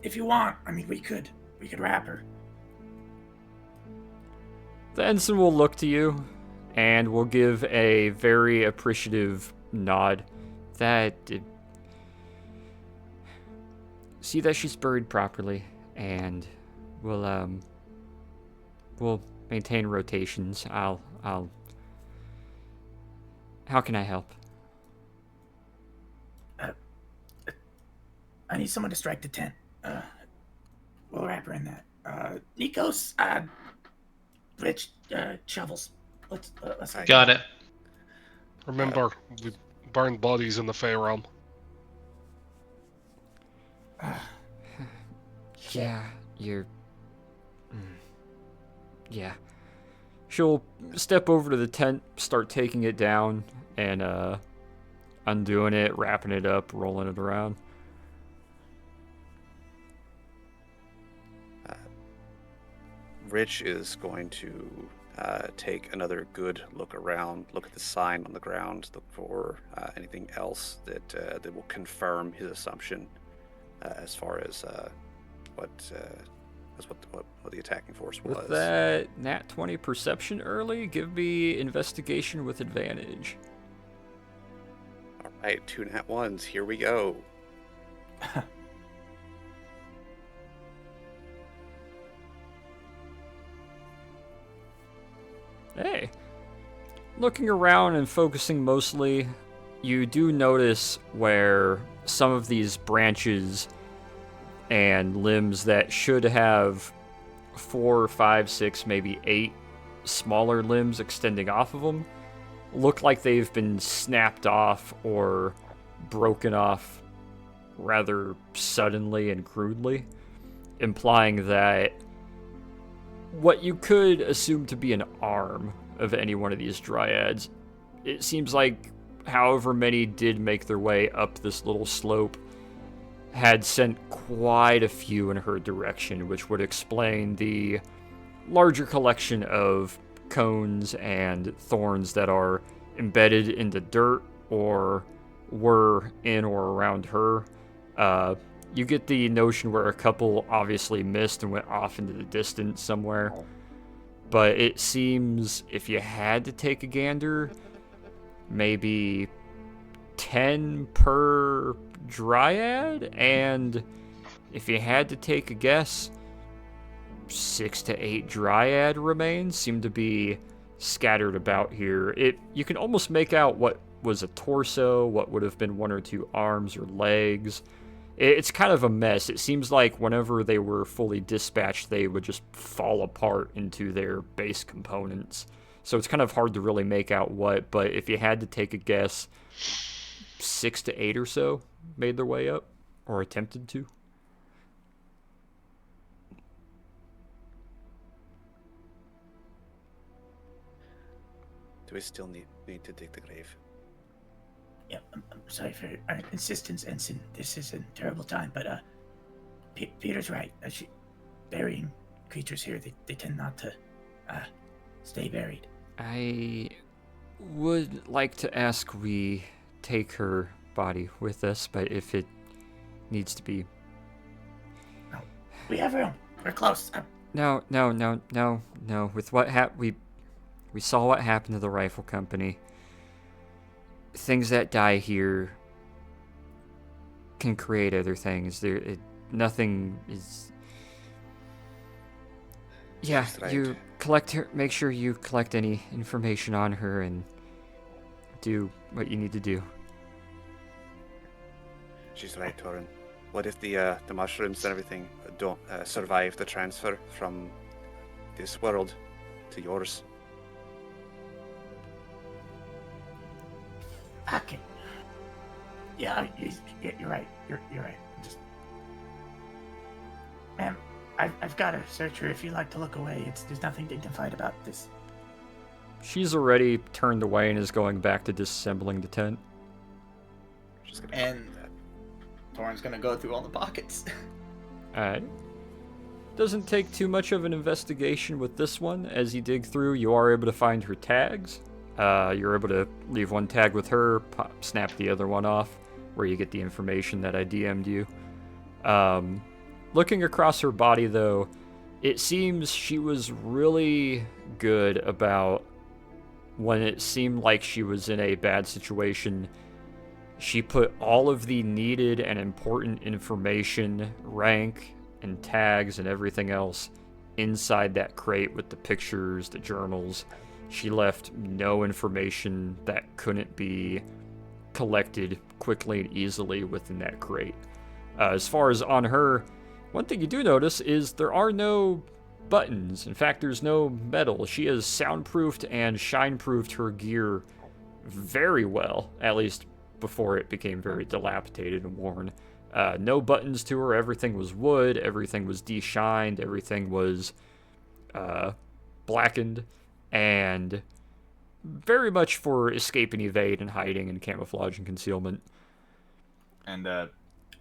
If you want, I mean, we could wrap her. The ensign will look to you and will give a very appreciative nod. See that she's buried properly, and we'll maintain rotations. How can I help? I need someone to strike the tent. We'll wrap her in that. Nikos, Rich, shovels. Let's Got it. Remember, we burned bodies in the Fey realm. Yeah, yeah. She'll step over to the tent, start taking it down, and undoing it, wrapping it up, rolling it around. Rich is going to take another good look around, look at the sign on the ground, look for anything else that will confirm his assumption as far as what the attacking force was. With that nat 20 perception early, give me investigation with advantage. All right, 2 nat 1s. Here we go. Hey. Looking around and focusing mostly, you do notice where some of these branches and limbs that should have 4, 5, 6, maybe 8 smaller limbs extending off of them look like they've been snapped off or broken off rather suddenly and crudely, implying that what you could assume to be an arm of any one of these dryads. It seems like however many did make their way up this little slope had sent quite a few in her direction, which would explain the larger collection of cones and thorns that are embedded in the dirt or were in or around her. You get the notion where a couple obviously missed and went off into the distance somewhere. But it seems if you had to take a gander, maybe 10 per dryad, and if you had to take a guess, 6 to 8 dryad remains seem to be scattered about here. You can almost make out what was a torso, what would have been 1 or 2 arms or legs. It's kind of a mess. It seems like whenever they were fully dispatched, they would just fall apart into their base components. So it's kind of hard to really make out what, but if you had to take a guess, 6 to 8 or so made their way up, or attempted to. Do we still need to dig the grave? Yeah, I'm sorry for our insistence, Ensign. This is a terrible time, but Peter's right. Burying creatures here, they tend not to stay buried. I would like to ask we take her body with us, but if it needs to be... No, we have room. We're close. No. With what we saw what happened to the rifle company. Things that die here can create other things. Nothing is... Yeah, She's right. you collect her. Make sure you collect any information on her and do what you need to do. She's right, Torin. What if the mushrooms and everything don't survive the transfer from this world to yours? Okay. Yeah, you're right. You're right. Ma'am, I've got a searcher. If you'd like to look away, there's nothing dignified about this. She's already turned away and is going back to disassembling the tent. Just gonna And Torin's gonna go through all the pockets. Alright. Doesn't take too much of an investigation with this one. As you dig through, you are able to find her tags. You're able to leave one tag with her, snap the other one off, where you get the information that I DM'd you. Looking across her body, though, it seems she was really good about when it seemed like she was in a bad situation. She put all of the needed and important information, rank, and tags, and everything else inside that crate with the pictures, the journals. She left no information that couldn't be collected quickly and easily within that crate. As far as on her, one thing you do notice is there are no buttons. In fact, there's no metal. She has soundproofed and shineproofed her gear very well, at least before it became very dilapidated and worn. No buttons to her. Everything was wood. Everything was de-shined. Everything was blackened. And very much for escape and evade and hiding and camouflage and concealment. And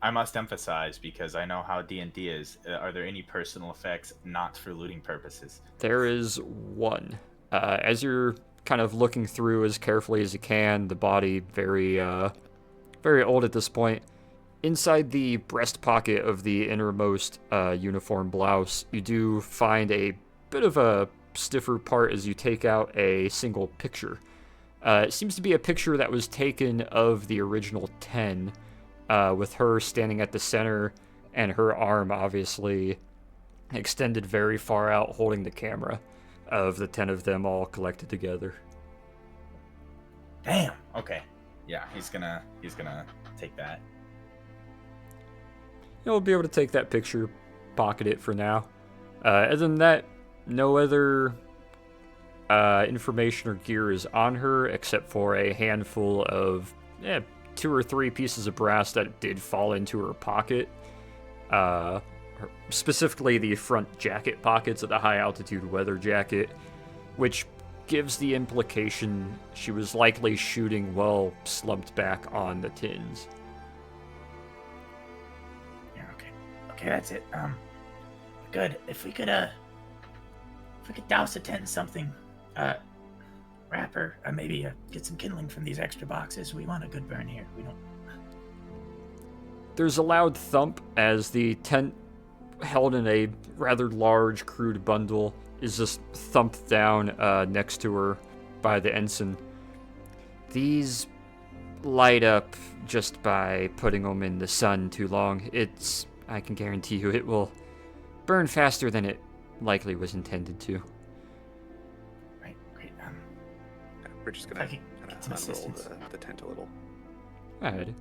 I must emphasize, because I know how D&D is, are there any personal effects not for looting purposes? There is one. As you're kind of looking through as carefully as you can, the body very old at this point. Inside the breast pocket of the innermost uniform blouse, you do find a bit of a stiffer part as you take out a single picture. It seems to be a picture that was taken of the original 10, with her standing at the center and her arm obviously extended very far out holding the camera of the 10 of them all collected together. Damn. Okay. Yeah, he's gonna take that. You'll be able to take that picture, pocket it for now. Other than that, no other information or gear is on her except for a handful of 2 or 3 pieces of brass that did fall into her pocket. Specifically the front jacket pockets of the high altitude weather jacket, which gives the implication she was likely shooting while slumped back on the tins. Yeah, okay, that's it. Good. If we could douse the tent in something, wrap her, maybe get some kindling from these extra boxes. We want a good burn here. We don't. There's a loud thump as the tent, held in a rather large, crude bundle, is just thumped down next to her by the ensign. These light up just by putting them in the sun too long. I can guarantee you, it will burn faster than it likely was intended to. Right, great. We're just gonna get some unroll assistance. the tent a little. Alright.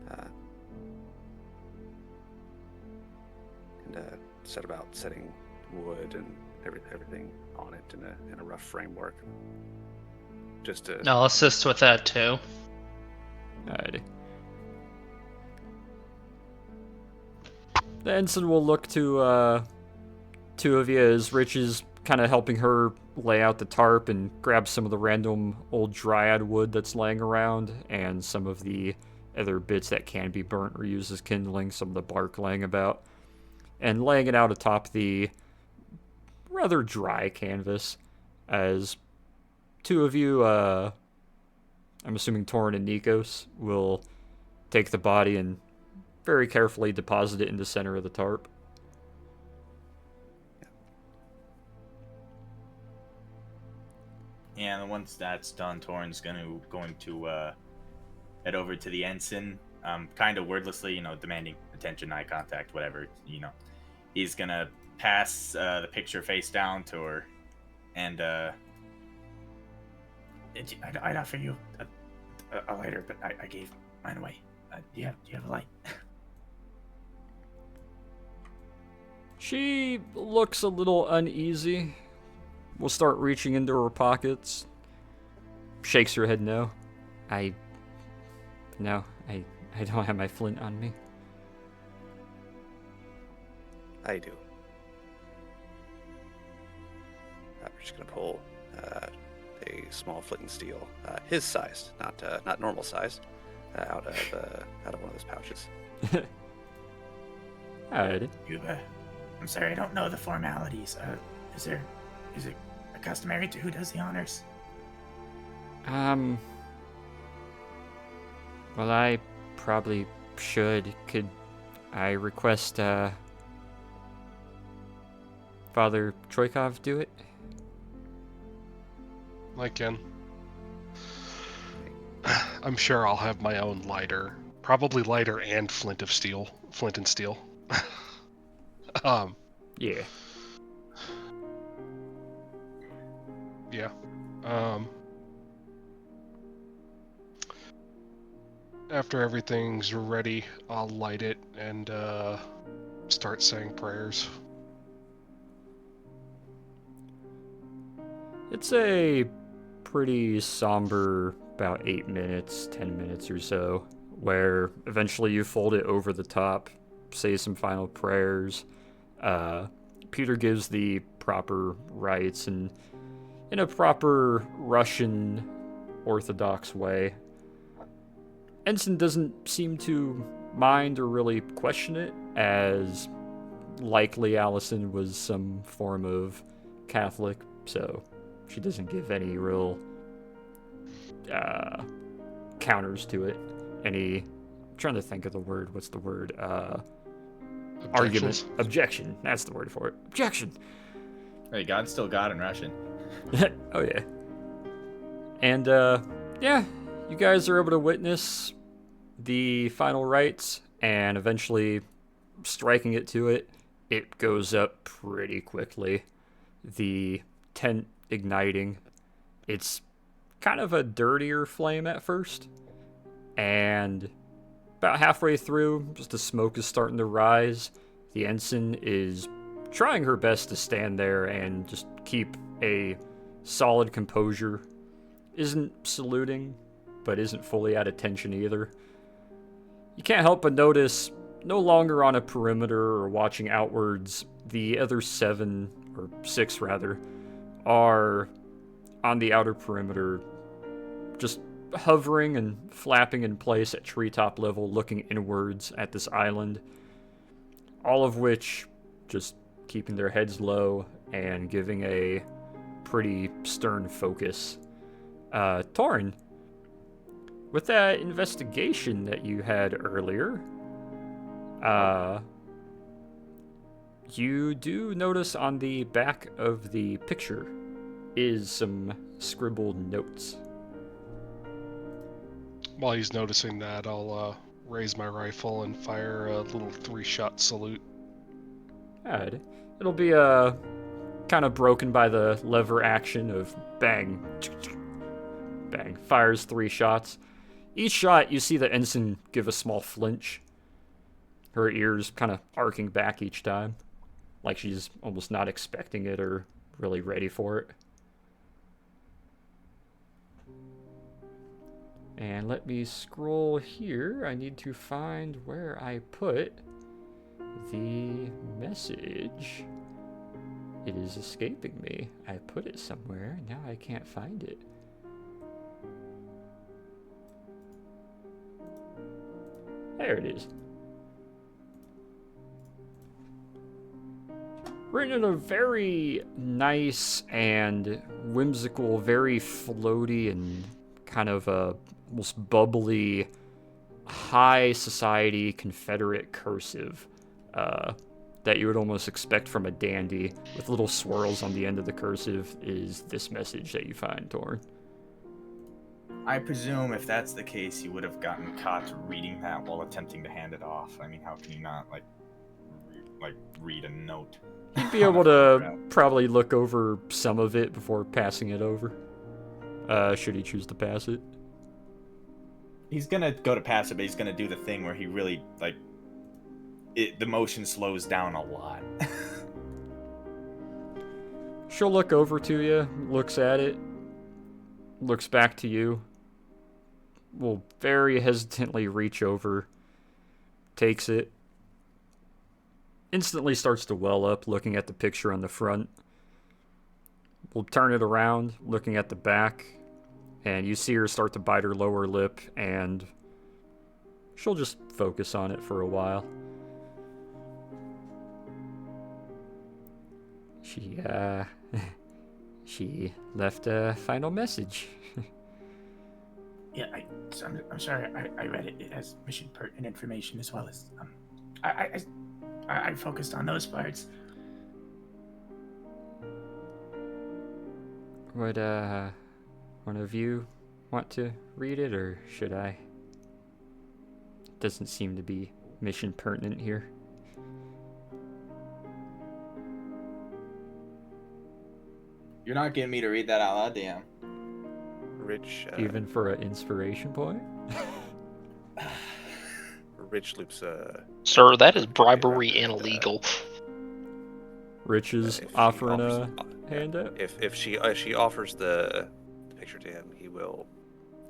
And set about setting wood and everything on it in a rough framework. Just to I'll assist with that too. Alrighty. The ensign will look to 2 of you as Rich is kind of helping her lay out the tarp and grab some of the random old dryad wood that's laying around and some of the other bits that can be burnt or used as kindling, some of the bark laying about, and laying it out atop the rather dry canvas as two of you, I'm assuming Torin and Nikos, will take the body and very carefully deposit it in the center of the tarp. And once that's done, Torin's going to head over to the ensign, kind of wordlessly, demanding attention, eye contact, whatever. He's gonna pass the picture face down to her, and I'd offer you a lighter, but I gave mine away. Do you have a light? She looks a little uneasy. Will start reaching into her pockets. Shakes her head no. I don't have my flint on me. I do. I'm just gonna pull a small flint and steel, his size, not normal size, out of one of those pouches. Alright. I'm sorry, I don't know the formalities. Is it customary to who does the honors? Well, I probably should. Could I request, Father Troikov do it? I can. I'm sure I'll have my own lighter. Probably lighter and flint and steel. Yeah. Yeah. After everything's ready, I'll light it and start saying prayers. It's a pretty somber, about 8 minutes, 10 minutes or so, where eventually you fold it over the top, say some final prayers. Peter gives the proper rites and in a proper Russian Orthodox way. Ensign doesn't seem to mind or really question it, as likely Allison was some form of Catholic, so she doesn't give any real counters to it. I'm trying to think of the word. What's the word? Argument. Objection. That's the word for it. Objection. Hey, God's still God in Russian. Oh yeah. And yeah, you guys are able to witness the final rites, and eventually striking it to it, it goes up pretty quickly. The tent igniting. It's kind of a dirtier flame at first, and about halfway through, just the smoke is starting to rise. The ensign is trying her best to stand there and just keep a solid composure. Isn't saluting, but isn't fully at attention either. You can't help but notice, no longer on a perimeter or watching outwards, the other 7, or 6 rather, are on the outer perimeter, just hovering and flapping in place at treetop level, looking inwards at this island. All of which just keeping their heads low and giving a pretty stern focus. Torin, with that investigation that you had earlier, you do notice on the back of the picture is some scribbled notes. While he's noticing that, I'll raise my rifle and fire a little 3-shot salute. Alright. It'll be kind of broken by the lever action of bang, bang. Fires 3 shots. Each shot, you see the ensign give a small flinch. Her ears kind of arcing back each time, like she's almost not expecting it or really ready for it. And let me scroll here. I need to find where I put the message. It is escaping me. I put it somewhere, now I can't find it. There it is. Written in a very nice and whimsical, very floaty and kind of almost bubbly, high society Confederate cursive that you would almost expect from a dandy, with little swirls on the end of the cursive, is this message that you find, Torn. I presume if that's the case, he would have gotten caught reading that while attempting to hand it off. I mean, how can you not read a note? He'd be able to probably look over some of it before passing it over. Should he choose to pass it? He's gonna go to pass it, but he's gonna do the thing where he really the motion slows down a lot. She'll look over to you, looks at it, looks back to you, will very hesitantly reach over, takes it, instantly starts to well up looking at the picture on the front. We'll turn it around, looking at the back, and you see her start to bite her lower lip, and she'll just focus on it for a while. She left a final message. Yeah, I'm sorry. I read it. It has mission pertinent information as well as I focused on those parts. Would one of you want to read it, or should I? It doesn't seem to be mission pertinent here. You're not getting me to read that out loud, damn. Rich. Even for an inspiration point? Rich loops. Sir, that is bribery and illegal. Rich is if she offering offers- a handout? If she offers the picture to him, he will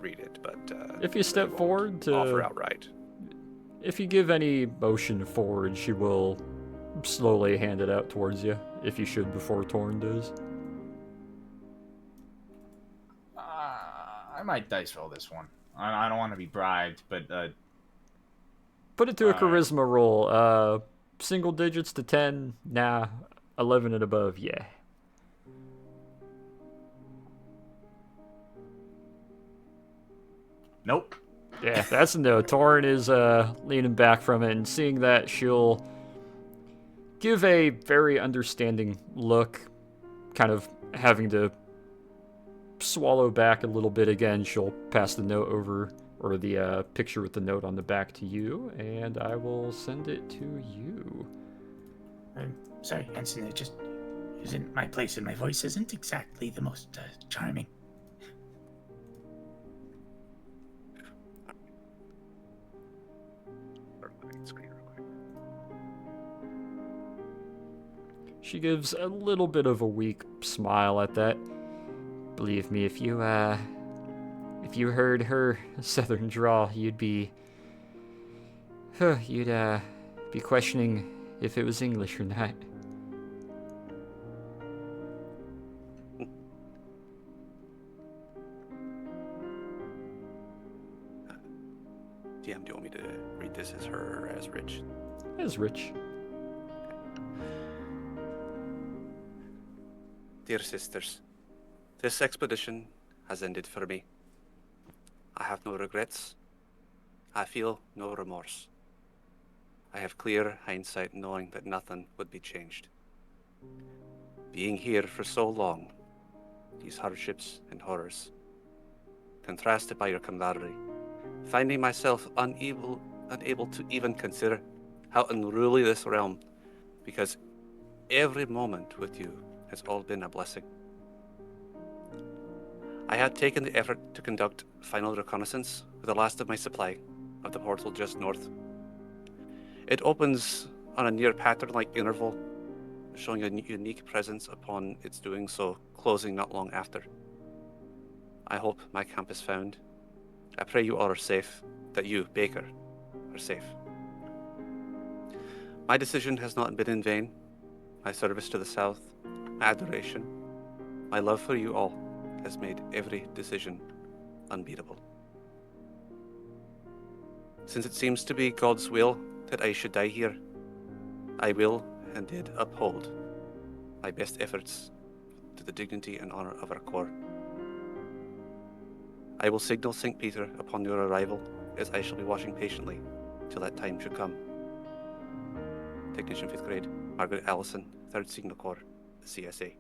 read it. But If you step he won't forward to offer outright. If you give any motion forward, she will slowly hand it out towards you, if you should before Torn does. I might dice roll this one. I don't want to be bribed, but Put it to a Alright. charisma roll. Single digits to 10, nah. 11 and above, yeah. nope. Yeah, that's a no. Torn is leaning back from it, and seeing that, she'll give a very understanding look, kind of having to swallow back a little bit again. She'll pass the note over, or the picture with the note on the back to you, and I will send it to you. I'm sorry, Ensign. It just isn't my place, and my voice isn't exactly the most charming. Screen real quick. She gives a little bit of a weak smile at that. Believe me, if you heard her southern drawl, you'd be questioning if it was English or not. DM, do you want me to read this as her or as Rich? As Rich. Dear sisters, this expedition has ended for me. I have no regrets. I feel no remorse. I have clear hindsight knowing that nothing would be changed. Being here for so long, these hardships and horrors, contrasted by your camaraderie, finding myself unable to even consider how unruly this realm, because every moment with you has all been a blessing. I had taken the effort to conduct final reconnaissance with the last of my supply of the portal just north. It opens on a near pattern-like interval, showing a unique presence upon its doing so, closing not long after. I hope my camp is found. I pray you all are safe, that you, Baker, are safe. My decision has not been in vain. My service to the South, adoration. My love for you all has made every decision unbeatable. Since it seems to be God's will that I should die here, I will and did uphold my best efforts to the dignity and honor of our corps. I will signal St. Peter upon your arrival, as I shall be watching patiently till that time should come. Technician 5th grade, Margaret Allison, 3rd Signal Corps, CSA.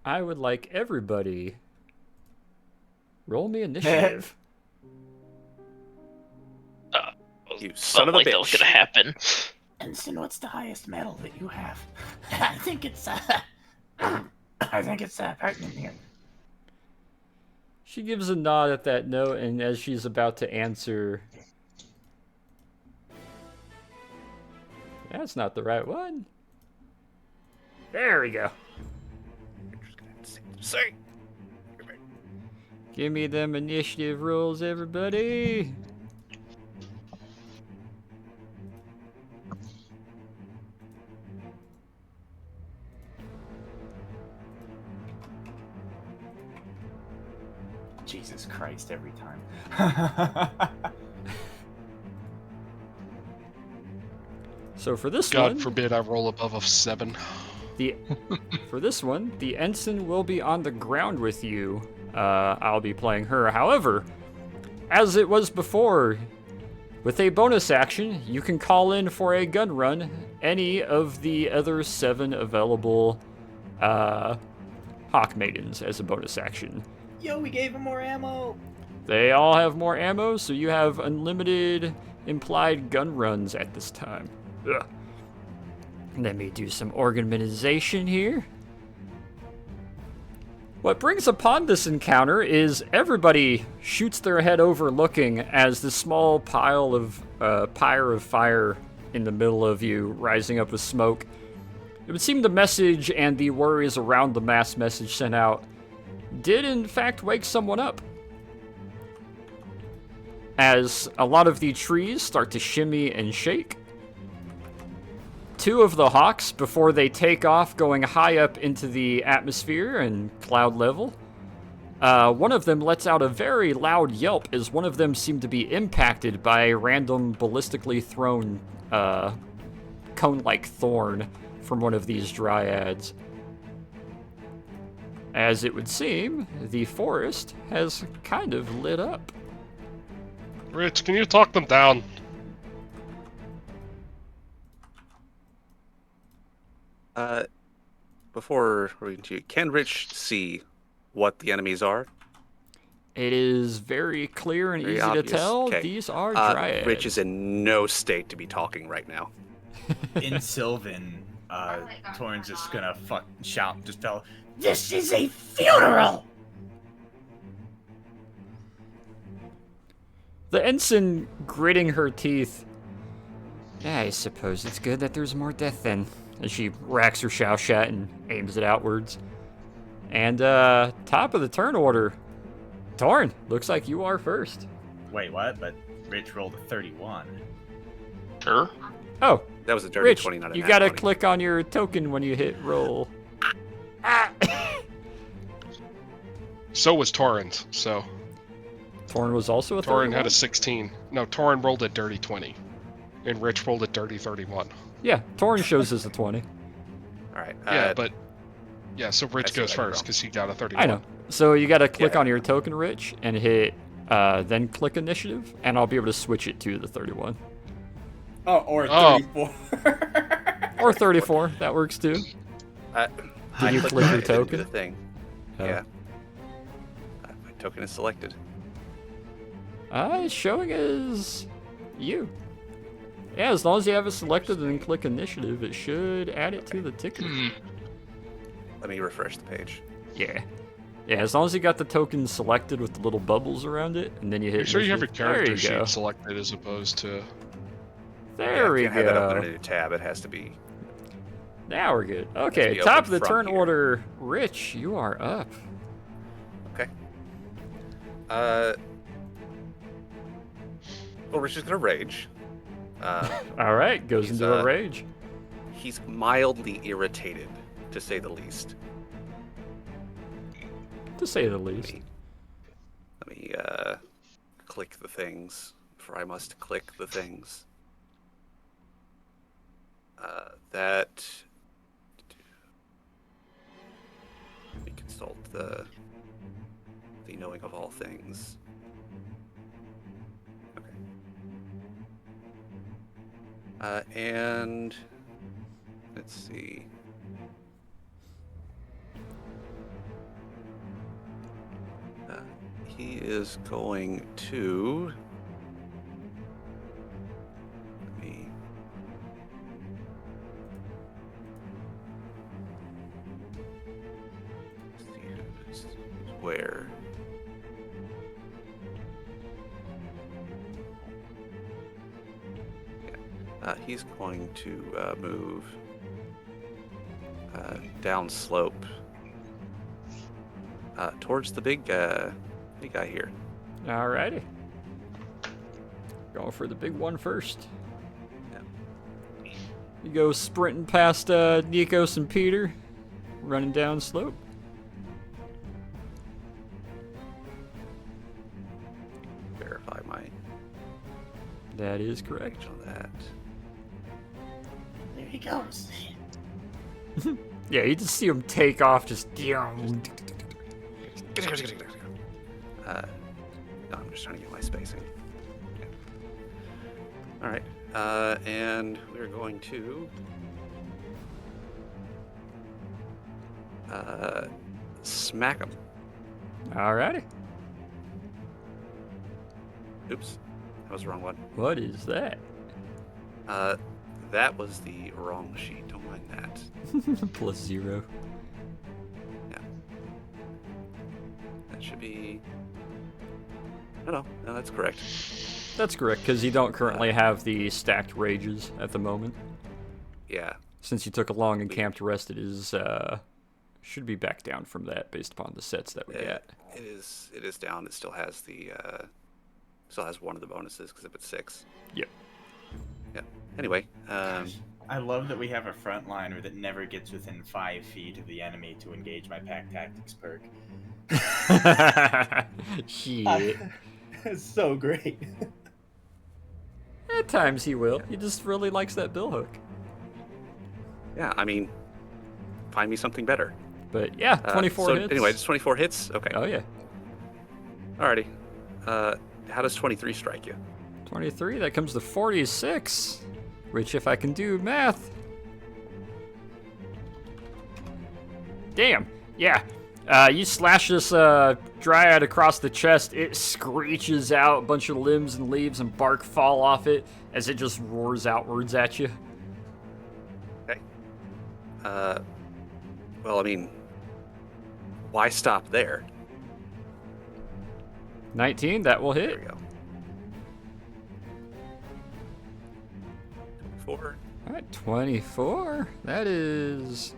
I would like everybody roll me initiative. You son of a Like that was bitch. gonna happen. Ensign, what's the highest medal that you have? I think it's pertinent here. She gives a nod at that note, and as she's about to answer, that's not the right one. There we go. Say. Give me them initiative rolls, everybody. Jesus Christ, every time. So for this God one, forbid I roll above a 7. for this one, the ensign will be on the ground with you. I'll be playing her. However, as it was before, with a bonus action, you can call in for a gun run any of the other 7 available Hawk Maidens as a bonus action. Yo, we gave him more ammo. They all have more ammo, so you have unlimited implied gun runs at this time. Ugh. Let me do some organization here. What brings upon this encounter is everybody shoots their head over looking as the small pile of pyre of fire in the middle of you rising up with smoke. It would seem the message and the worries around the mass message sent out did in fact wake someone up. As a lot of the trees start to shimmy and shake, 2 of the hawks, before they take off going high up into the atmosphere and cloud level, one of them lets out a very loud yelp as one of them seemed to be impacted by a random ballistically thrown cone-like thorn from one of these dryads. As it would seem, the forest has kind of lit up. Rich, can you talk them down? Before we continue, can Rich see what the enemies are? It is very clear and Very easy obvious. to tell. Okay. These are dryads. Rich is in no state to be talking right now. In Sylvan, Torrin's just gonna shout and just tell, This is a funeral! The ensign gritting her teeth. I suppose it's good that there's more death then. As she racks her Shao-Shat and aims it outwards. And top of the turn order, Torrin, looks like you are first. Wait, what? But Rich rolled a 31. Sure. Oh, That was a dirty Rich, 20, not a you nat gotta 20. click on your token when you hit roll. So was Torrent, so... Torrin was also a Torrent had 31? a 16. No, Torrent rolled a dirty 20. And Rich rolled a dirty 31. Yeah, Torrin shows as a 20. All right. Yeah, but... Yeah, so Rich see goes what I did first, wrong. because he got a 31. I know. So you gotta click Yeah. on your token, Rich, and hit, then click initiative, and I'll be able to switch it to the 31. or Oh. 34. Or 34, that works too. Did you click your token? The thing. Oh. Yeah. My token is selected. It's showing as you. Yeah, as long as you have it selected and then click initiative, it should add it to the ticker. Let me refresh the page. Yeah. Yeah, as long as you got the token selected with the little bubbles around it, and then you hit Make sure you have your initiative. character There you go. sheet selected as opposed to... There we you can't have that up in a go. new tab. It has to be. Now we're good. Okay, be top of open the from turn here. order. Rich, you are up. Okay. Well, Rich is gonna rage. All right, goes He's, into a rage. He's mildly irritated, to say the least. To say the least. Let me click the things, for I must click the things. That. Let me consult the knowing of all things. Okay. And let's see. He is going to. Let me. See who's where. Yeah. He's going to move down slope towards the big guy here. Alrighty. Going for the big one first. Yeah. You go sprinting past Nikos and Peter, running down slope. Verify my That is correct. page on that. There he goes. Yeah, you just see him take off, just. No, I'm just trying to get my spacing. Yeah. All right, and we're going to smack him. Alrighty. Oops, that was the wrong one. What is that? That was the wrong sheet. Don't mind that. +0. That should be. No, that's correct. That's correct, because you don't currently have the stacked rages at the moment. Yeah. Since you took a long and camped rest, it is should be back down from that based upon the sets that we got. It is down. It still has the one of the bonuses because it's 6. Yep. Yeah. Anyway, I love that we have a frontliner that never gets within 5 feet of the enemy to engage my pack tactics perk. Shit. It's so great. At times he will. He just really likes that bill hook. yeah. I mean, find me something better. But yeah, 24 so hits. Anyway, it's 24 hits. Okay. Oh yeah. Alrighty. How does 23 strike you? 23, that comes to 46. Which, if I can do math. Damn. Yeah. You slash this dryad across the chest, it screeches out, a bunch of limbs and leaves and bark fall off it as it just roars outwards at you. Okay. Well, I mean, why stop there? 19, that will There hit. we go. 4. Alright, 24. That is.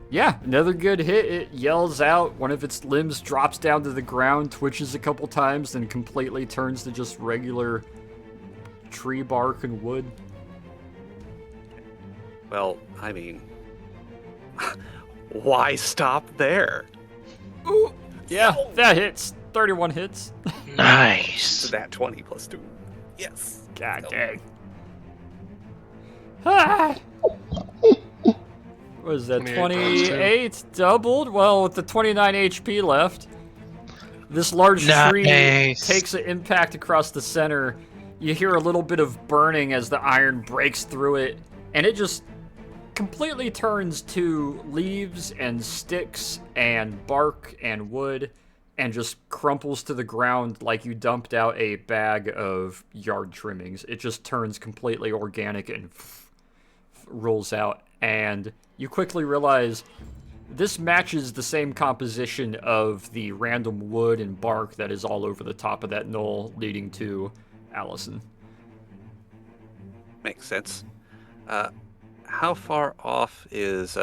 Yeah, another good hit. It yells out. One of its limbs drops down to the ground, twitches a couple times, then completely turns to just regular tree bark and wood. Well, I mean, why stop there? Ooh, yeah, that hits. 31 hits. Nice. So that 20 plus 2. Yes. God dang. Ah! What is that, 28? Doubled? Well, with the 29 HP left, this large tree Nice. takes an impact across the center. You hear a little bit of burning as the iron breaks through it, and it just completely turns to leaves and sticks and bark and wood and just crumples to the ground like you dumped out a bag of yard trimmings. It just turns completely organic and rolls out, and you quickly realize this matches the same composition of the random wood and bark that is all over the top of that knoll leading to Allison. Makes sense. How far off is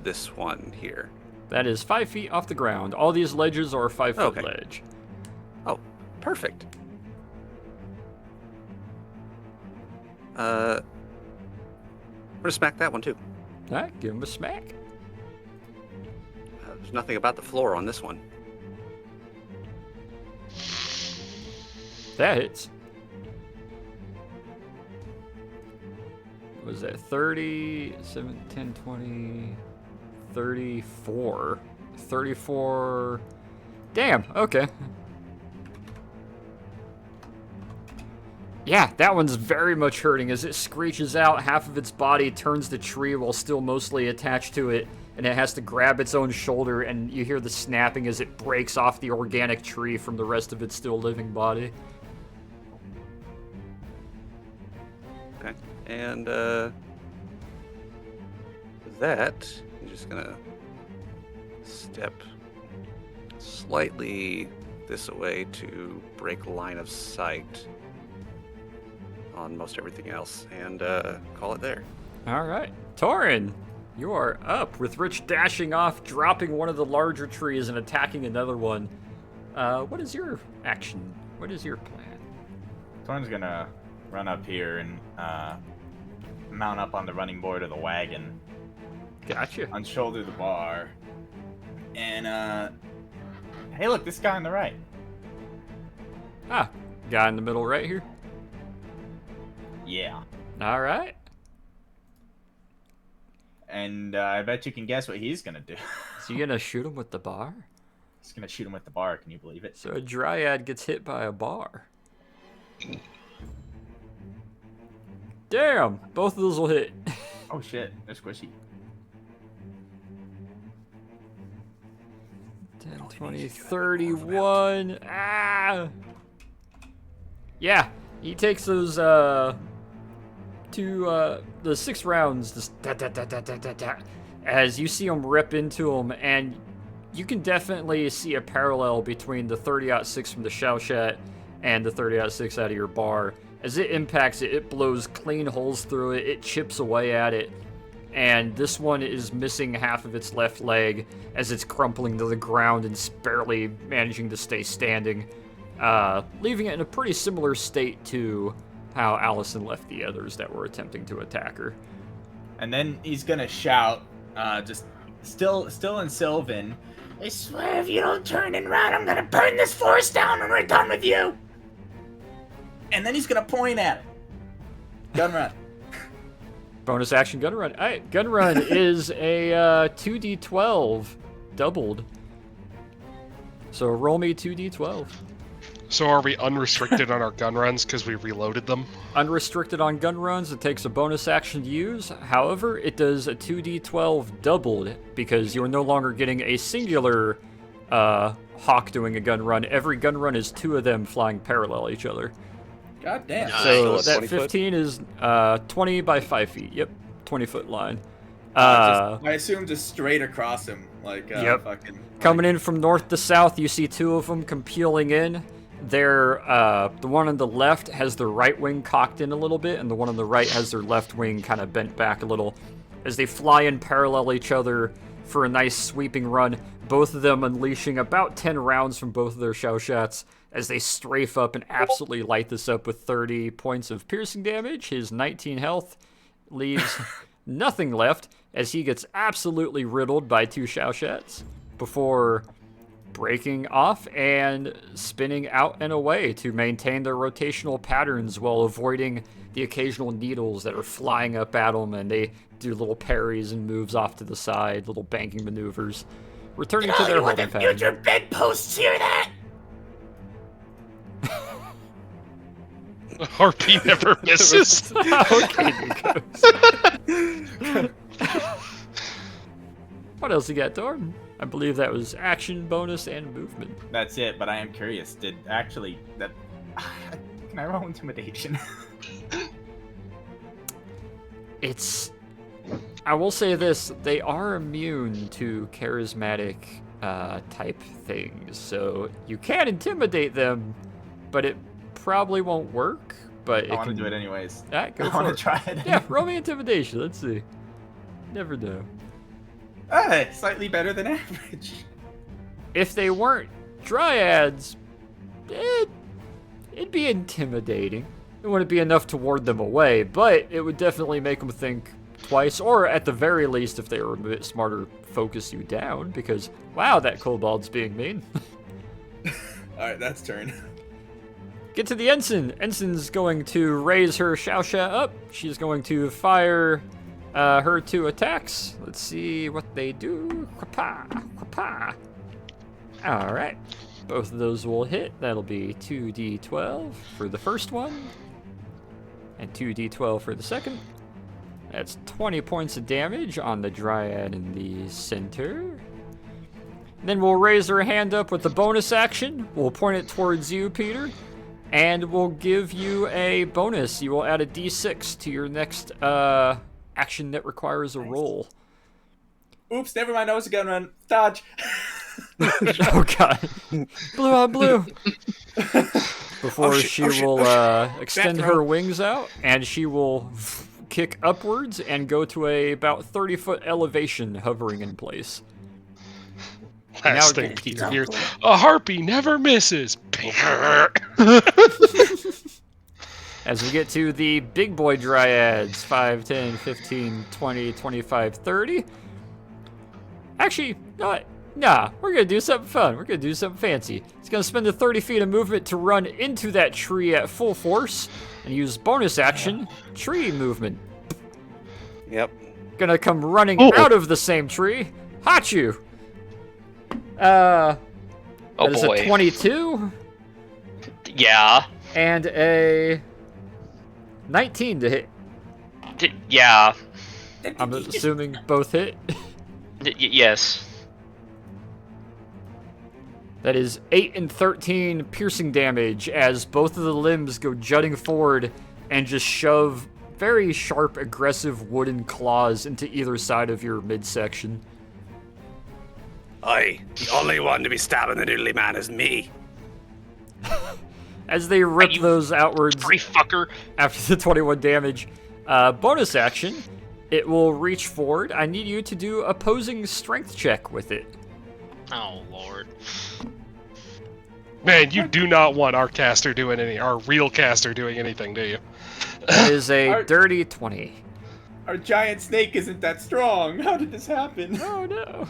this one here? That is 5 feet off the ground. All these ledges are a 5 foot Okay. ledge. Oh, perfect. we're gonna smack that one too. All right, give him a smack. There's nothing about the floor on this one. That hits. What was that 30, 7, 10, 20, 34. 34. Damn, okay. Yeah, that one's very much hurting as it screeches out. Half of its body turns the tree while still mostly attached to it, and it has to grab its own shoulder, and you hear the snapping as it breaks off the organic tree from the rest of its still living body. Okay. And that, I'm just gonna step slightly this way to break line of sight on most everything else, and call it there. All right, Torin, you are up with Rich dashing off, dropping one of the larger trees and attacking another one. What is your action? What is your plan? Torin's gonna run up here and mount up on the running board of the wagon. Gotcha. Unshoulder the bar. And, hey, look, this guy on the right. Ah, guy in the middle right here. Yeah. All right. And I bet you can guess what he's gonna do. Is he gonna shoot him with the bar? He's gonna shoot him with the bar, can you believe it? So a dryad gets hit by a bar. Damn, both of those will hit. Oh shit, they're squishy. 10, 20, 31. Ah! Yeah, he takes those, the 6 rounds, just as you see him rip into him, and you can definitely see a parallel between the 30-06 from the Shaoshat and the 30-06 out of your bar. As it impacts it, it blows clean holes through it, it chips away at it, and this one is missing half of its left leg as it's crumpling to the ground and barely managing to stay standing, leaving it in a pretty similar state to how Allison left the others that were attempting to attack her. And then he's gonna shout, just still in Sylvan, I swear if you don't turn and run, I'm gonna burn this forest down when we're done with you! and then he's gonna point at it. Gun run. Bonus action gun run. Alright, gun run is a 2d12 doubled. So roll me 2d12. So are we unrestricted on our gun runs because we reloaded them? Unrestricted on gun runs, it takes a bonus action to use. However, it does a 2d12 doubled because you're no longer getting a singular hawk doing a gun run. Every gun run is 2 of them flying parallel each other. God damn. So Nice. that 20 foot? 15 is 20 by 5 feet. Yep, 20-foot line. I assume just straight across him, like Yep. fucking. Coming in from north to south, you see 2 of them come peeling in. They're, the one on the left has their right wing cocked in a little bit, and the one on the right has their left wing kind of bent back a little. As they fly in parallel each other for a nice sweeping run, both of them unleashing about 10 rounds from both of their Shaoshats as they strafe up and absolutely light this up with 30 points of piercing damage. His 19 health leaves nothing left as he gets absolutely riddled by 2 Shaoshats before breaking off and spinning out and away to maintain their rotational patterns while avoiding the occasional needles that are flying up at them, and they do little parries and moves off to the side, little banking maneuvers, returning to their holding pattern. Future bedposts hear that? RP never misses. Okay, what else you got, Dorn? I believe that was action, bonus, and movement. That's it, but I am curious. Did actually that? Can I roll intimidation? I will say this, they are immune to charismatic type things, so you can intimidate them, but it probably won't work. But I want to do it anyways. Go I for want it. to try it. Yeah, roll me intimidation. Let's see. Never know. Slightly better than average. If they weren't dryads, it'd be intimidating. it wouldn't be enough to ward them away, but it would definitely make them think twice, or at the very least, if they were a bit smarter, focus you down, because, wow, that kobold's being mean. Alright, that's turn. Get to the ensign. Ensign's going to raise her Xiaoxia up. She's going to fire her 2 attacks. Let's see what they do. Quapa, quapa. All right. Both of those will hit. That'll be 2d12 for the first one, and 2d12 for the second. That's 20 points of damage on the Dryad in the center. Then we'll raise her hand up with the bonus action. We'll point it towards you, Peter. And we'll give you a bonus. You will add a d6 to your next action that requires a roll. Oops, never mind. I was gonna run. Dodge. Oh, God. Blue on blue. Before she will extend her wings out, and she will kick upwards and go to about 30-foot elevation, hovering in place. Last thing Peter hears, a harpy never misses. As we get to the big boy dryads, 5, 10, 15, 20, 25, 30. Actually, nah, we're going to do something fun. We're going to do something fancy. It's going to spend the 30 feet of movement to run into that tree at full force and use bonus action, tree movement. Yep. Gonna come running out of the same tree. Hachu! Oh that is boy. a 22 Yeah. and a 19 to hit. Yeah. I'm assuming both hit. Yes. That is 8 and 13 piercing damage as both of the limbs go jutting forward and just shove very sharp, aggressive wooden claws into either side of your midsection. Aye, the only one to be stabbing the noodly man is me. As they rip those outwards Free fucker. after the 21 damage, bonus action, it will reach forward. I need you to do opposing strength check with it. Oh lord. Man, you do not want our caster doing our real caster doing anything, do you? That is a dirty 20. Our giant snake isn't that strong. How did this happen? Oh no.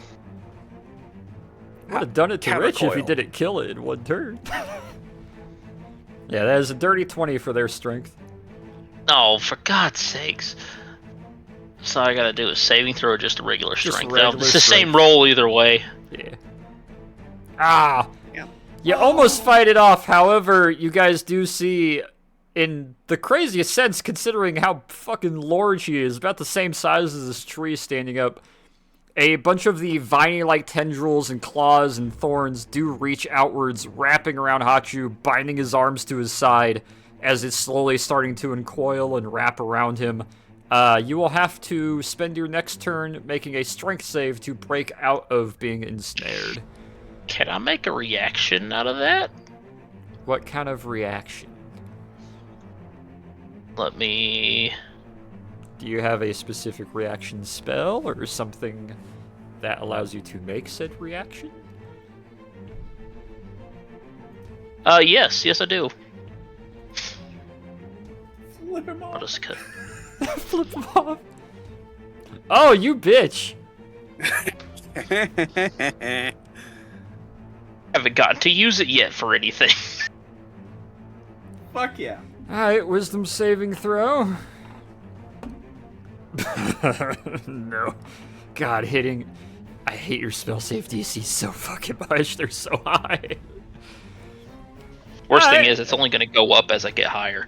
Would have done it to Rich if he didn't kill it in one turn. Yeah, that is a dirty 20 for their strength. Oh, for God's sakes. So all I gotta do is saving throw or just a regular Just strength. regular It's the same strength. roll either way. Yeah. Ah! Yeah. You almost fight it off, however, you guys do see, in the craziest sense, considering how fucking large he is, about the same size as this tree standing up, a bunch of the viney-like tendrils and claws and thorns do reach outwards, wrapping around Hachu, binding his arms to his side as it's slowly starting to uncoil and wrap around him. You will have to spend your next turn making a strength save to break out of being ensnared. Can I make a reaction out of that? What kind of reaction? Let me... Do you have a specific reaction spell or something that allows you to make said reaction? Yes I do. Flip him I'll off. just cut. Flip him off. Oh, you bitch! Haven't gotten to use it yet for anything. Fuck yeah. Alright, wisdom saving throw. No. God, hitting. I hate your spell save DC so fucking much. They're so high. Worst thing Alright. is, it's only gonna go up as I get higher.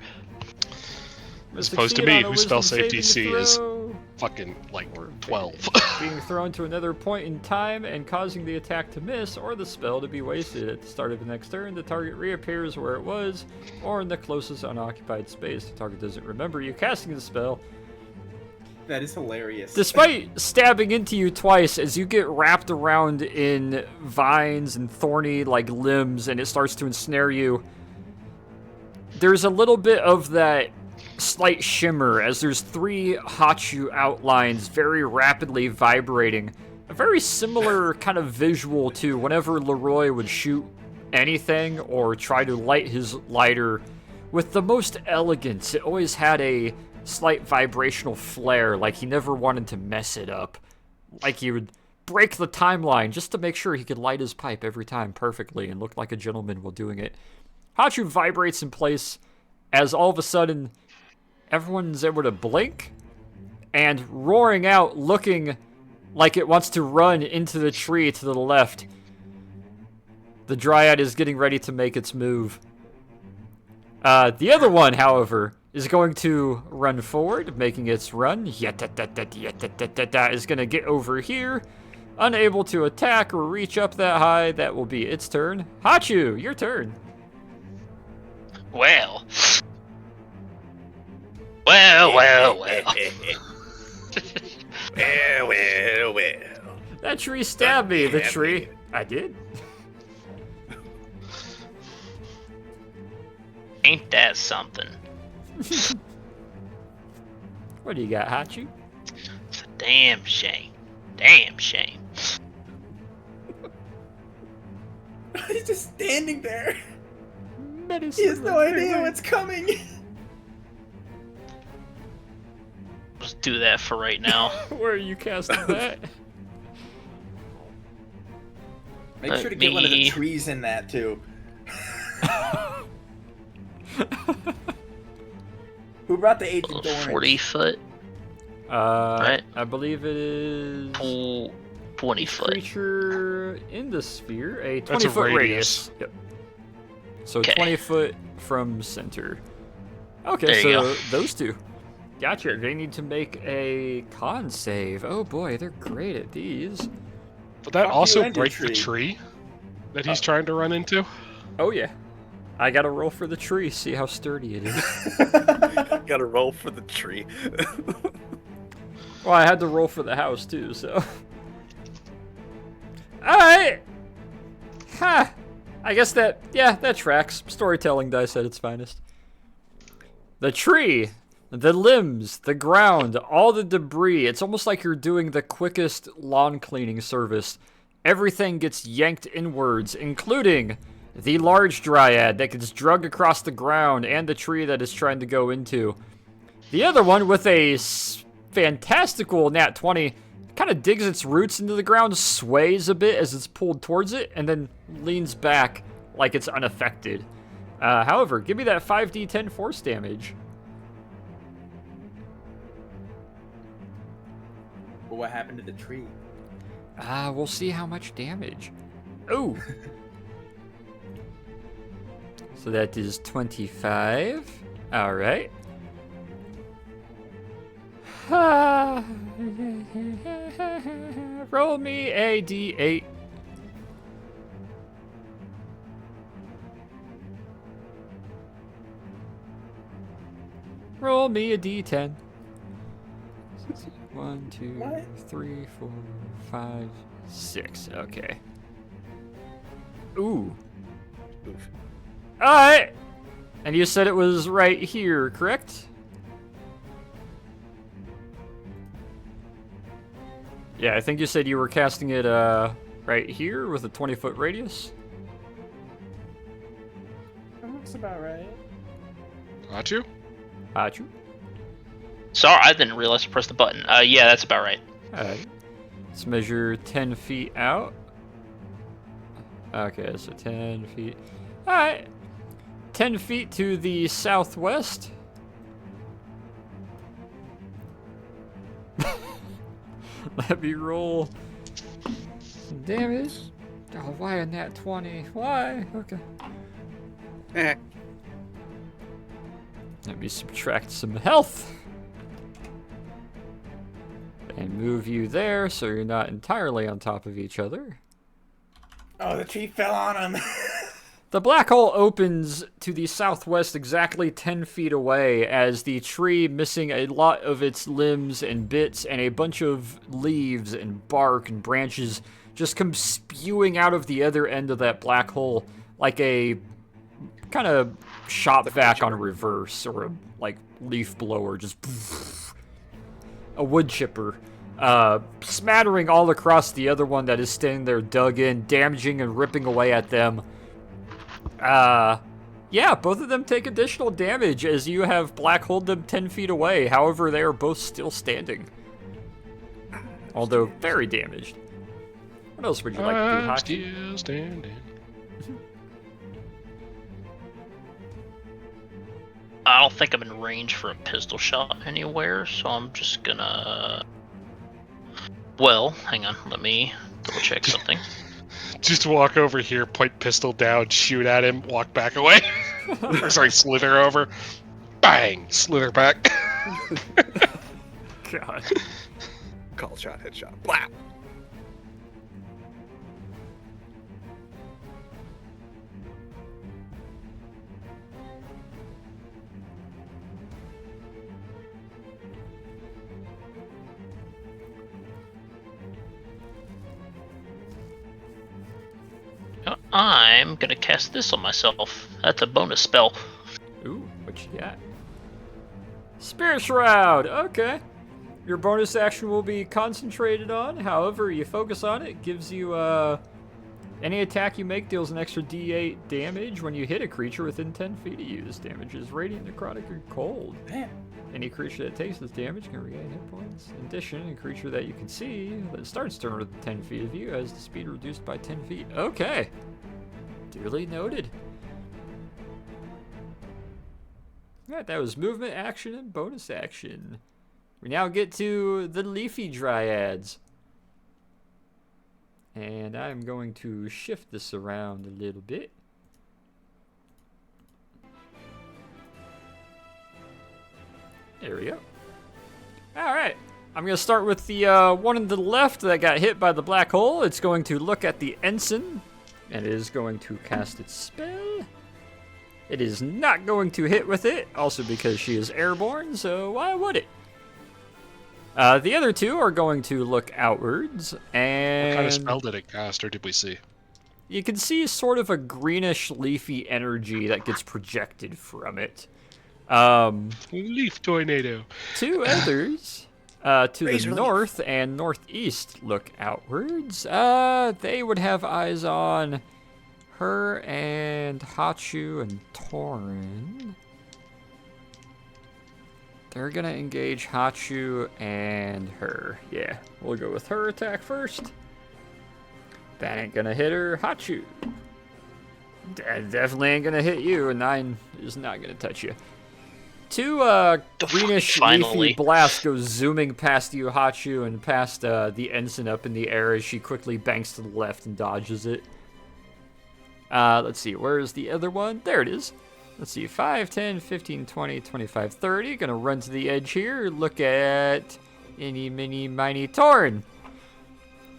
As opposed to Succeed me, on a whose spell wisdom save saving DC is throw. fucking like 12. Being thrown to another point in time and causing the attack to miss or the spell to be wasted at the start of the next turn, the target reappears where it was or in the closest unoccupied space. The target doesn't remember you casting the spell. That is hilarious. Despite stabbing into you twice, as you get wrapped around in vines and thorny like limbs and it starts to ensnare you, there's a little bit of that slight shimmer as there's 3 Hachu outlines very rapidly vibrating. A very similar kind of visual to whenever Leroy would shoot anything or try to light his lighter with the most elegance. It always had a slight vibrational flare, like he never wanted to mess it up. Like he would break the timeline just to make sure he could light his pipe every time perfectly and look like a gentleman while doing it. Hachu vibrates in place as all of a sudden everyone's able to blink, and roaring out, looking like it wants to run into the tree to the left. The Dryad is getting ready to make its move. The other one, however, is going to run forward, making its run. Is going to get over here. Unable to attack or reach up that high. That will be its turn. Hachu, your turn. Well. Well. That tree stabbed me. The tree. I did. Ain't that something? What do you got, Hachu? It's a damn shame. Damn shame. He's just standing there. Medicine. He has no idea what's coming. Let's do that for right now. Where are you casting that? Make sure to get one of the trees in that too. Who brought the Agent Orange? 40 foot. Right. I believe it is 20 foot. Creature in the sphere, a 20 That's a foot radius. Yep. So Okay. 20 foot from center. Okay, There you so go. those two. Gotcha. They need to make a con save. Oh boy, they're great at these. Would that Fuck you also and your break the tree that he's trying to run into? Oh yeah. I gotta roll for the tree, see how sturdy it is. Gotta roll for the tree. Well, I had to roll for the house too, so. Alright! Ha! I guess that tracks. Storytelling dice at its finest. The tree, the limbs, the ground, all the debris. It's almost like you're doing the quickest lawn cleaning service. Everything gets yanked inwards, including the large dryad that gets dragged across the ground and the tree that it's trying to go into. The other one with a fantastical nat 20 kind of digs its roots into the ground, sways a bit as it's pulled towards it, and then leans back like it's unaffected. However, give me that 5d10 force damage. But what happened to the tree? We'll see how much damage. Oh! So that is 25. Alright. Roll me a d8. Roll me a d10. 1, 2, 3, 4, 5, 6. Okay. Ooh. Alright! And you said it was right here, correct? Yeah, I think you said you were casting it right here with a 20-foot radius. That looks about right. Got you? Hachu. Sorry, I didn't realize to press the button. Yeah, that's about right. Alright. Let's measure 10 feet out. Okay, so 10 feet. Alright. 10 feet to the southwest. Let me roll some damage. Oh, why a nat 20? Why? Okay. Let me subtract some health. And move you there so you're not entirely on top of each other. Oh, the tree fell on him. The black hole opens to the southwest exactly 10 feet away as the tree, missing a lot of its limbs and bits and a bunch of leaves and bark and branches, just come spewing out of the other end of that black hole like a kind of shop vac on a reverse, or a like leaf blower, just a wood chipper. Smattering all across the other one that is standing there dug in, damaging and ripping away at them. Yeah, both of them take additional damage as you have black hold them 10 feet away. However, they are both still standing. Although very damaged. What else would you like to do, I'm Hockey? still standing. I don't think I'm in range for a pistol shot anywhere, so I'm just gonna. Well, hang on, let me double check something. Just walk over here, point pistol down, shoot at him, walk back away. Or, sorry, slither over. Bang! Slither back. God. Call shot, headshot. Blah. I'm gonna cast this on myself. That's a bonus spell. Ooh, what you got? Spirit Shroud! Okay. Your bonus action will be concentrated on. However, you focus on it, gives you, any attack you make deals an extra d8 damage when you hit a creature within 10 feet of you. This damage is radiant, necrotic, or cold. Man. Any creature that takes this damage can regain hit points. In addition, a creature that you can see that starts turn within 10 feet of you has the speed reduced by 10 feet. Okay. Duly noted. Alright, that was movement, action, and bonus action. We now get to the Leafy Dryads. And I'm going to shift this around a little bit. There we go. Alright. I'm going to start with the one on the left that got hit by the black hole. It's going to look at the ensign. And it is going to cast its spell. It is not going to hit with it. Also because she is airborne, so why would it? The other two are going to look outwards. And What kind of spell did it cast, or did we see? you can see sort of a greenish leafy energy that gets projected from it. Leaf tornado. Two others to the Razor leaf. north and northeast look outwards. They would have eyes on her and Hachu and Torin. They're gonna engage Hachu and her. Yeah, we'll go with her attack first. That ain't gonna hit her. Hachu. That definitely ain't gonna hit you. A 9 is not gonna touch you. Two greenish Finally. leafy blasts go zooming past you, Hachu, and past the ensign up in the air as she quickly banks to the left and dodges it. Let's see, where's the other one? There it is. Let's see, 5, 10, 15, 20, 25, 30. Gonna run to the edge here, look at any, mini, miny Torn.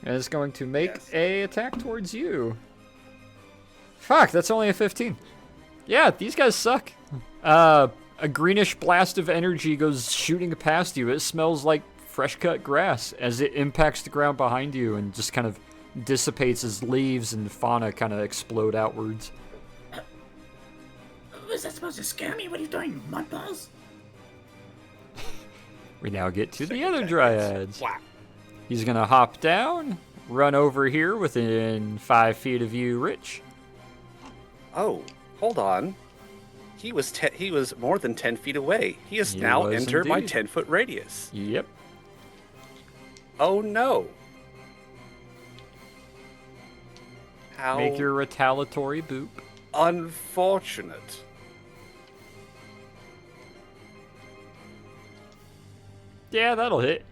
And it's going to make a attack towards you. Fuck, that's only a 15. Yeah, these guys suck. A greenish blast of energy goes shooting past you. It smells like fresh cut grass as it impacts the ground behind you and just kind of dissipates as leaves and fauna kind of explode outwards. Was that supposed to scare me? What are you doing, mudballs? We now get to the other dryads. He's gonna hop down, run over here within 5 feet of you, Rich. Oh, hold on. He was more than 10 feet away. He has He now was entered my indeed. 10-foot radius. Yep. Oh no. How Make your retaliatory boop. unfortunate. Yeah, that'll hit.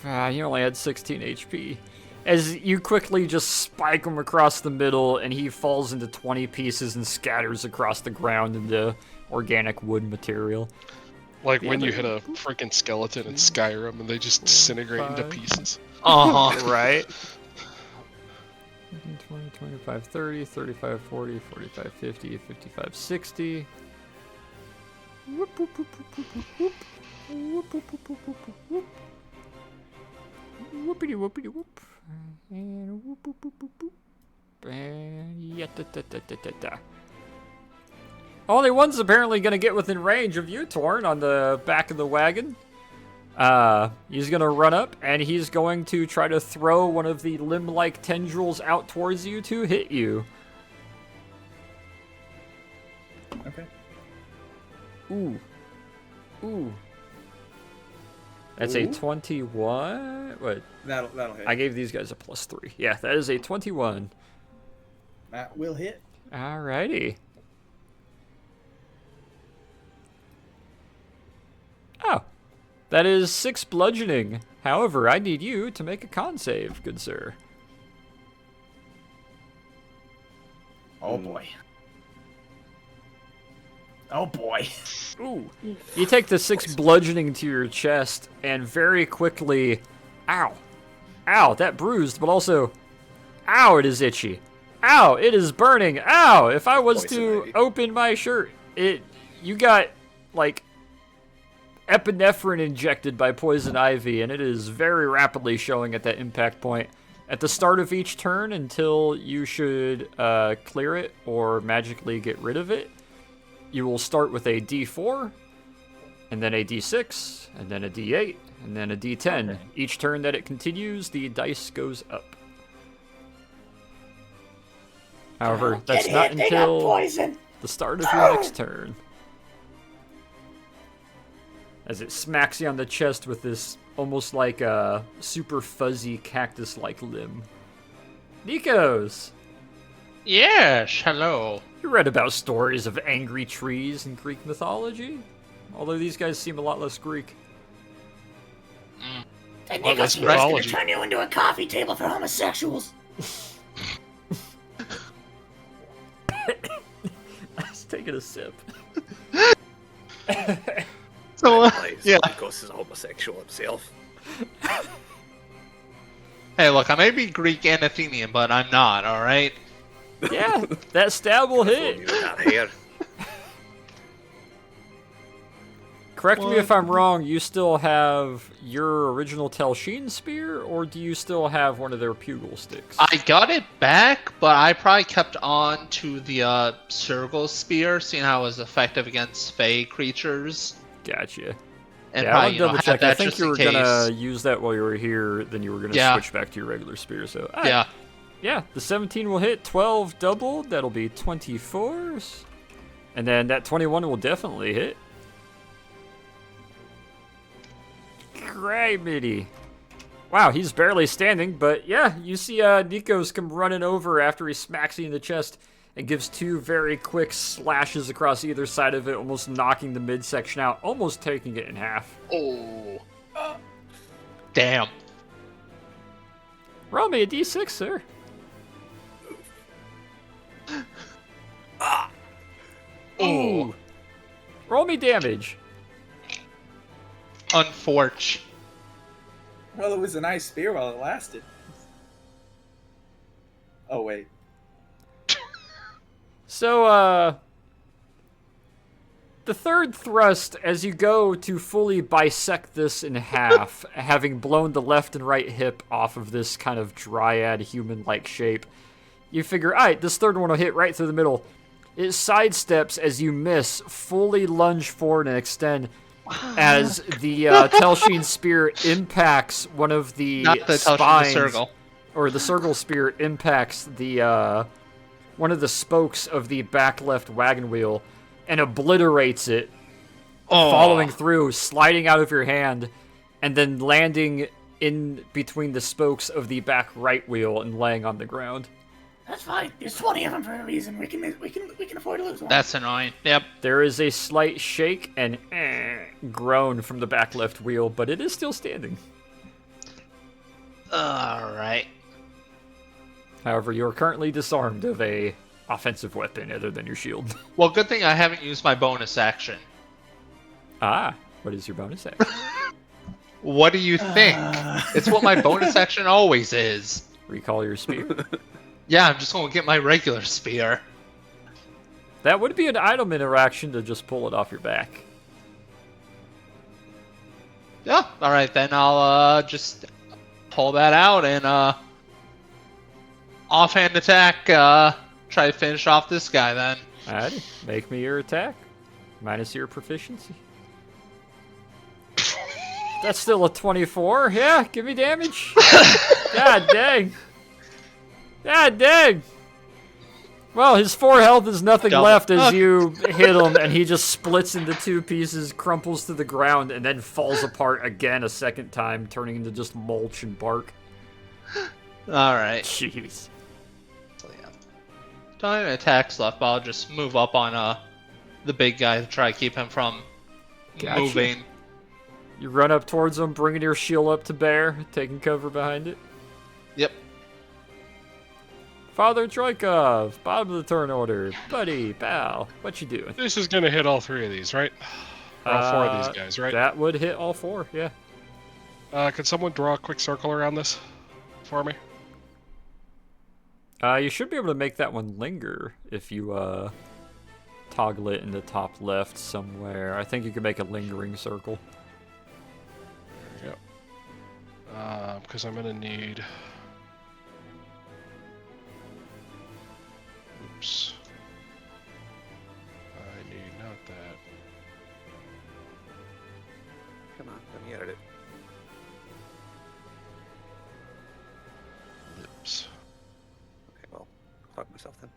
You only had 16 HP. As you quickly just spike him across the middle, and he falls into 20 pieces and scatters across the ground into organic wood material. Like when you hit a freaking skeleton in Skyrim and they just disintegrate into 5. pieces. Uh-huh. Right? 20, 25, 30, 35, 40, 45, 50, 55, 60. Whoop, whoop, whoop, whoop, whoop, whoop. Whoop, whoop, whoop, whoop, whoop, whoop. Whoopity whoopity whoop. And whoop whoop whoop whoop whoop. And yeah, da, da, da, da, da, da. Only one's apparently gonna get within range of you, Torn, on the back of the wagon. He's gonna run up and he's going to try to throw one of the limb-like tendrils out towards you to hit you. Ooh. Ooh. That's a 21. What? That'll hit. I gave these guys a +3. Yeah, that is a 21. That will hit. Alrighty. Oh. That is 6 bludgeoning. However, I need you to make a con save, good sir. Oh boy. Oh boy. Ooh. You take the 6 bludgeoning to your chest, and very quickly, ow, that bruised, but also, ow, it is itchy. Ow, it is burning. Ow, if I was to open my shirt, you got, like, epinephrine injected by poison ivy, and it is very rapidly showing at that impact point. At the start of each turn, until you should clear it or magically get rid of it, you will start with a D4, and then a D6, and then a D8, and then a D10. Okay. Each turn that it continues, the dice goes up. However, that's not until the start of your next turn. As it smacks you on the chest with this almost like a super fuzzy cactus-like limb. Nikos! Yes, hello. You read about stories of angry trees in Greek mythology? Although these guys seem a lot less Greek. And Nikos, he was going to turn you into a coffee table for homosexuals. I was taking a sip. So, yeah. Nikos is a homosexual himself. Hey, look, I may be Greek and Athenian, but I'm not, alright? Yeah, that stab will hit. Correct me if I'm wrong, you still have your original Telshine spear, or do you still have one of their pugil sticks? I got it back, but I probably kept on to the Sergal spear, seeing how it was effective against Fey creatures. Gotcha. And yeah, probably, I'll double check. I think you were going to use that while you were here, then you were going to switch back to your regular spear, so... Yeah. Yeah, the 17 will hit, 12 doubled, that'll be 24. And then that 21 will definitely hit. Criminy. Wow, he's barely standing, but yeah, you see Nikos come running over after he smacks you in the chest and gives 2 very quick slashes across either side of it, almost knocking the midsection out, almost taking it in half. Oh. Damn. Roll me a d6, sir. Ooh. Roll me damage. Unfortunate. Well, it was a nice spear while it lasted. Oh, wait. So, the third thrust, as you go to fully bisect this in half, having blown the left and right hip off of this kind of dryad human-like shape, you figure, alright, this third one will hit right through the middle. It sidesteps as you miss, fully lunge forward and extend, as the Telshine spear impacts one of the spines, the Sergal. Or the Sergal spear impacts the one of the spokes of the back left wagon wheel and obliterates it, following through, sliding out of your hand, and then landing in between the spokes of the back right wheel and laying on the ground. That's fine. There's 20 of them for a reason. We can afford to lose one. That's annoying. Yep. There is a slight shake and groan from the back left wheel, but it is still standing. Alright. However, you are currently disarmed of a offensive weapon other than your shield. Well, good thing I haven't used my bonus action. Ah, what is your bonus action? What do you think? It's what my bonus action always is. Recall your spear? Yeah, I'm just going to get my regular spear. That would be an item interaction to just pull it off your back. Yeah, alright then, I'll just pull that out and offhand attack, try to finish off this guy then. Alrighty, make me your attack, minus your proficiency. That's still a 24. Yeah, give me damage. God dang. God dang. Well, his 4 health is nothing Double. left as you hit him, and he just splits into 2 pieces, crumples to the ground, and then falls apart again a second time, turning into just mulch and bark. Alright. Jeez. So, yeah. Don't have any attacks left, but I'll just move up on the big guy to try to keep him from Gotcha. moving. You run up towards him, bringing your shield up to bear, taking cover behind it. Yep. Father Troikov, bottom of the turn order. Buddy, pal, what you doing? This is gonna hit all 3 of these, right? Or all 4 of these guys, right? That would hit all 4, yeah. Could someone draw a quick circle around this for me? You should be able to make that one linger if you toggle it in the top left somewhere. I think you can make a lingering circle. Yep. Because I'm gonna need. Oops. I need not that. Come on, let me edit it. Lips. Okay, well, I'll talk to myself then.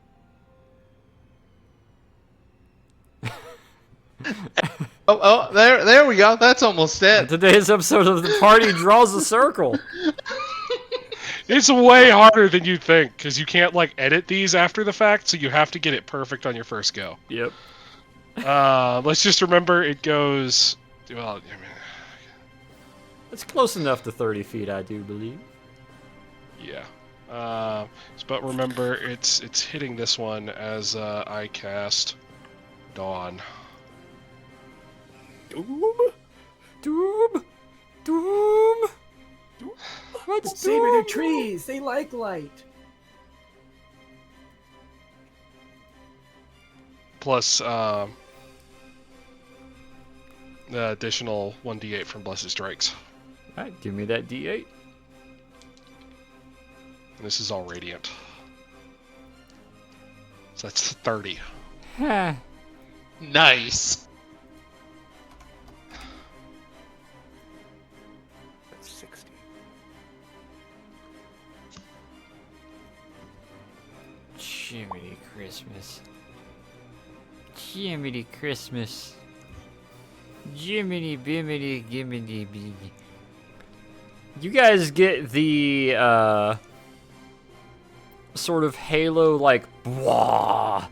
Oh, there we go. That's almost it. Today's episode of the party draws a circle. It's way harder than you'd think, because you can't, like, edit these after the fact, so you have to get it perfect on your first go. Yep. Let's just remember it goes... Well, I mean... It's close enough to 30 feet, I do believe. Yeah. But remember, it's hitting this one as I cast Dawn. Doom? Doom! Doom! What's Savor the Doom? trees. They like light. Plus, the additional 1d8 from Blessed Strikes. Alright, give me that D8. And this is all radiant. So that's 30. Ha. Nice. That's 60. Jiminy Christmas. Jiminy Christmas. Jiminy Biminy Gimminy Biminy. You guys get the sort of halo like blah,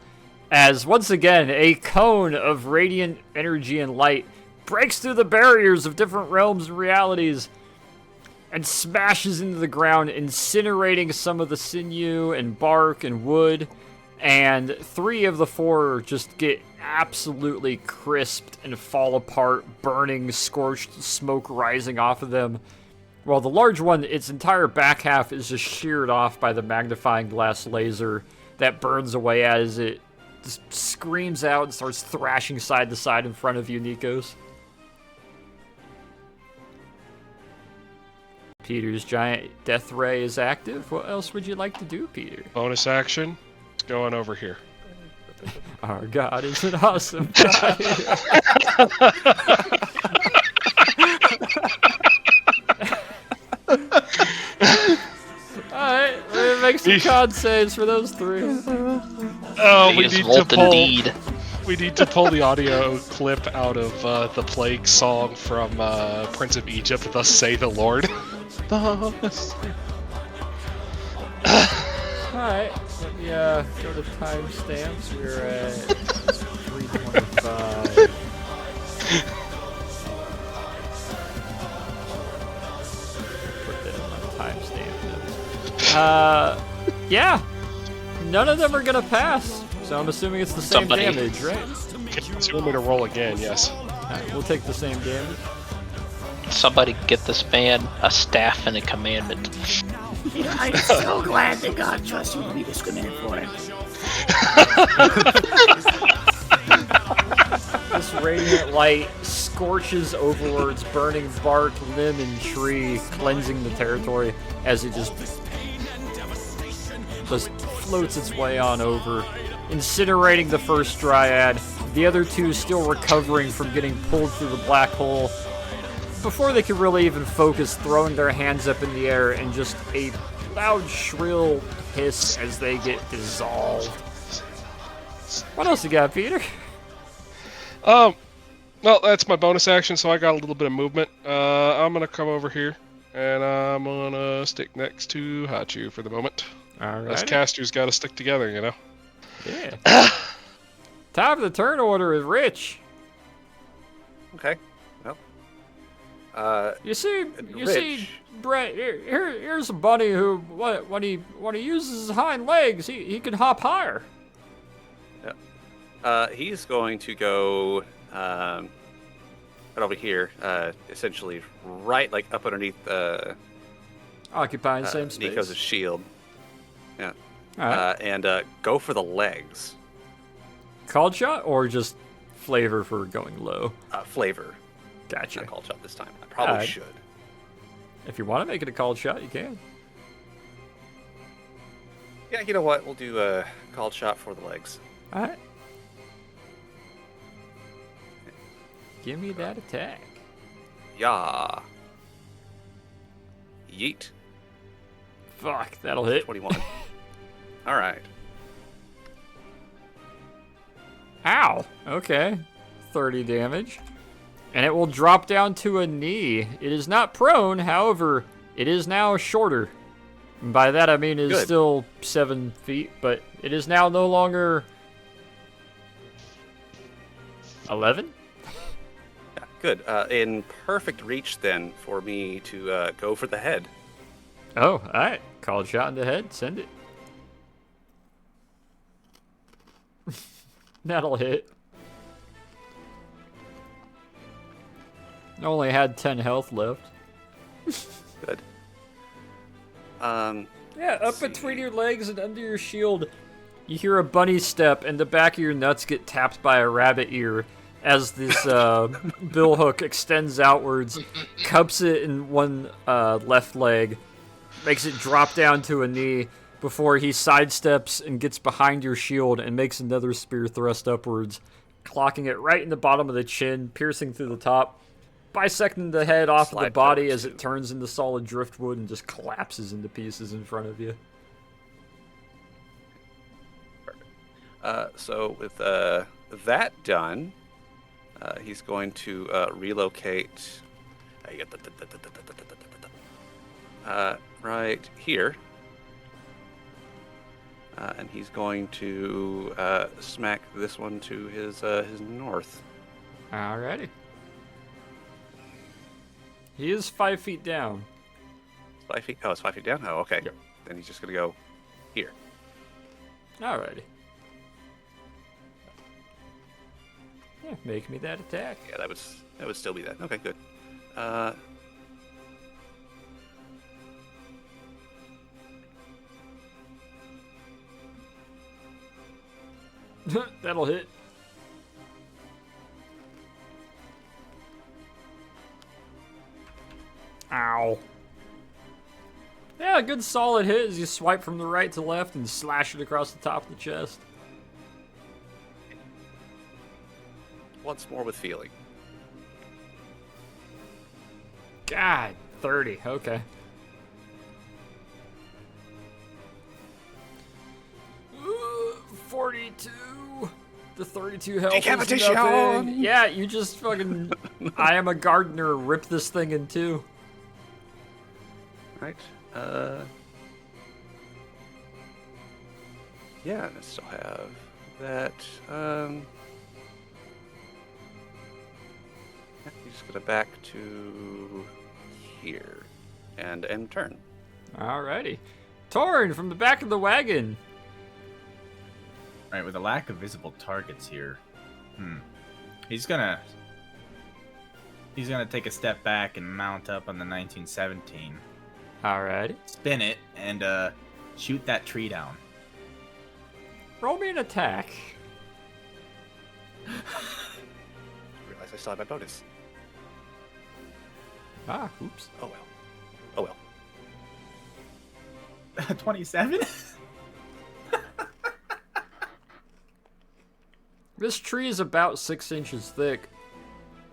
as once again a cone of radiant energy and light breaks through the barriers of different realms and realities and smashes into the ground, incinerating some of the sinew and bark and wood, and 3 of the 4 just get absolutely crisped and fall apart, burning, scorched smoke rising off of them. While the large one, its entire back half is just sheared off by the magnifying glass laser that burns away as it just screams out and starts thrashing side to side in front of you, Nikos. Peter's giant death ray is active. What else would you like to do, Peter? Bonus action. It's going over here. Our God is an awesome God. Alright, let me make some con saves for those 3. Oh, we He is need to Volt pull. indeed. We need to pull the audio clip out of the plague song from Prince of Egypt. Thus say the Lord. Alright, let me go to timestamps. We're at 3:25. Put that in my timestamp notes. Yeah. None of them are gonna pass. So I'm assuming it's the same Somebody. damage, right? So you want me to roll again? Yes. Alright, we'll take the same damage. Somebody get this man a staff and a commandment. Peter, I'm so glad that God trusts you to be discriminated for him. This radiant light scorches overwards, burning bark, limb, and tree, cleansing the territory as it just floats its way on over, incinerating the first dryad, the other 2 still recovering from getting pulled through the black hole. Before they could really even focus, throwing their hands up in the air and just a loud, shrill hiss as they get dissolved. What else you got, Peter? Well, that's my bonus action, so I got a little bit of movement. I'm gonna come over here, and I'm gonna stick next to Hachu for the moment. All Us right. casters gotta stick together, you know? Yeah. Top of the turn order is Rich. Okay. Well. You see, Rich. Brett. Here's a bunny who, when he uses his hind legs, he can hop higher. He's going to go right over here, essentially right like up underneath Occupying the same space. Nico's shield. Yeah. All right. And go for the legs. Called shot or just flavor for going low? Flavor. Gotcha. Not called shot this time. I probably Alright. should. If you want to make it a called shot, you can. Yeah, you know what? We'll do a called shot for the legs. All right. Give me that attack. Yeah. Yeet. Fuck, that'll hit. 21. All right. Ow. Okay. 30 damage. And it will drop down to a knee. It is not prone, however, it is now shorter. And by that I mean it is Good. still 7 feet, but it is now no longer 11? Yeah, good. In perfect reach then for me to go for the head. Oh, alright. Called shot in the head. Send it. That'll hit. I only had 10 health left. Good. Yeah, up between your legs and under your shield, you hear a bunny step, and the back of your nuts get tapped by a rabbit ear as this bill hook extends outwards, cups it in one left leg, makes it drop down to a knee before he sidesteps and gets behind your shield and makes another spear thrust upwards, clocking it right in the bottom of the chin, piercing through the top, bisecting the head off of the Slide body forward, as too. it turns into solid driftwood and just collapses into pieces in front of you. So with that done, he's going to relocate right here. And he's going to smack this one to his north. Alrighty. He is 5 feet down. 5 feet. Oh, it's 5 feet down. Oh, okay. Yep. Then he's just gonna go here. Alrighty. Yeah, make me that attack. Yeah, that would still be that. Okay, good. That'll hit. Ow. Yeah, a good solid hit as you swipe from the right to left and slash it across the top of the chest. Once more with feeling. God, 30. Okay. Ooh, 42. The 32 health is Decapitation! nothing. Yeah, you just fucking... I am a gardener. Rip this thing in two. Right. Yeah, and I still have that. He's just gonna back to here and end turn. Alrighty. Torn from the back of the wagon. All right, with a lack of visible targets here, he's gonna take a step back and mount up on the 1917, Alrighty. spin it, and shoot that tree down. Roll me an attack. Realize I still have my bonus. Ah, oops. Oh well. Oh well. 27. This tree is about 6 inches thick,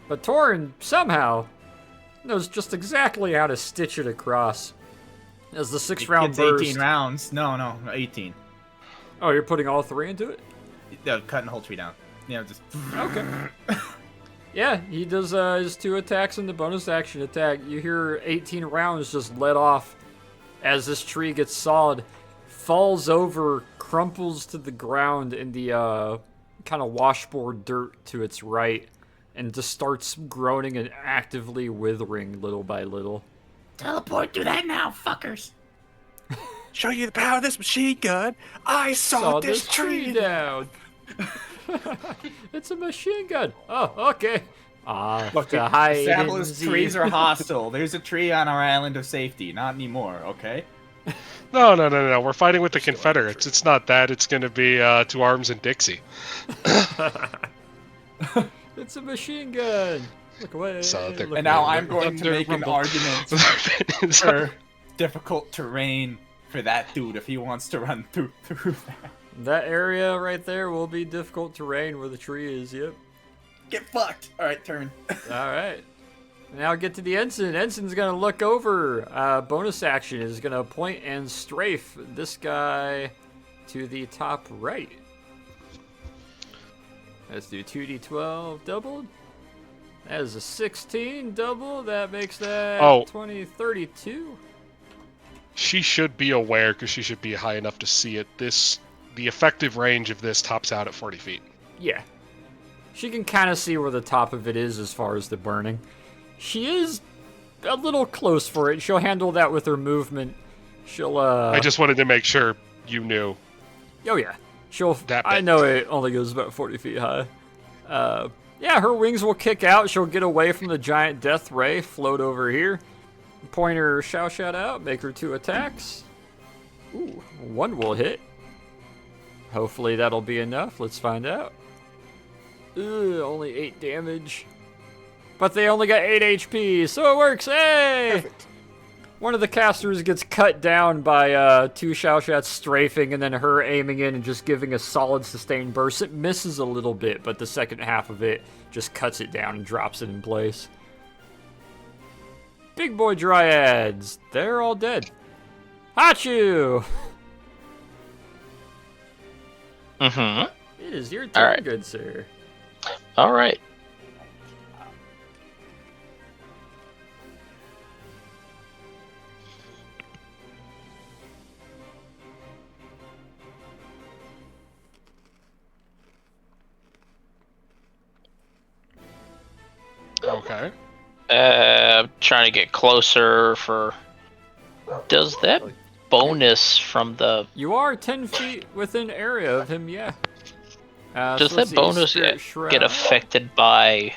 but Torin somehow knows just exactly how to stitch it across. As the 6 round It's burst. 18 rounds. No, 18. Oh, you're putting all 3 into it? cutting the whole tree down. Just Okay. Yeah, he does his 2 attacks and the bonus action attack. You hear 18 rounds just let off as this tree gets sawed, falls over, crumples to the ground in the kind of washboard dirt to its right, and just starts groaning and actively withering little by little. Teleport through that now, fuckers. Show you the power of this machine gun. I saw this tree down. It's a machine gun. Oh, okay. Look, to hide and established seek. trees are hostile. There's a tree on our island of safety. Not anymore, okay? No. We're fighting with the Confederates. It's not that. It's going to be to arms and Dixie. It's a machine gun. Look away. Southern look And now away. I'm going to make an Rumble. argument for difficult terrain for that dude if he wants to run through that. That area right there will be difficult terrain where the tree is, yep. Get fucked. All right, turn. Alright. Now get to the ensign. Ensign's gonna look over. Bonus action is gonna point and strafe this guy to the top right. Let's do 2d12 doubled. That is a 16 double. That makes that 20, 32. She should be aware because she should be high enough to see it. The effective range of this tops out at 40 feet. Yeah. She can kind of see where the top of it is as far as the burning. She is a little close for it. She'll handle that with her movement. She'll, I just wanted to make sure you knew. Oh, yeah. She'll... That I bit. know it only goes about 40 feet high. Yeah, her wings will kick out. She'll get away from the giant death ray, float over here. Point her shout out, make her 2 attacks. Ooh, 1 will hit. Hopefully that'll be enough. Let's find out. Only 8 damage. But they only got 8 HP, so it works. Hey! Perfect. One of the casters gets cut down by 2 shots strafing, and then her aiming in and just giving a solid sustained burst. It misses a little bit, but the second half of it just cuts it down and drops it in place. Big boy dryads. They're all dead. Hachu! Mm-hmm. It is your All turn, right. good sir. All right. Okay. Trying to get closer for. Does that bonus from the. You are 10 feet within area of him, yeah. Does so let's that see, bonus Spirit get Shroud. affected by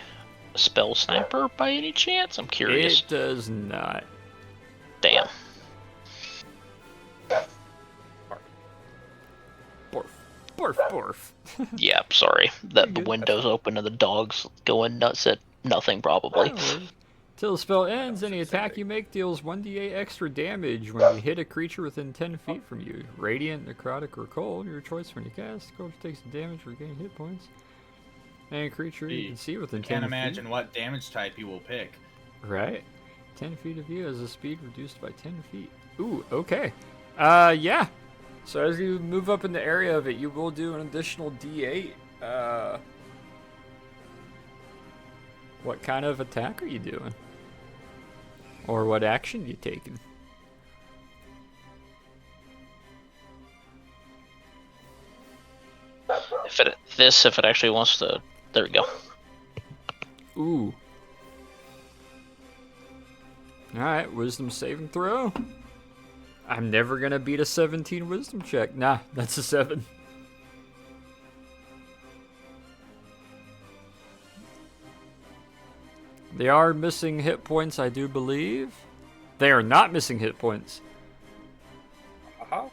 Spell Sniper by any chance? I'm curious. It does not. Damn. Borf. Borf, borf. Yeah, sorry. The window's open and the dog's going nuts at nothing, probably. Till the spell ends, any attack you make deals 1d8 extra damage when you hit a creature within 10 feet from you. Radiant, necrotic, or cold, your choice when you cast. Cold takes damage for gaining hit points. Any creature you can see within 10 Can't feet. imagine what damage type you will pick. Right. 10 feet of you has a speed reduced by 10 feet. Ooh, okay. Yeah. So as you move up in the area of it, you will do an additional d8. What kind of attack are you doing? Or what action you taking? If it actually wants to, there we go. Ooh. Alright, wisdom saving throw. I'm never gonna beat a 17 wisdom check. Nah, that's a 7. They are missing hit points, I do believe. They are not missing hit points.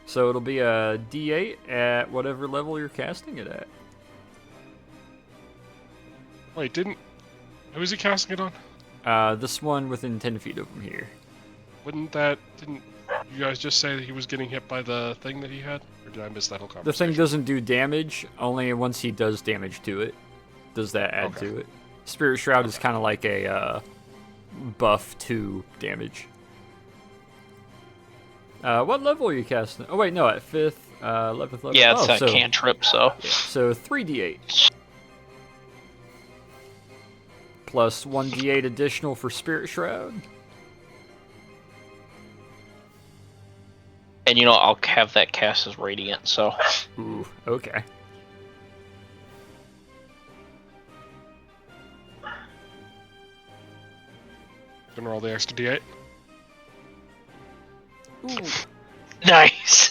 So it'll be a d8 at whatever level you're casting it at. Wait, who's he casting it on? This one within 10 feet of him here. Didn't you guys just say that he was getting hit by the thing that he had? Or did I miss that whole The conversation? thing doesn't do damage, only once he does damage to it does that add to it. Spirit Shroud is kind of like a buff to damage. What level are you casting? Oh wait, no, at 5th. 11th level. Yeah, it's oh, a cantrip, so. So 3d8. Plus 1d8 additional for Spirit Shroud. And you know, I'll have that cast as Radiant, so. Ooh, okay. Gonna roll the extra d8. Nice!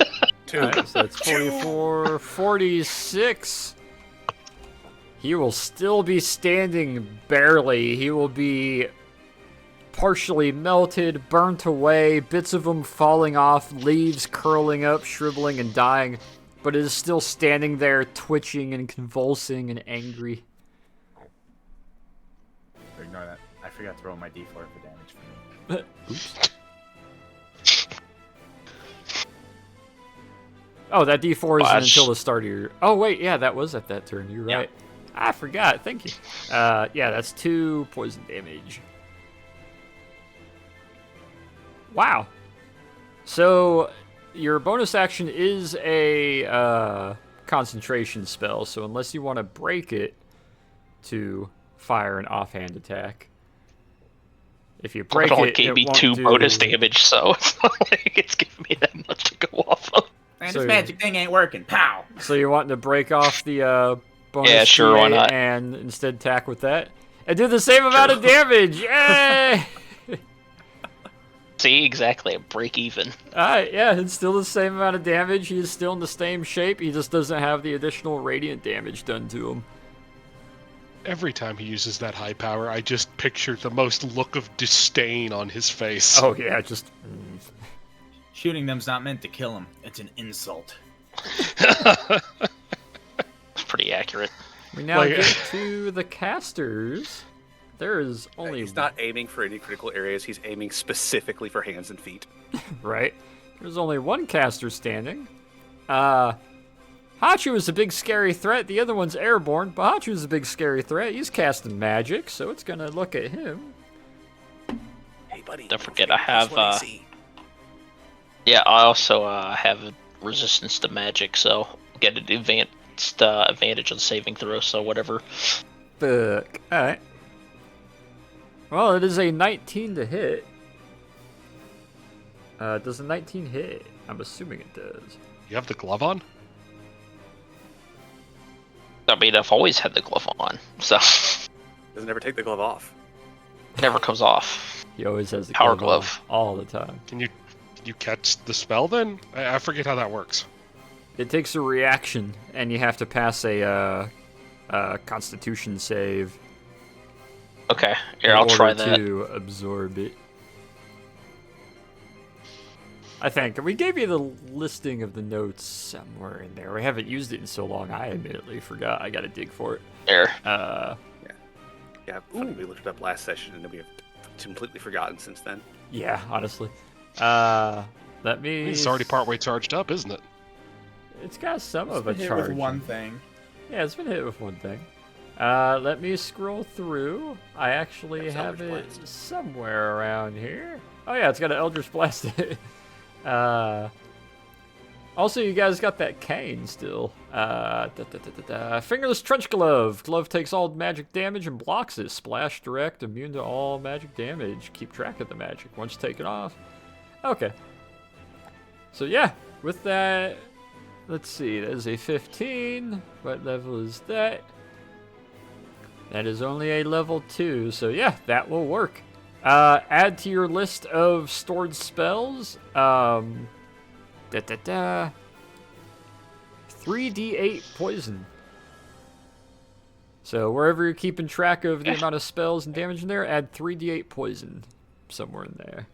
Alright, so that's 44, 46. He will still be standing barely. He will be partially melted, burnt away, bits of him falling off, leaves curling up, shriveling and dying, but is still standing there, twitching and convulsing and angry. Ignore that. I forgot to roll my d4 for damage for me. Oops. Oh, that d4 isn't until the start of your... Oh, wait, yeah, that was at that turn. You're right. I forgot. Thank you. Yeah, that's 2 poison damage. Wow. So, your bonus action is a concentration spell, so unless you want to break it to fire an offhand attack. If you break it only it, gave it me won't 2 do... bonus damage, so it's not like it's giving me that much to go off of. Man, So- this magic thing ain't working. Pow! So you're wanting to break off the bonus Yeah, sure, why D8 not? and instead attack with that? And do the same amount of damage! Yay! See, exactly, a break even. Alright, yeah, it's still the same amount of damage. He is still in the same shape. He just doesn't have the additional radiant damage done to him. Every time he uses that high power, I just picture the most look of disdain on his face. Oh, yeah, just... Shooting them's not meant to kill him. It's an insult. It's pretty accurate. We now get to the casters. There is only... He's not aiming for any critical areas. He's aiming specifically for hands and feet. Right. There's only one caster standing. Hachu is a big scary threat. The other one's airborne, but Hachu is a big scary threat. He's casting magic, so it's gonna look at him. Hey, buddy. Don't forget, I have, That's what I see. Yeah, I also have resistance to magic, so get an advantage on saving throw, so whatever. Fuck. Alright. Well, it is a 19 to hit. Does a 19 hit? I'm assuming it does. You have the glove on? I mean, I've always had the glove on, so Doesn't ever take the glove off. it never comes off. He always has the Power glove glove. on all the time. Can you catch the spell then? I forget how that works. It takes a reaction, and you have to pass a Constitution save. Okay, here, in I'll try order that. to absorb it. I think we gave you the listing of the notes somewhere in there. We haven't used it in so long. I admittedly forgot. I got to dig for it. Here. Yeah, funny, we looked it up last session and then we have completely forgotten since then. Yeah, honestly. Let me. It's already partway charged up, isn't it? It's got some It's of a been hit charge. with one thing. Yeah, it's been hit with one thing. Let me scroll through. I actually That's have Eldritch it Blast. somewhere around here. Oh yeah, it's got an Eldritch Blast. Also, you guys got that cane still. Fingerless Trench Glove. Glove takes all magic damage and blocks it. Splash direct, immune to all magic damage. Keep track of the magic once taken off. Okay. So yeah, with that, let's see. That is a 15. What level is that? That is only a level 2. So yeah, that will work. Add to your list of stored spells. 3d8 poison. So wherever you're keeping track of the amount of spells and damage in there, add 3d8 poison somewhere in there.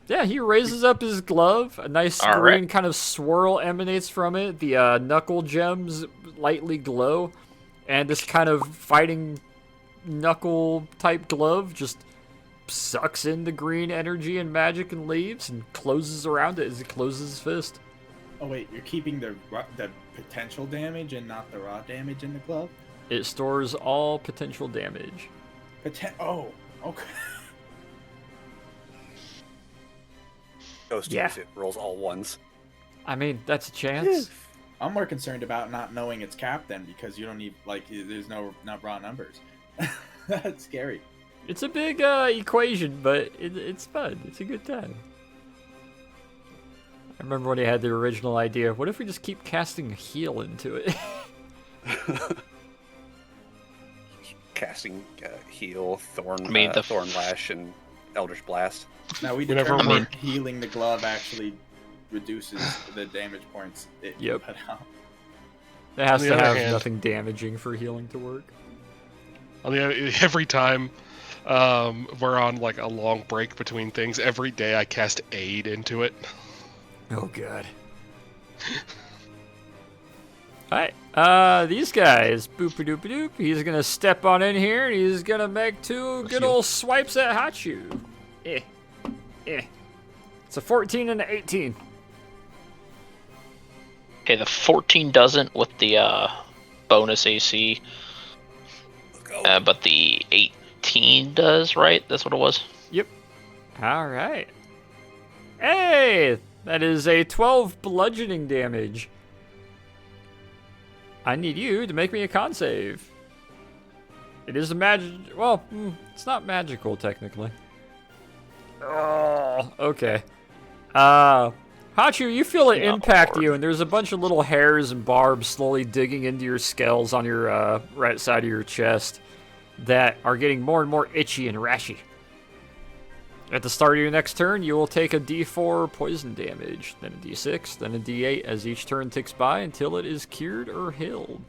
Yeah, he raises up his glove. A nice All green right. kind of swirl emanates from it. The knuckle gems lightly glow. And this kind of fighting knuckle type glove just sucks in the green energy and magic and leaves and closes around it as he closes his fist. Oh wait, you're keeping the potential damage and not the raw damage in the glove? It stores all potential damage. Oh, okay. Goes to Yeah. if it rolls all ones. I mean, that's a chance. I'm more concerned about not knowing it's capped then, because you don't need there's no not raw numbers. That's scary. It's a big equation, but it's fun. It's a good time. I remember when he had the original idea. What if we just keep casting heal into it? Casting heal, thorn, I mean, thorn lash, and Eldritch Blast. Now we Whenever determined we're- healing the glove actually reduces the damage points it Yep. put out. It has On to the other have hand- nothing damaging for healing to work. On the every time we're on like a long break between things, every day I cast aid into it. Oh god. Alright, these guys, boopy doopy doop. He's gonna step on in here and he's gonna make two good old swipes at Hachu. It's a 14 and an 18. Okay, the 14 doesn't with the bonus AC, but the 18 does, right? That's what it was. Alright. Hey! That is a 12 bludgeoning damage. I need you to make me a con save. It is a well, it's not magical technically. Oh, okay. Hachu, you feel it Yeah, impact Lord. you, and there's a bunch of little hairs and barbs slowly digging into your scales on your right side of your chest that are getting more and more itchy and rashy. At the start of your next turn, you will take a d4 poison damage, then a d6, then a d8 as each turn ticks by until it is cured or healed.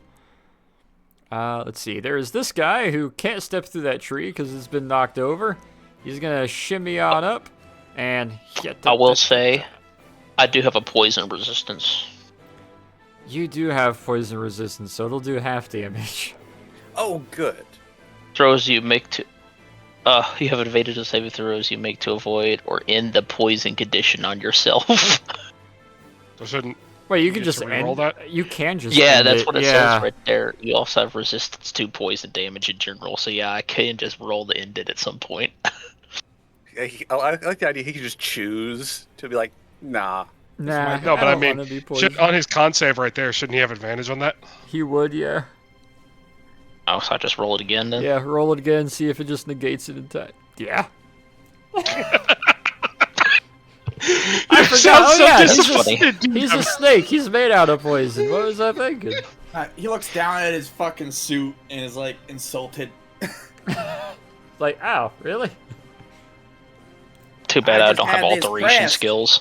Let's see. There's this guy who can't step through that tree because it's been knocked over. He's going to shimmy on up and get the... I will say, I do have a poison resistance. You do have poison resistance, so it'll do half damage. Oh, good. Throws you make to. You have evaded the saving throws you make to avoid or end the poison condition on yourself. So shouldn't. Wait, you You can get just to end reroll that? You can just Yeah, end that's it. what it yeah. says right there. You also have resistance to poison damage in general, so yeah, I can just roll to end it at some point. I like the idea he could just choose to be like, nah. Nah, No, but I don't mean, wanna be poisoned. on his con save right there, shouldn't he have advantage on that? He would, yeah. Oh, so I just roll it again then? Yeah, roll it again, see if it just negates it in time. Yeah. I forgot. Sounds Oh so yeah, disappointed. he's a snake. He's made out of poison. What was I thinking? He looks down at his fucking suit and is like insulted. Like, ow, really? Too bad I I just don't have had this alteration pressed. skills.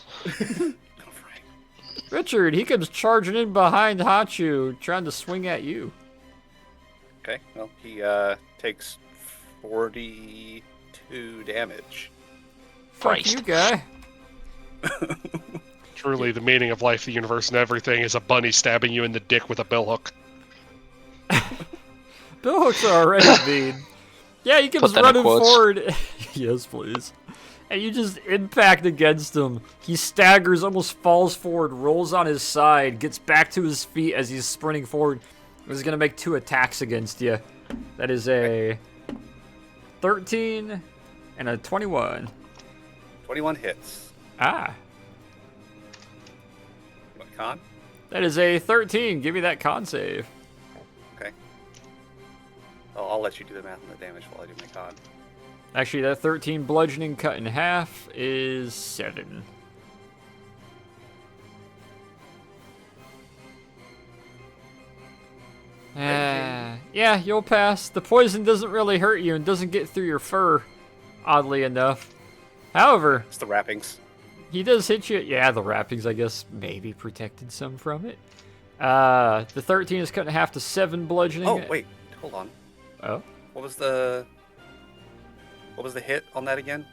Richard, he comes charging in behind Hachu, trying to swing at you. Okay, well, he takes 42 damage. Fuck Christ. you, guy. Truly, the meaning of life, the universe, and everything is a bunny stabbing you in the dick with a billhook. Billhooks are already mean. Yeah, he comes Put that in running quotes. forward. Yes, please. And you just impact against him. He staggers, almost falls forward, rolls on his side, gets back to his feet as he's sprinting forward. He's going to make 2 attacks against you. That is a 13 and a 21. 21 hits. Ah, What, con? that is a 13. Give me that con save. Okay. I'll let you do the math on the damage while I do my con. Actually, that 13 bludgeoning cut in half is 7. Yeah, you'll pass. The poison doesn't really hurt you and doesn't get through your fur, oddly enough. However, It's the wrappings. he does hit you. Yeah, the wrappings, I guess, maybe protected some from it. The 13 is cut in half to 7 bludgeoning. Oh, wait. Hold on. Oh, What was the hit on that again?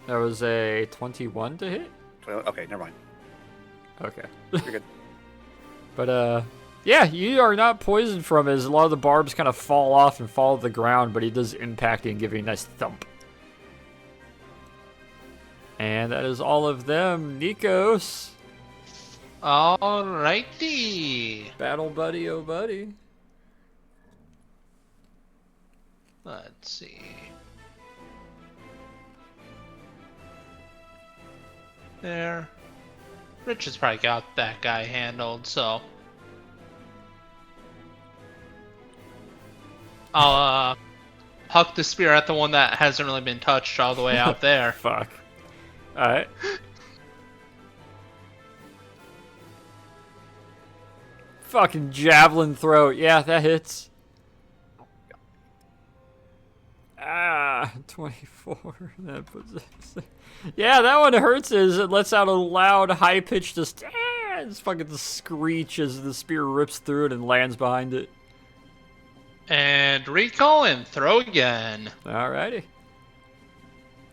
that was a 21 to hit? Okay, never mind. Okay. You're good. But, yeah, you are not poisoned from it as a lot of the barbs kind of fall off and fall to the ground, but he does impact you and give you a nice thump. And that is all of them. Nikos. Alrighty. Battle buddy, oh buddy. Let's see. There. Rich has probably got that guy handled, so I'll huck the spear at the one that hasn't really been touched all the way out there. Fuck. Alright. Fucking javelin throat. Yeah, that hits. Ah, 24. That puts it. Yeah, that one hurts as it lets out a loud, high-pitched just fucking screech as the spear rips through it and lands behind it. And recall and throw again. Alrighty.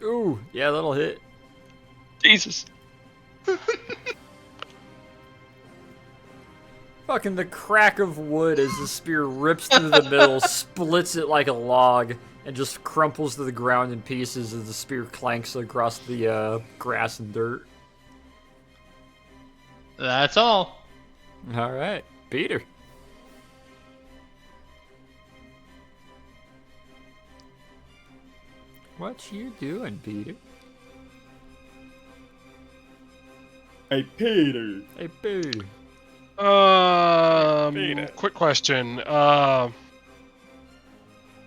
Ooh, yeah, that'll hit. Jesus. Fucking the crack of wood as the spear rips through the middle, splits it like a log, and just crumples to the ground in pieces as the spear clanks across the grass and dirt. That's all. Alright, Peter. What you doing, Peter? Hey, Peter. Hey, Peter. Quick question.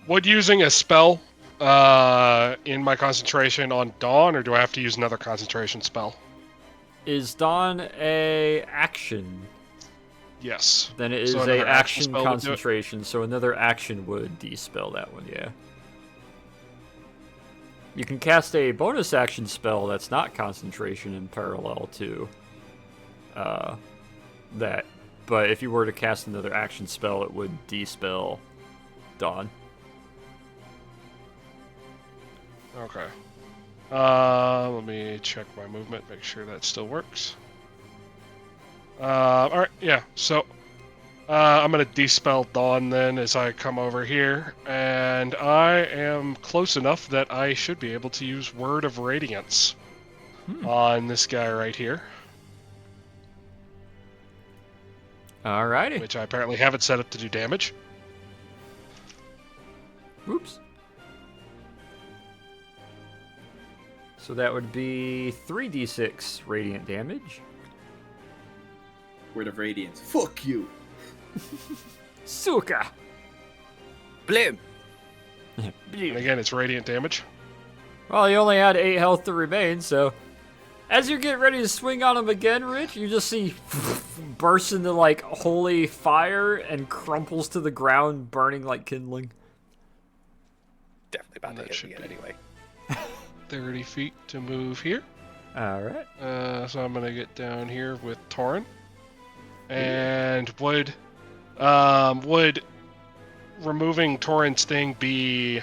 Would using a spell in my concentration on Dawn, or do I have to use another concentration spell? Is Dawn a action? Yes. Then it is So a another action action spell would do it? concentration, so another action would dispel that one, yeah. You can cast a bonus action spell that's not concentration in parallel to that. But if you were to cast another action spell, it would dispel Dawn. Okay. Let me check my movement, make sure that still works. Alright, yeah, so I'm gonna dispel Dawn then as I come over here, and I am close enough that I should be able to use Word of Radiance on this guy right here, Alrighty. which I apparently haven't set up to do damage. Oops. So that would be 3d6 radiant damage. Word of Radiance. Fuck you. Suka! Blim! And again, it's radiant damage. Well, you only had 8 health to remain, so as you get ready to swing on him again, Rich, you just see bursts into like holy fire and crumples to the ground, burning like kindling. Definitely about That to hit should again be- anyway. 30 feet to move here. Alright. So I'm gonna get down here with Tauren. And would removing Tauren's thing be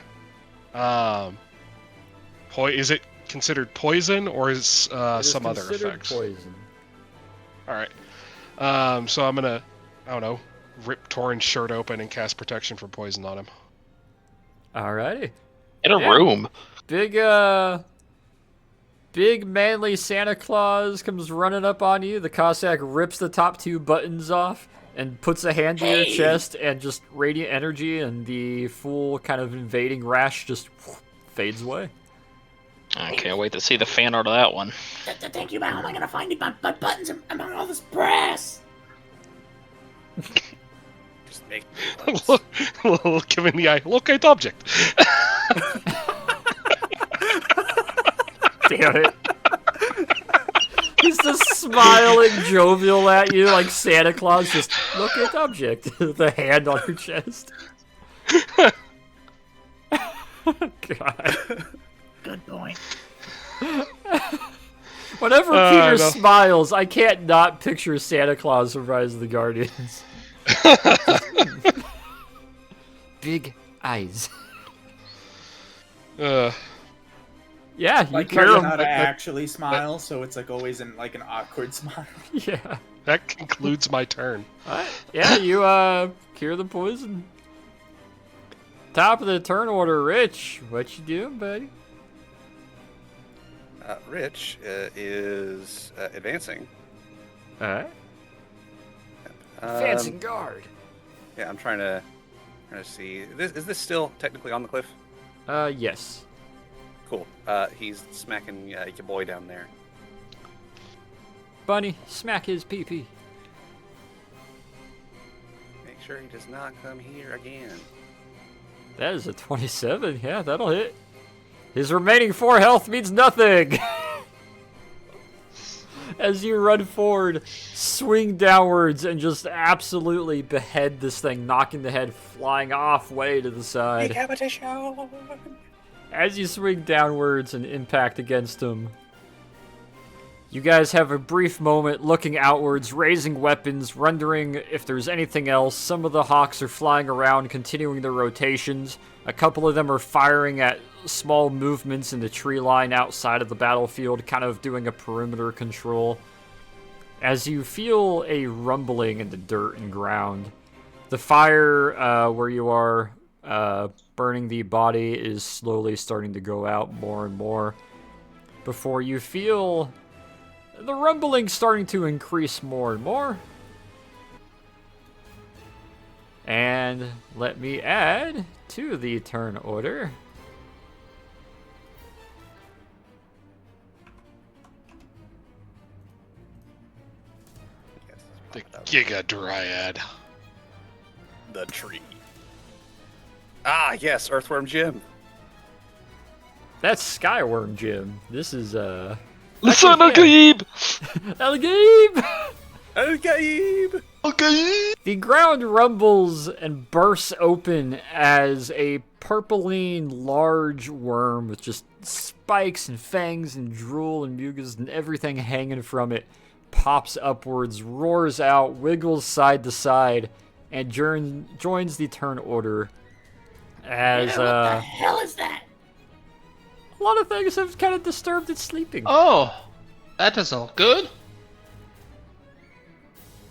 is it considered poison, or is It is some other considered effects? poison. Alright. So I'm gonna, I don't know, rip Tauren's shirt open and cast protection from poison on him. Alrighty. In a Yeah. room. Big manly Santa Claus comes running up on you. The Cossack rips the top 2 buttons off and puts a hand to your chest, and just radiant energy and the full kind of invading rash just fades away. I can't wait to see the fan art of that one. Thank you, but how am I gonna find my buttons among all this brass? Just make Look him in the eye. Locate object. Damn it. He's just smiling jovial at you like Santa Claus, just look at the object. The hand on your chest. God. Good point. Whenever Peter no. smiles, I can't not picture Santa Claus from Rise of the Guardians. Big eyes. Yeah, you Like carry learning him. how to actually smile, so it's like always in like an awkward smile. Yeah. That concludes my turn. Alright. Yeah, you cure the poison. Top of the turn order, Rich. What you doing, buddy? Rich is advancing. Alright. Um, guard. Yeah, I'm trying to see. Is this still technically on the cliff? Yes. Cool. He's smacking your boy down there. bunny. Smack his pee-pee. Make sure he does not come here again. That is a 27. Yeah, that'll hit. His remaining 4 health means nothing. As you run forward, swing downwards, and just absolutely behead this thing, knocking the head flying off way to the side. Decapitation! As you swing downwards and impact against him, you guys have a brief moment looking outwards, raising weapons, wondering if there's anything else. Some of the hawks are flying around, continuing their rotations. A couple of them are firing at small movements in the tree line outside of the battlefield, kind of doing a perimeter control. As you feel a rumbling in the dirt and ground, the fire where you are burning the body is slowly starting to go out more and more before you feel the rumbling starting to increase more and more. And let me add to the turn order. The Giga Dryad. The tree. Ah, yes, Earthworm Jim. That's Skyworm Jim. This is Listen, Al-Gaib! Al-Gaib! Al-Gaib! The ground rumbles and bursts open as a purpling large worm with just spikes and fangs and drool and mucus and everything hanging from it pops upwards, roars out, wiggles side to side, and joins the turn order as What the hell is that? a lot of things have kind of disturbed its sleeping. Oh, that doesn't look good.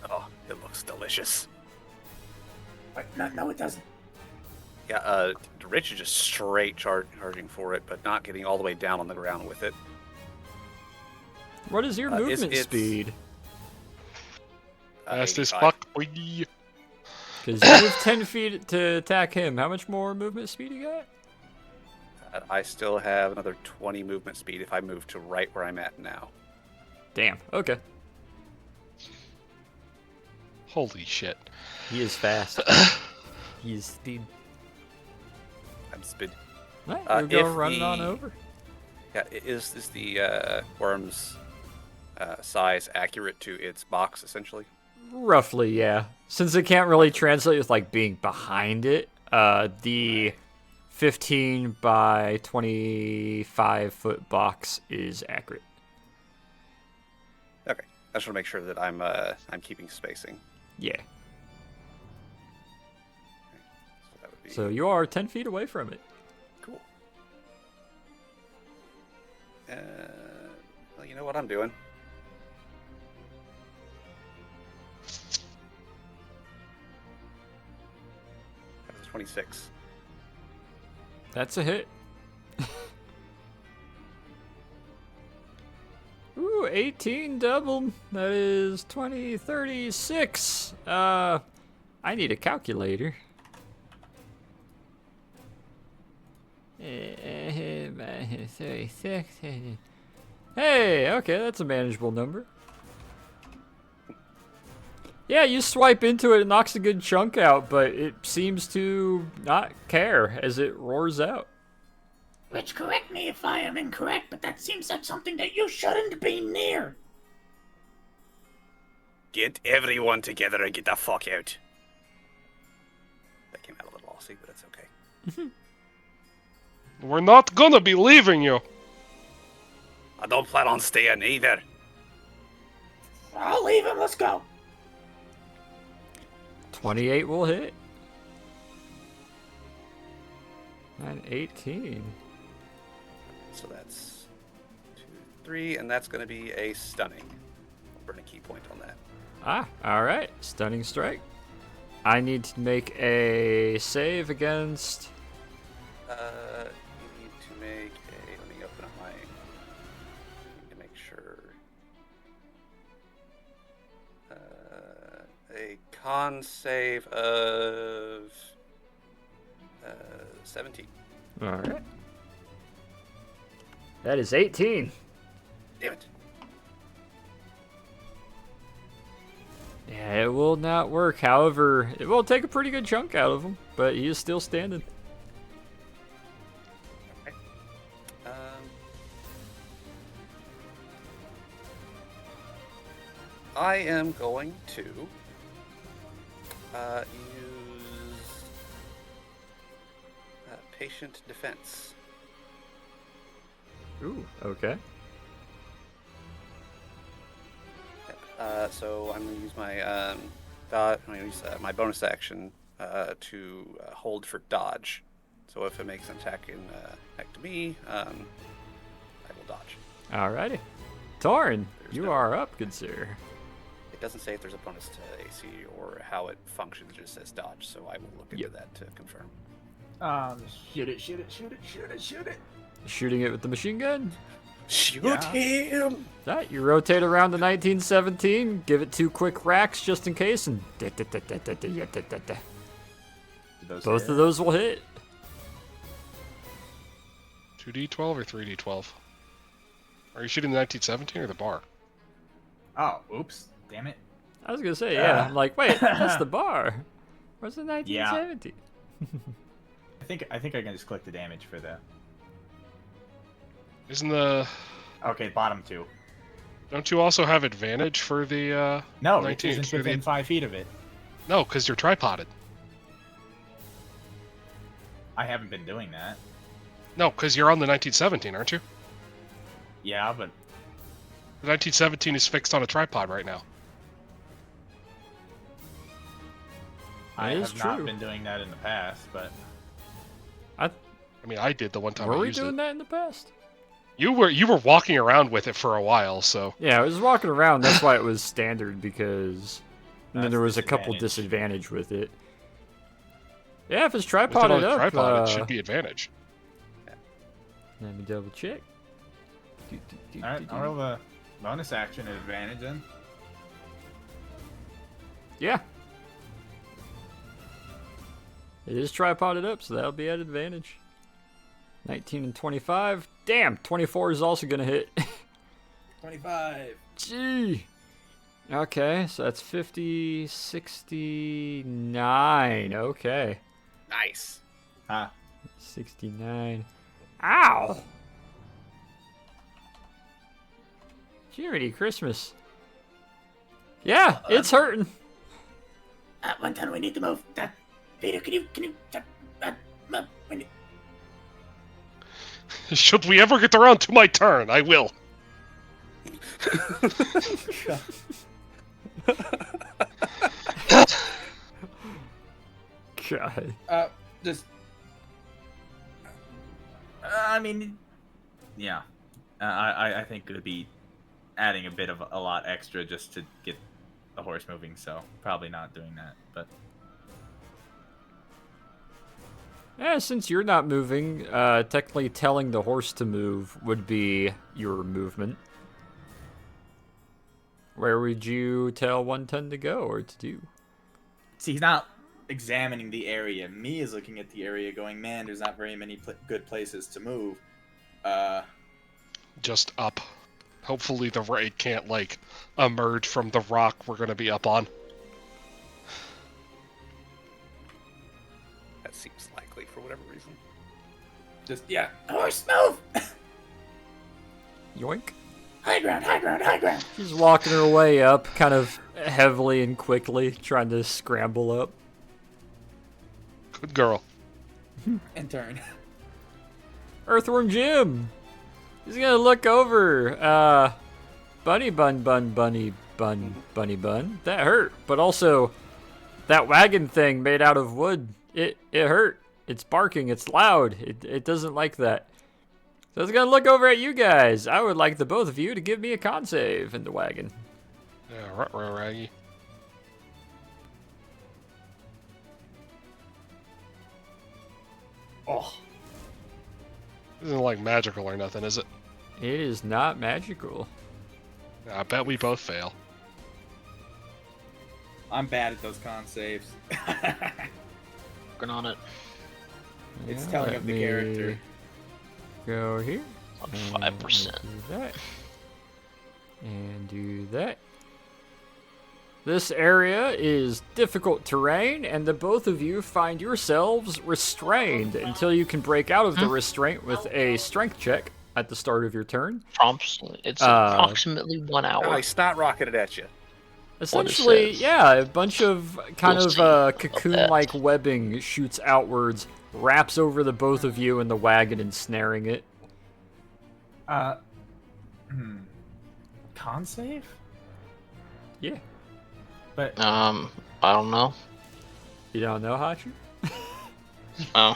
Oh, it looks delicious. Wait, no, it doesn't. Yeah, Rich is just straight charging for it, but not getting all the way down on the ground with it. What is your movement speed? Fast as 85. fuck, boy. Because you move 10 feet to attack him. How much more movement speed you got? I still have another 20 movement speed if I move to right where I'm at now. Damn, okay. Holy shit. He is fast. He is speed. I'm speed. Right, we'll go if running the- on over. Yeah, is the worm's size accurate to its box, essentially? Roughly, yeah. Since it can't really translate with like being behind it, the 15 by 25 foot box is accurate. Okay, I just want to make sure that I'm keeping spacing. Yeah. So that would be So you are 10 feet away from it. cool. Well, you know what I'm doing. That was 26. That's a hit. Ooh, 18 double. That is 20, 36. I need a calculator. Hey, okay, that's a manageable number. Yeah, you swipe into it, it knocks a good chunk out, but it seems to not care as it roars out. Rich, correct me if I am incorrect, but that seems like something that you shouldn't be near. Get everyone together and get the fuck out. That came out a little Aussie, but it's okay. We're not gonna be leaving you. I don't plan on staying either. I'll leave him. Let's go. 28 will hit. And 18. So that's 2, 3, and that's going to be a stunning. I'll burn a key point on that. Ah, alright. Stunning strike. I need to make a save against... You need to make a... Let me open up my... Need to make sure... A con save of... 17. Alright. That is 18. Damn it. Yeah, it will not work. However, it will take a pretty good chunk out of him, but he is still standing. I am going to use patient defense. Ooh, okay. So I'm going to use my I'm going to use my bonus action to hold for dodge. So if it makes an attack to me, I will dodge. Alrighty. Torin, There's you no- are up, good sir. It doesn't say if there's a bonus to AC or how it functions. It just says dodge. So I will look into Yep. that to confirm. Shoot it, shoot it, shoot it, shoot it, shoot it. Shooting it with the machine gun. Shoot Yeah. him! That you rotate around to 1917, give it 2 quick racks just in case, and Did those both hit? of those will hit. 2d12 or 3d12? Are you shooting the 1917 or the bar? Oh, oops. Damn it. I was gonna say, yeah. I'm like, wait, that's the bar. Where's the Yeah. 1917? I think I can just click the damage for the. Isn't the... Okay, bottom 2. Don't you also have advantage for the, No, it 19, isn't so the- within 5 feet of it. No, because you're tripoded. I haven't been doing that. No, because you're on the 1917, aren't you? Yeah, but The 1917 is fixed on a tripod right now. I That is have not true. been doing that in the past. But I mean, I did the one time Were I we used doing it. that in the past? You were walking around with it for a while, so... Yeah, I was walking around. That's why it was standard, because and then That's there was a couple disadvantage. disadvantage with it. Yeah, if it's With it tripoded on a up, tripod, it should be advantage. let me double check. alright, I'll roll the bonus action at advantage then. Yeah. It is tripoded up, so that'll be at advantage. 19 and 25. Damn, 24 is also going to hit. 25. Gee. Okay, so that's 50, 69. Okay. Nice. Huh. 69. Ow! Jiminy Christmas. Yeah, it's hurting. One time we need to move. Peter, can you, we need- Should we ever get around to my turn, I will. God. Just I mean, yeah. I think it would be adding a bit of a lot extra just to get the horse moving, so probably not doing that. But Yeah, since you're not moving, technically telling the horse to move would be your movement. Where would you tell 110 to go or to do? see, he's not examining the area. Me is looking at the area, going, "Man, there's not very many good places to move." Just up. Hopefully the raid can't, like, emerge from the rock we're gonna be up on. That seems likely for whatever reason. Just yeah. Horse, move! Yoink. High ground, high ground, high ground. She's walking her way up, kind of heavily and quickly, trying to scramble up. Good girl. And turn. Earthworm Jim! He's gonna look over. Bunny bun. That hurt. But also, that wagon thing made out of wood, it hurt. It's barking, it's loud. It doesn't like that. So it's gonna look over at you guys. I would like the both of you to give me a con save in the wagon. Yeah, raggy. Oh, This isn't like magical or nothing, is it? It is not magical. I bet we both fail. I'm bad at those con saves. Working on it. It's Yeah, telling let of the me character. Go here. On and 5%. Do that. And do that. This area is difficult terrain, and the both of you find yourselves restrained until you can break out of the restraint with a strength check at the start of your turn. It's approximately 1 hour. Oh, I snot rocketed at you. Essentially, says. yeah, a bunch of kind We'll of see about cocoon-like webbing shoots outwards, wraps over the both of you in the wagon, ensnaring it. Con save? Yeah. But I don't know. You don't know, Hachi? Oh.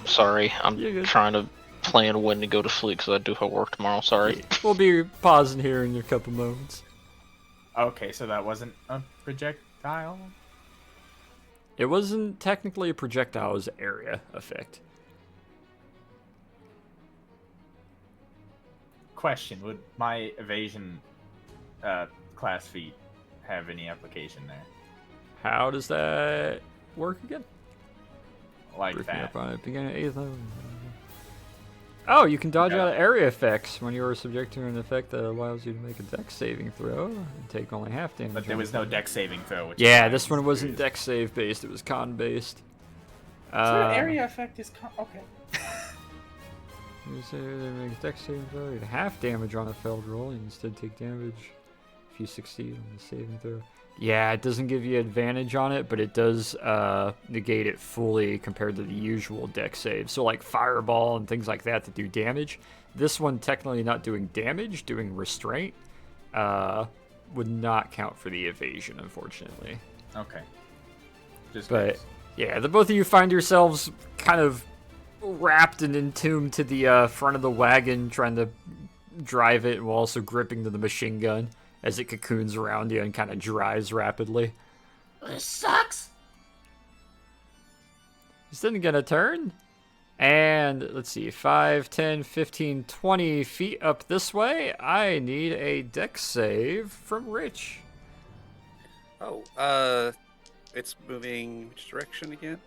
Sorry, You're I'm good. trying to plan when to go to sleep because I do have work tomorrow. Sorry. We'll be pausing here in a couple moments. okay, so that wasn't a projectile. It wasn't technically a projectile, it was an area effect. Question: would my evasion class feat have any application there? How does that work again? Like Briefing that? up on it. Beginning at 8th level. Oh, you can dodge out of area effects when you are subject to an effect that allows you to make a dex saving throw and take only half damage. But there on was it. no dex saving throw. Which Yeah, is this one wasn't confused. dex save based, it was con based. So an area effect is okay. You say they make a dex saving throw, you get half damage on a failed roll, and instead take damage if you succeed on the saving throw. Yeah, it doesn't give you advantage on it, but it does negate it fully compared to the usual dex save. So like fireball and things like that do damage. This one technically not doing damage, doing restraint, would not count for the evasion, unfortunately. Okay. Just But curious. yeah, the both of you find yourselves kind of wrapped and entombed to the front of the wagon, trying to drive it while also gripping to the machine gun as it cocoons around you and kind of dries rapidly. This sucks. He's then gonna turn, and let's see, 5, 10, 15, 20 feet up this way. I need a dex save from Rich. Oh, it's moving which direction again?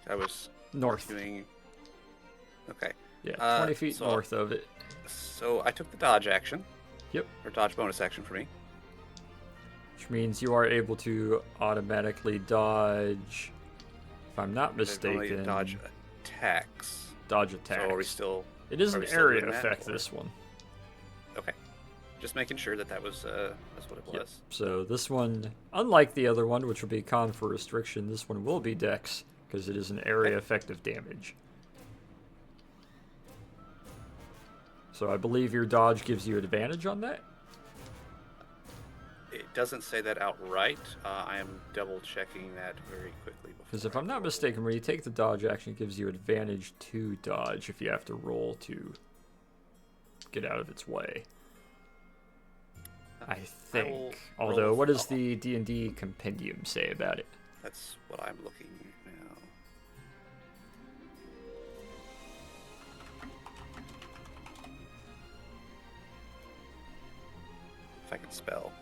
I was North. doing. Okay, Yeah, 20 feet so- north of it. so I took the dodge action. Yep. Or dodge bonus action for me. Which means you are able to automatically dodge, if I'm not There's only mistaken, dodge attacks. dodge attacks. So are we still? It is are an we still area doing that, effect, or- this one. Okay. Just making sure that was that's what it Yep. was. So this one, unlike the other one, which will be con for restriction, this one will be dex, because it is an area effective damage. So I believe your dodge gives you advantage on that? It doesn't say that outright. I am double checking that very quickly. Because if before I'm I not roll. mistaken, when you take the dodge action, it gives you advantage to dodge if you have to roll to get out of its way. I will think. roll Although, what does follow. the D&D compendium say about it? That's what I'm looking now. If I can spell.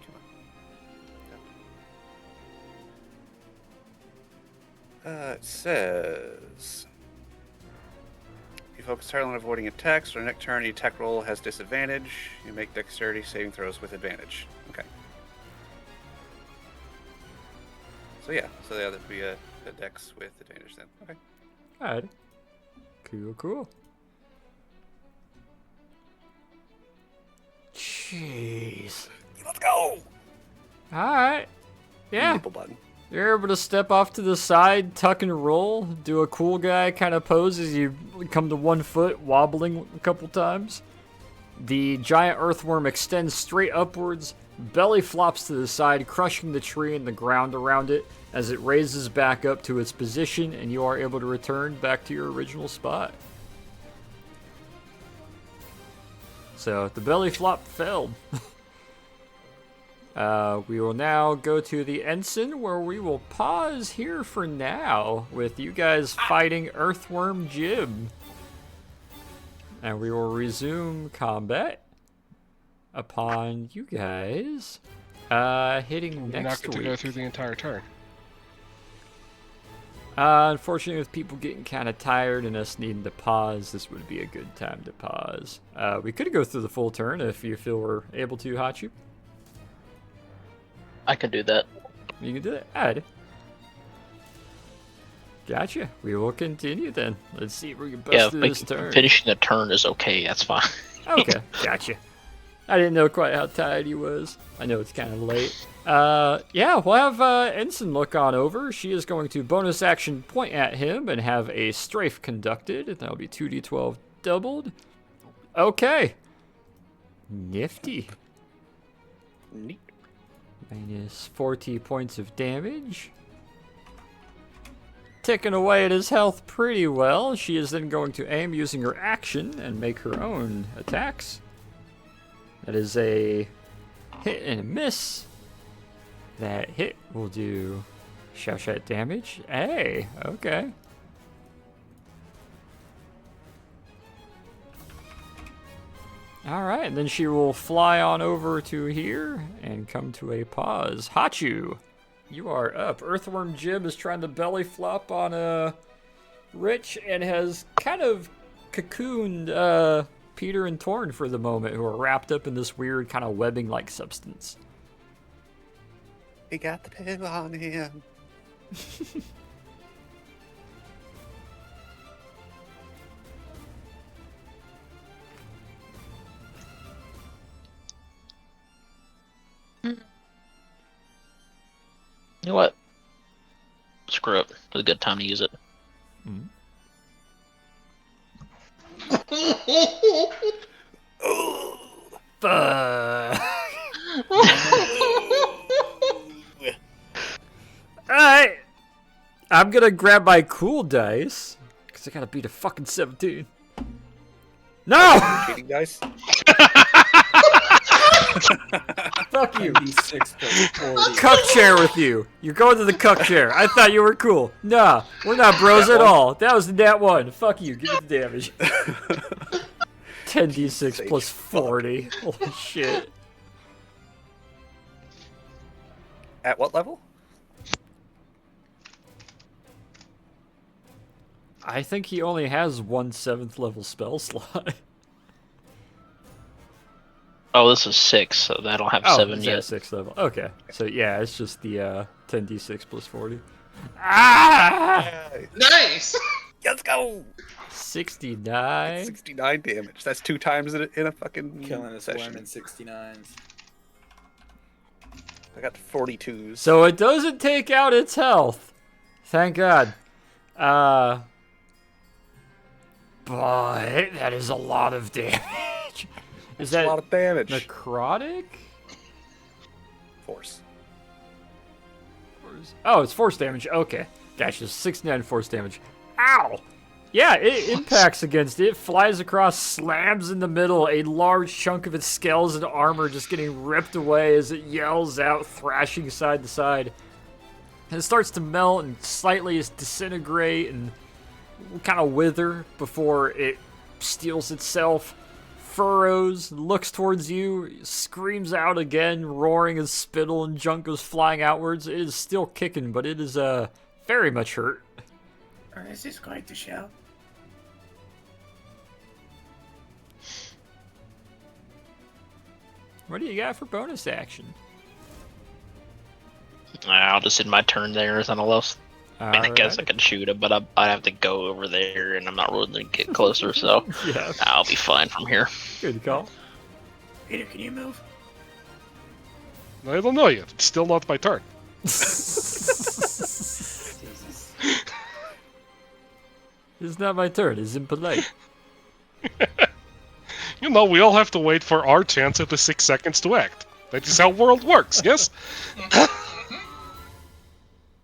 Come on. It says you focus entirely on avoiding attacks. On a next turn, the attack roll has disadvantage. You make dexterity saving throws with advantage. Okay. So yeah, that'd be a dex with advantage then. Okay. Alright. Cool. Jeez. Let's go. Alright. Yeah. Maple button. You're able to step off to the side, tuck and roll, do a cool guy kind of pose as you come to 1 foot, wobbling a couple times. The giant earthworm extends straight upwards, belly flops to the side, crushing the tree and the ground around it as it raises back up to its position, and you are able to return back to your original spot. So the belly flop failed. We will now go to the ensign, where we will pause here for now with you guys fighting Earthworm Jim. And we will resume combat upon you guys hitting You're not next going to week. go through the entire turn. Unfortunately, with people getting kind of tired and us needing to pause, this would be a good time to pause. We could go through the full turn if you feel we're able to, Hachu. I can do that. You can do that. Alright. Gotcha. We will continue then. Let's see if we can bust through this turn. Finishing the turn is okay. That's fine. Okay, gotcha. I didn't know quite how tired he was. I know it's kind of late. Yeah, we'll have Ensign look on over. She is going to bonus action point at him and have a strafe conducted. That'll be 2d12 doubled. Okay. Nifty. Neat. Minus 40 points of damage. Ticking away at his health pretty well. She is then going to aim using her action and make her own attacks. That is a hit and a miss. That hit will do shot damage. Hey, okay. Alright, and then she will fly on over to here and come to a pause. Hachu, you are up. Earthworm Jim is trying to belly flop on Rich and has kind of cocooned Peter and Torn for the moment, who are wrapped up in this weird kind of webbing-like substance. He got the pill on him. You know what? Screw it. It's a good time to use it. Mm. Fuck. Alright. I'm gonna grab my cool dice, because I gotta beat a fucking 17. No! Cheating dice. Fuck you. 96 plus 40. Cuck chair with you. You're going to the cuck chair. I thought you were cool. Nah, we're not bros at all. That was the nat 1. Fuck you. Give me the damage. 10d6 plus 40. Holy shit. At what level? I think he only has 1 7th level spell slot. Oh, this is 6, so that'll have 7 it's yet. at 6th level. Okay. So yeah, it's just the 10d6 plus 40. Ah! Nice! Let's go! 69. 69 damage. That's 2 times in a fucking Killing us session. Lemon 69s. I got 42s. So it doesn't take out its health. Thank God. But that is a lot of damage. Is That's that a lot of damage. necrotic? Force. Oh, it's force damage. Okay. Gotcha. 69 force damage. Ow! Yeah, it impacts against it, flies across, slams in the middle, a large chunk of its scales and armor just getting ripped away as it yells out, thrashing side to side. And it starts to melt and slightly disintegrate and kind of wither before it steals itself, furrows, looks towards you, screams out again, roaring as spittle and junk goes flying outwards. It is still kicking, but it is very much hurt. This is quite the show. What do you got for bonus action? I'll just end my turn there. There's nothing else. I mean, I guess I Alright. could shoot him, but I'd have to go over there, and I'm not willing to get closer, so Yeah, I'll be fine from here. good call. Peter, can you move? I don't know yet. It's still not my turn. Jesus. It's not my turn. It's impolite. You know, we all have to wait for our chance at the 6 seconds to act. That is how world works, yes?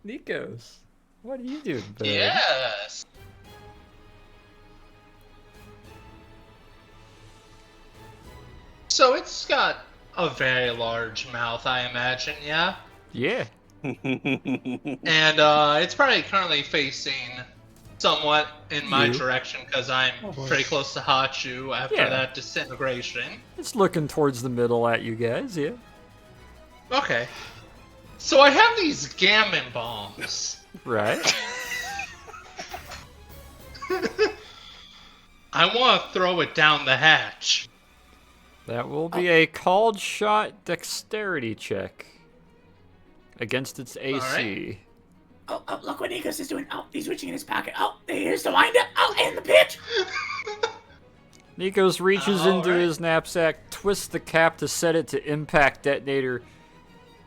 Nikos, what are you doing, bud? Yes. So it's got a very large mouth, I imagine, yeah? Yeah. And it's probably currently facing somewhat in my You? direction because I'm pretty close to Hachu after Yeah. that disintegration. It's looking towards the middle at you guys, yeah. Okay. So I have these gammon bombs. Right. I want to throw it down the hatch. That will be a called shot dexterity check against its AC. Oh, look what Nikos is doing. Oh, he's reaching in his pocket. Oh, here's the windup. Oh, and the pitch. Nikos reaches into his knapsack, twists the cap to set it to impact detonator,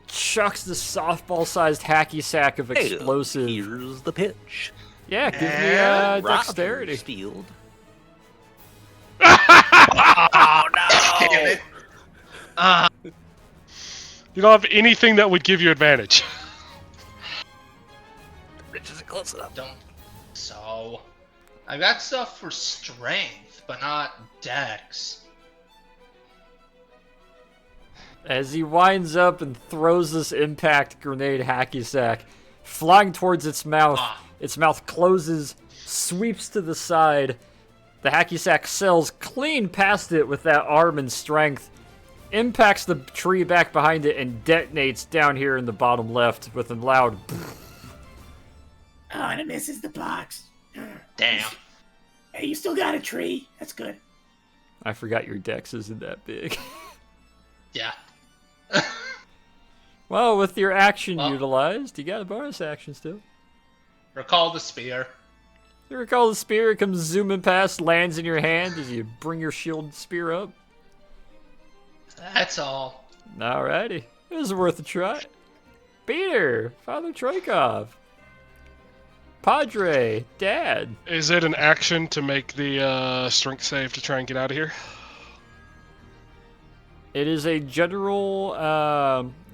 chucks the softball-sized hacky sack of explosive. Here's the pitch. Yeah, give me dexterity. Field. Oh no! You don't have anything that would give you advantage. Rich isn't close enough. Don't. So, I got stuff for strength, but not dex. As he winds up and throws this impact grenade hacky sack, flying towards its mouth. Its mouth closes, sweeps to the side. The hacky sack sails clean past it with that arm and strength, impacts the tree back behind it, and detonates down here in the bottom left with a loud. Oh, and it misses the box. Damn. Hey, you still got a tree. That's good. I forgot your dex isn't that big. Yeah. Well, with your action utilized, you got a bonus action still. Recall the spear. You recall the spear, it comes zooming past, lands in your hand as you bring your shield spear up. That's all. Alrighty. It was worth a try. Peter, Father Troikov, Padre, Dad. Is it an action to make the strength save to try and get out of here? It is a general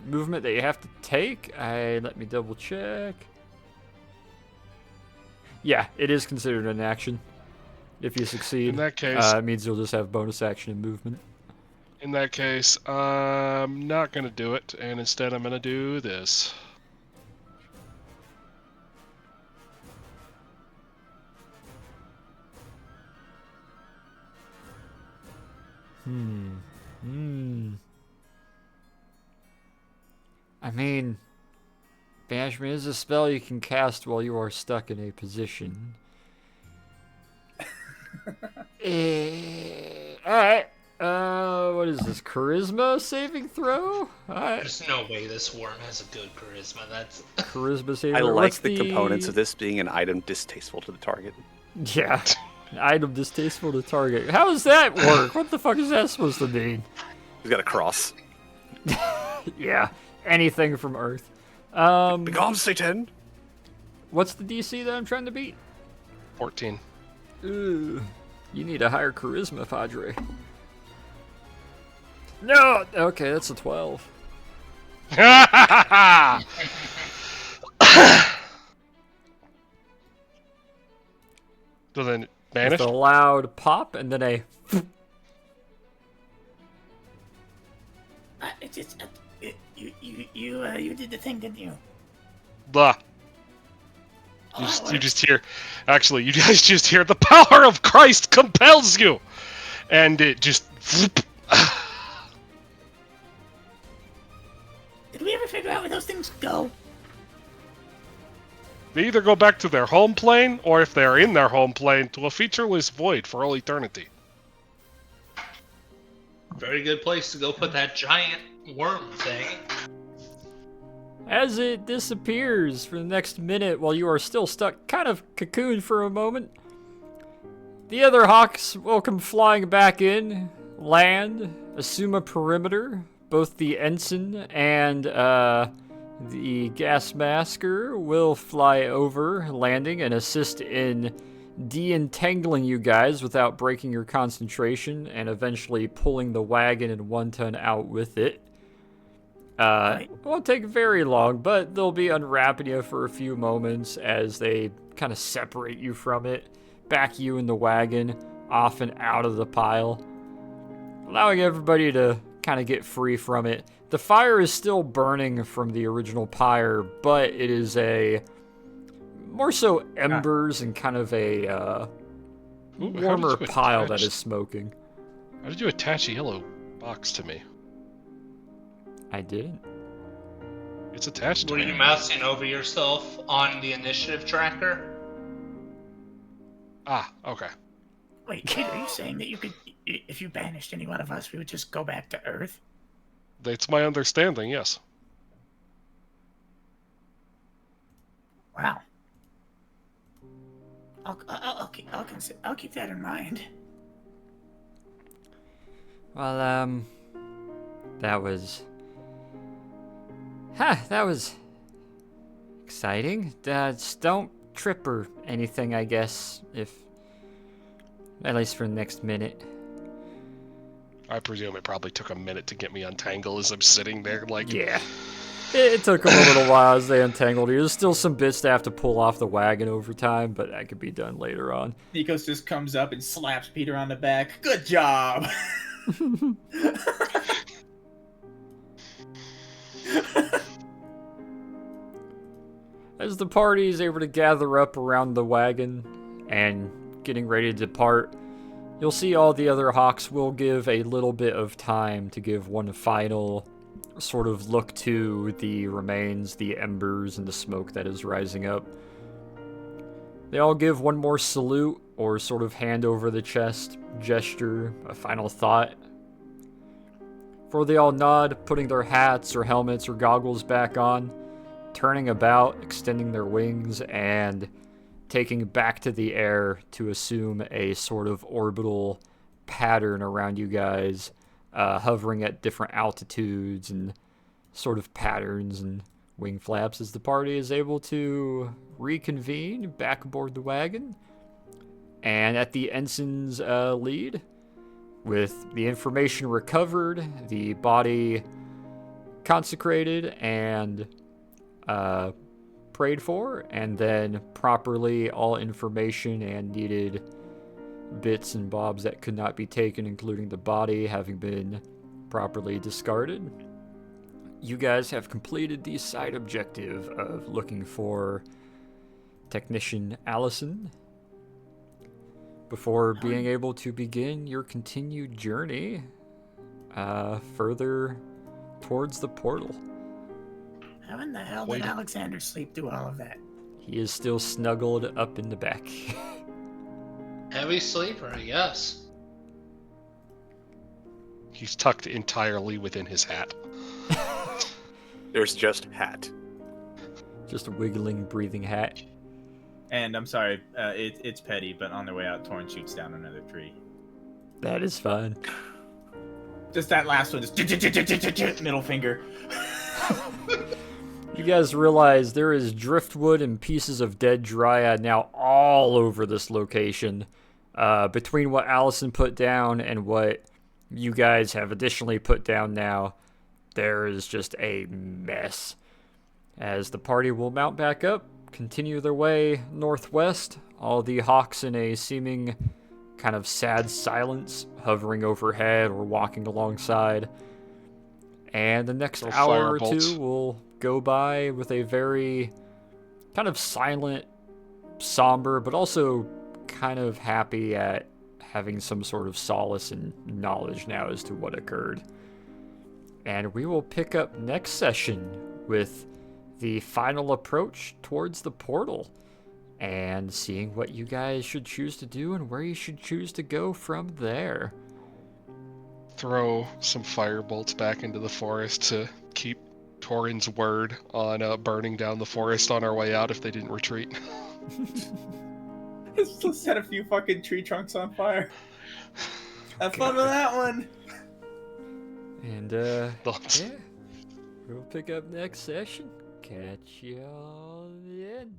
movement that you have to take. Let me double check. Yeah, it is considered an action. If you succeed. In that case, it means you'll just have bonus action and movement. In that case, I'm not going to do it, and instead I'm going to do this. I mean, Banishment is a spell you can cast while you are stuck in a position. Alright. What is this? Charisma saving throw? Alright. There's no way this worm has a good charisma. That's Charisma saving I throw. like What's the components of this being an item distasteful to the target. Yeah. An item distasteful to target. How does that work? What the fuck is that supposed to mean? He's got a cross. Yeah. Anything from Earth. Begone, Satan! What's the DC that I'm trying to beat? 14. Ugh. You need a higher charisma, Padre. No! Okay, that's a 12. So then, banish? With a loud pop and then a. You did the thing, didn't you? Blah. You just hear. Actually, you guys just hear the power of Christ compels you! And it just. Did we ever figure out where those things go? They either go back to their home plane, or if they're in their home plane, to a featureless void for all eternity. very good place to go put that giant worm thing. As it disappears for the next minute while you are still stuck, kind of cocooned for a moment, the other hawks will come flying back in, land, assume a perimeter. Both the ensign and the gas masker will fly over, landing, and assist in de-entangling you guys without breaking your concentration and eventually pulling the wagon and 1 ton out with it. It won't take very long, but they'll be unwrapping you for a few moments as they kind of separate you from it, back you in the wagon, off and out of the pile, allowing everybody to kind of get free from it. The fire is still burning from the original pyre, but it is a more so embers and kind of a warmer pile that is smoking. How did you attach a yellow box to me? I didn't. It's attached to Were me. you mousing over yourself on the initiative tracker? Ah, okay. Wait, Peter, are you saying that you could, if you banished any one of us, we would just go back to Earth? That's my understanding, yes. Wow. I'll keep that in mind. Well, that was exciting. Just don't trip or anything, I guess, at least for the next minute. I presume it probably took a minute to get me untangled as I'm sitting there, like... Yeah. It took them a little while as they untangled you. There's still some bits to have to pull off the wagon over time, but that could be done later on. Nikos just comes up and slaps Peter on the back. Good job! As the party is able to gather up around the wagon and getting ready to depart, you'll see all the other Hawks will give a little bit of time to give one final sort of look to the remains, the embers, and the smoke that is rising up. They all give one more salute or sort of hand over the chest gesture, a final thought. For they all nod, putting their hats or helmets or goggles back on, turning about, extending their wings, and taking back to the air to assume a sort of orbital pattern around you guys, hovering at different altitudes and sort of patterns and wing flaps as the party is able to reconvene back aboard the wagon. And at the ensign's lead, with the information recovered, the body consecrated and prayed for, and then properly all information and needed bits and bobs that could not be taken, including the body, having been properly discarded, you guys have completed the side objective of looking for Technician Allison before being able to begin your continued journey further towards the portal. How in the hell did Alexander sleep through all of that? He is still snuggled up in the back. Heavy sleeper, yes. He's tucked entirely within his hat. There's just hat. Just a wiggling, breathing hat. And I'm sorry, it's petty, but on their way out, Torrin shoots down another tree. That is fun. Just that last one, just middle finger. You guys realize there is driftwood and pieces of dead dryad now all over this location. Between what Allison put down and what you guys have additionally put down now, there is just a mess. As the party will mount back up, continue their way northwest, all the Hawks in a seeming kind of sad silence, hovering overhead or walking alongside. And the next hour or two will go by with a very kind of silent, somber, but also kind of happy at having some sort of solace and knowledge now as to what occurred. And we will pick up next session with the final approach towards the portal and seeing what you guys should choose to do and where you should choose to go from there. Throw some firebolts back into the forest to keep Torrin's word on burning down the forest on our way out if they didn't retreat. Let's set a few fucking tree trunks on fire. Have fun with that one. And yeah, we'll pick up next session. Catch y'all then.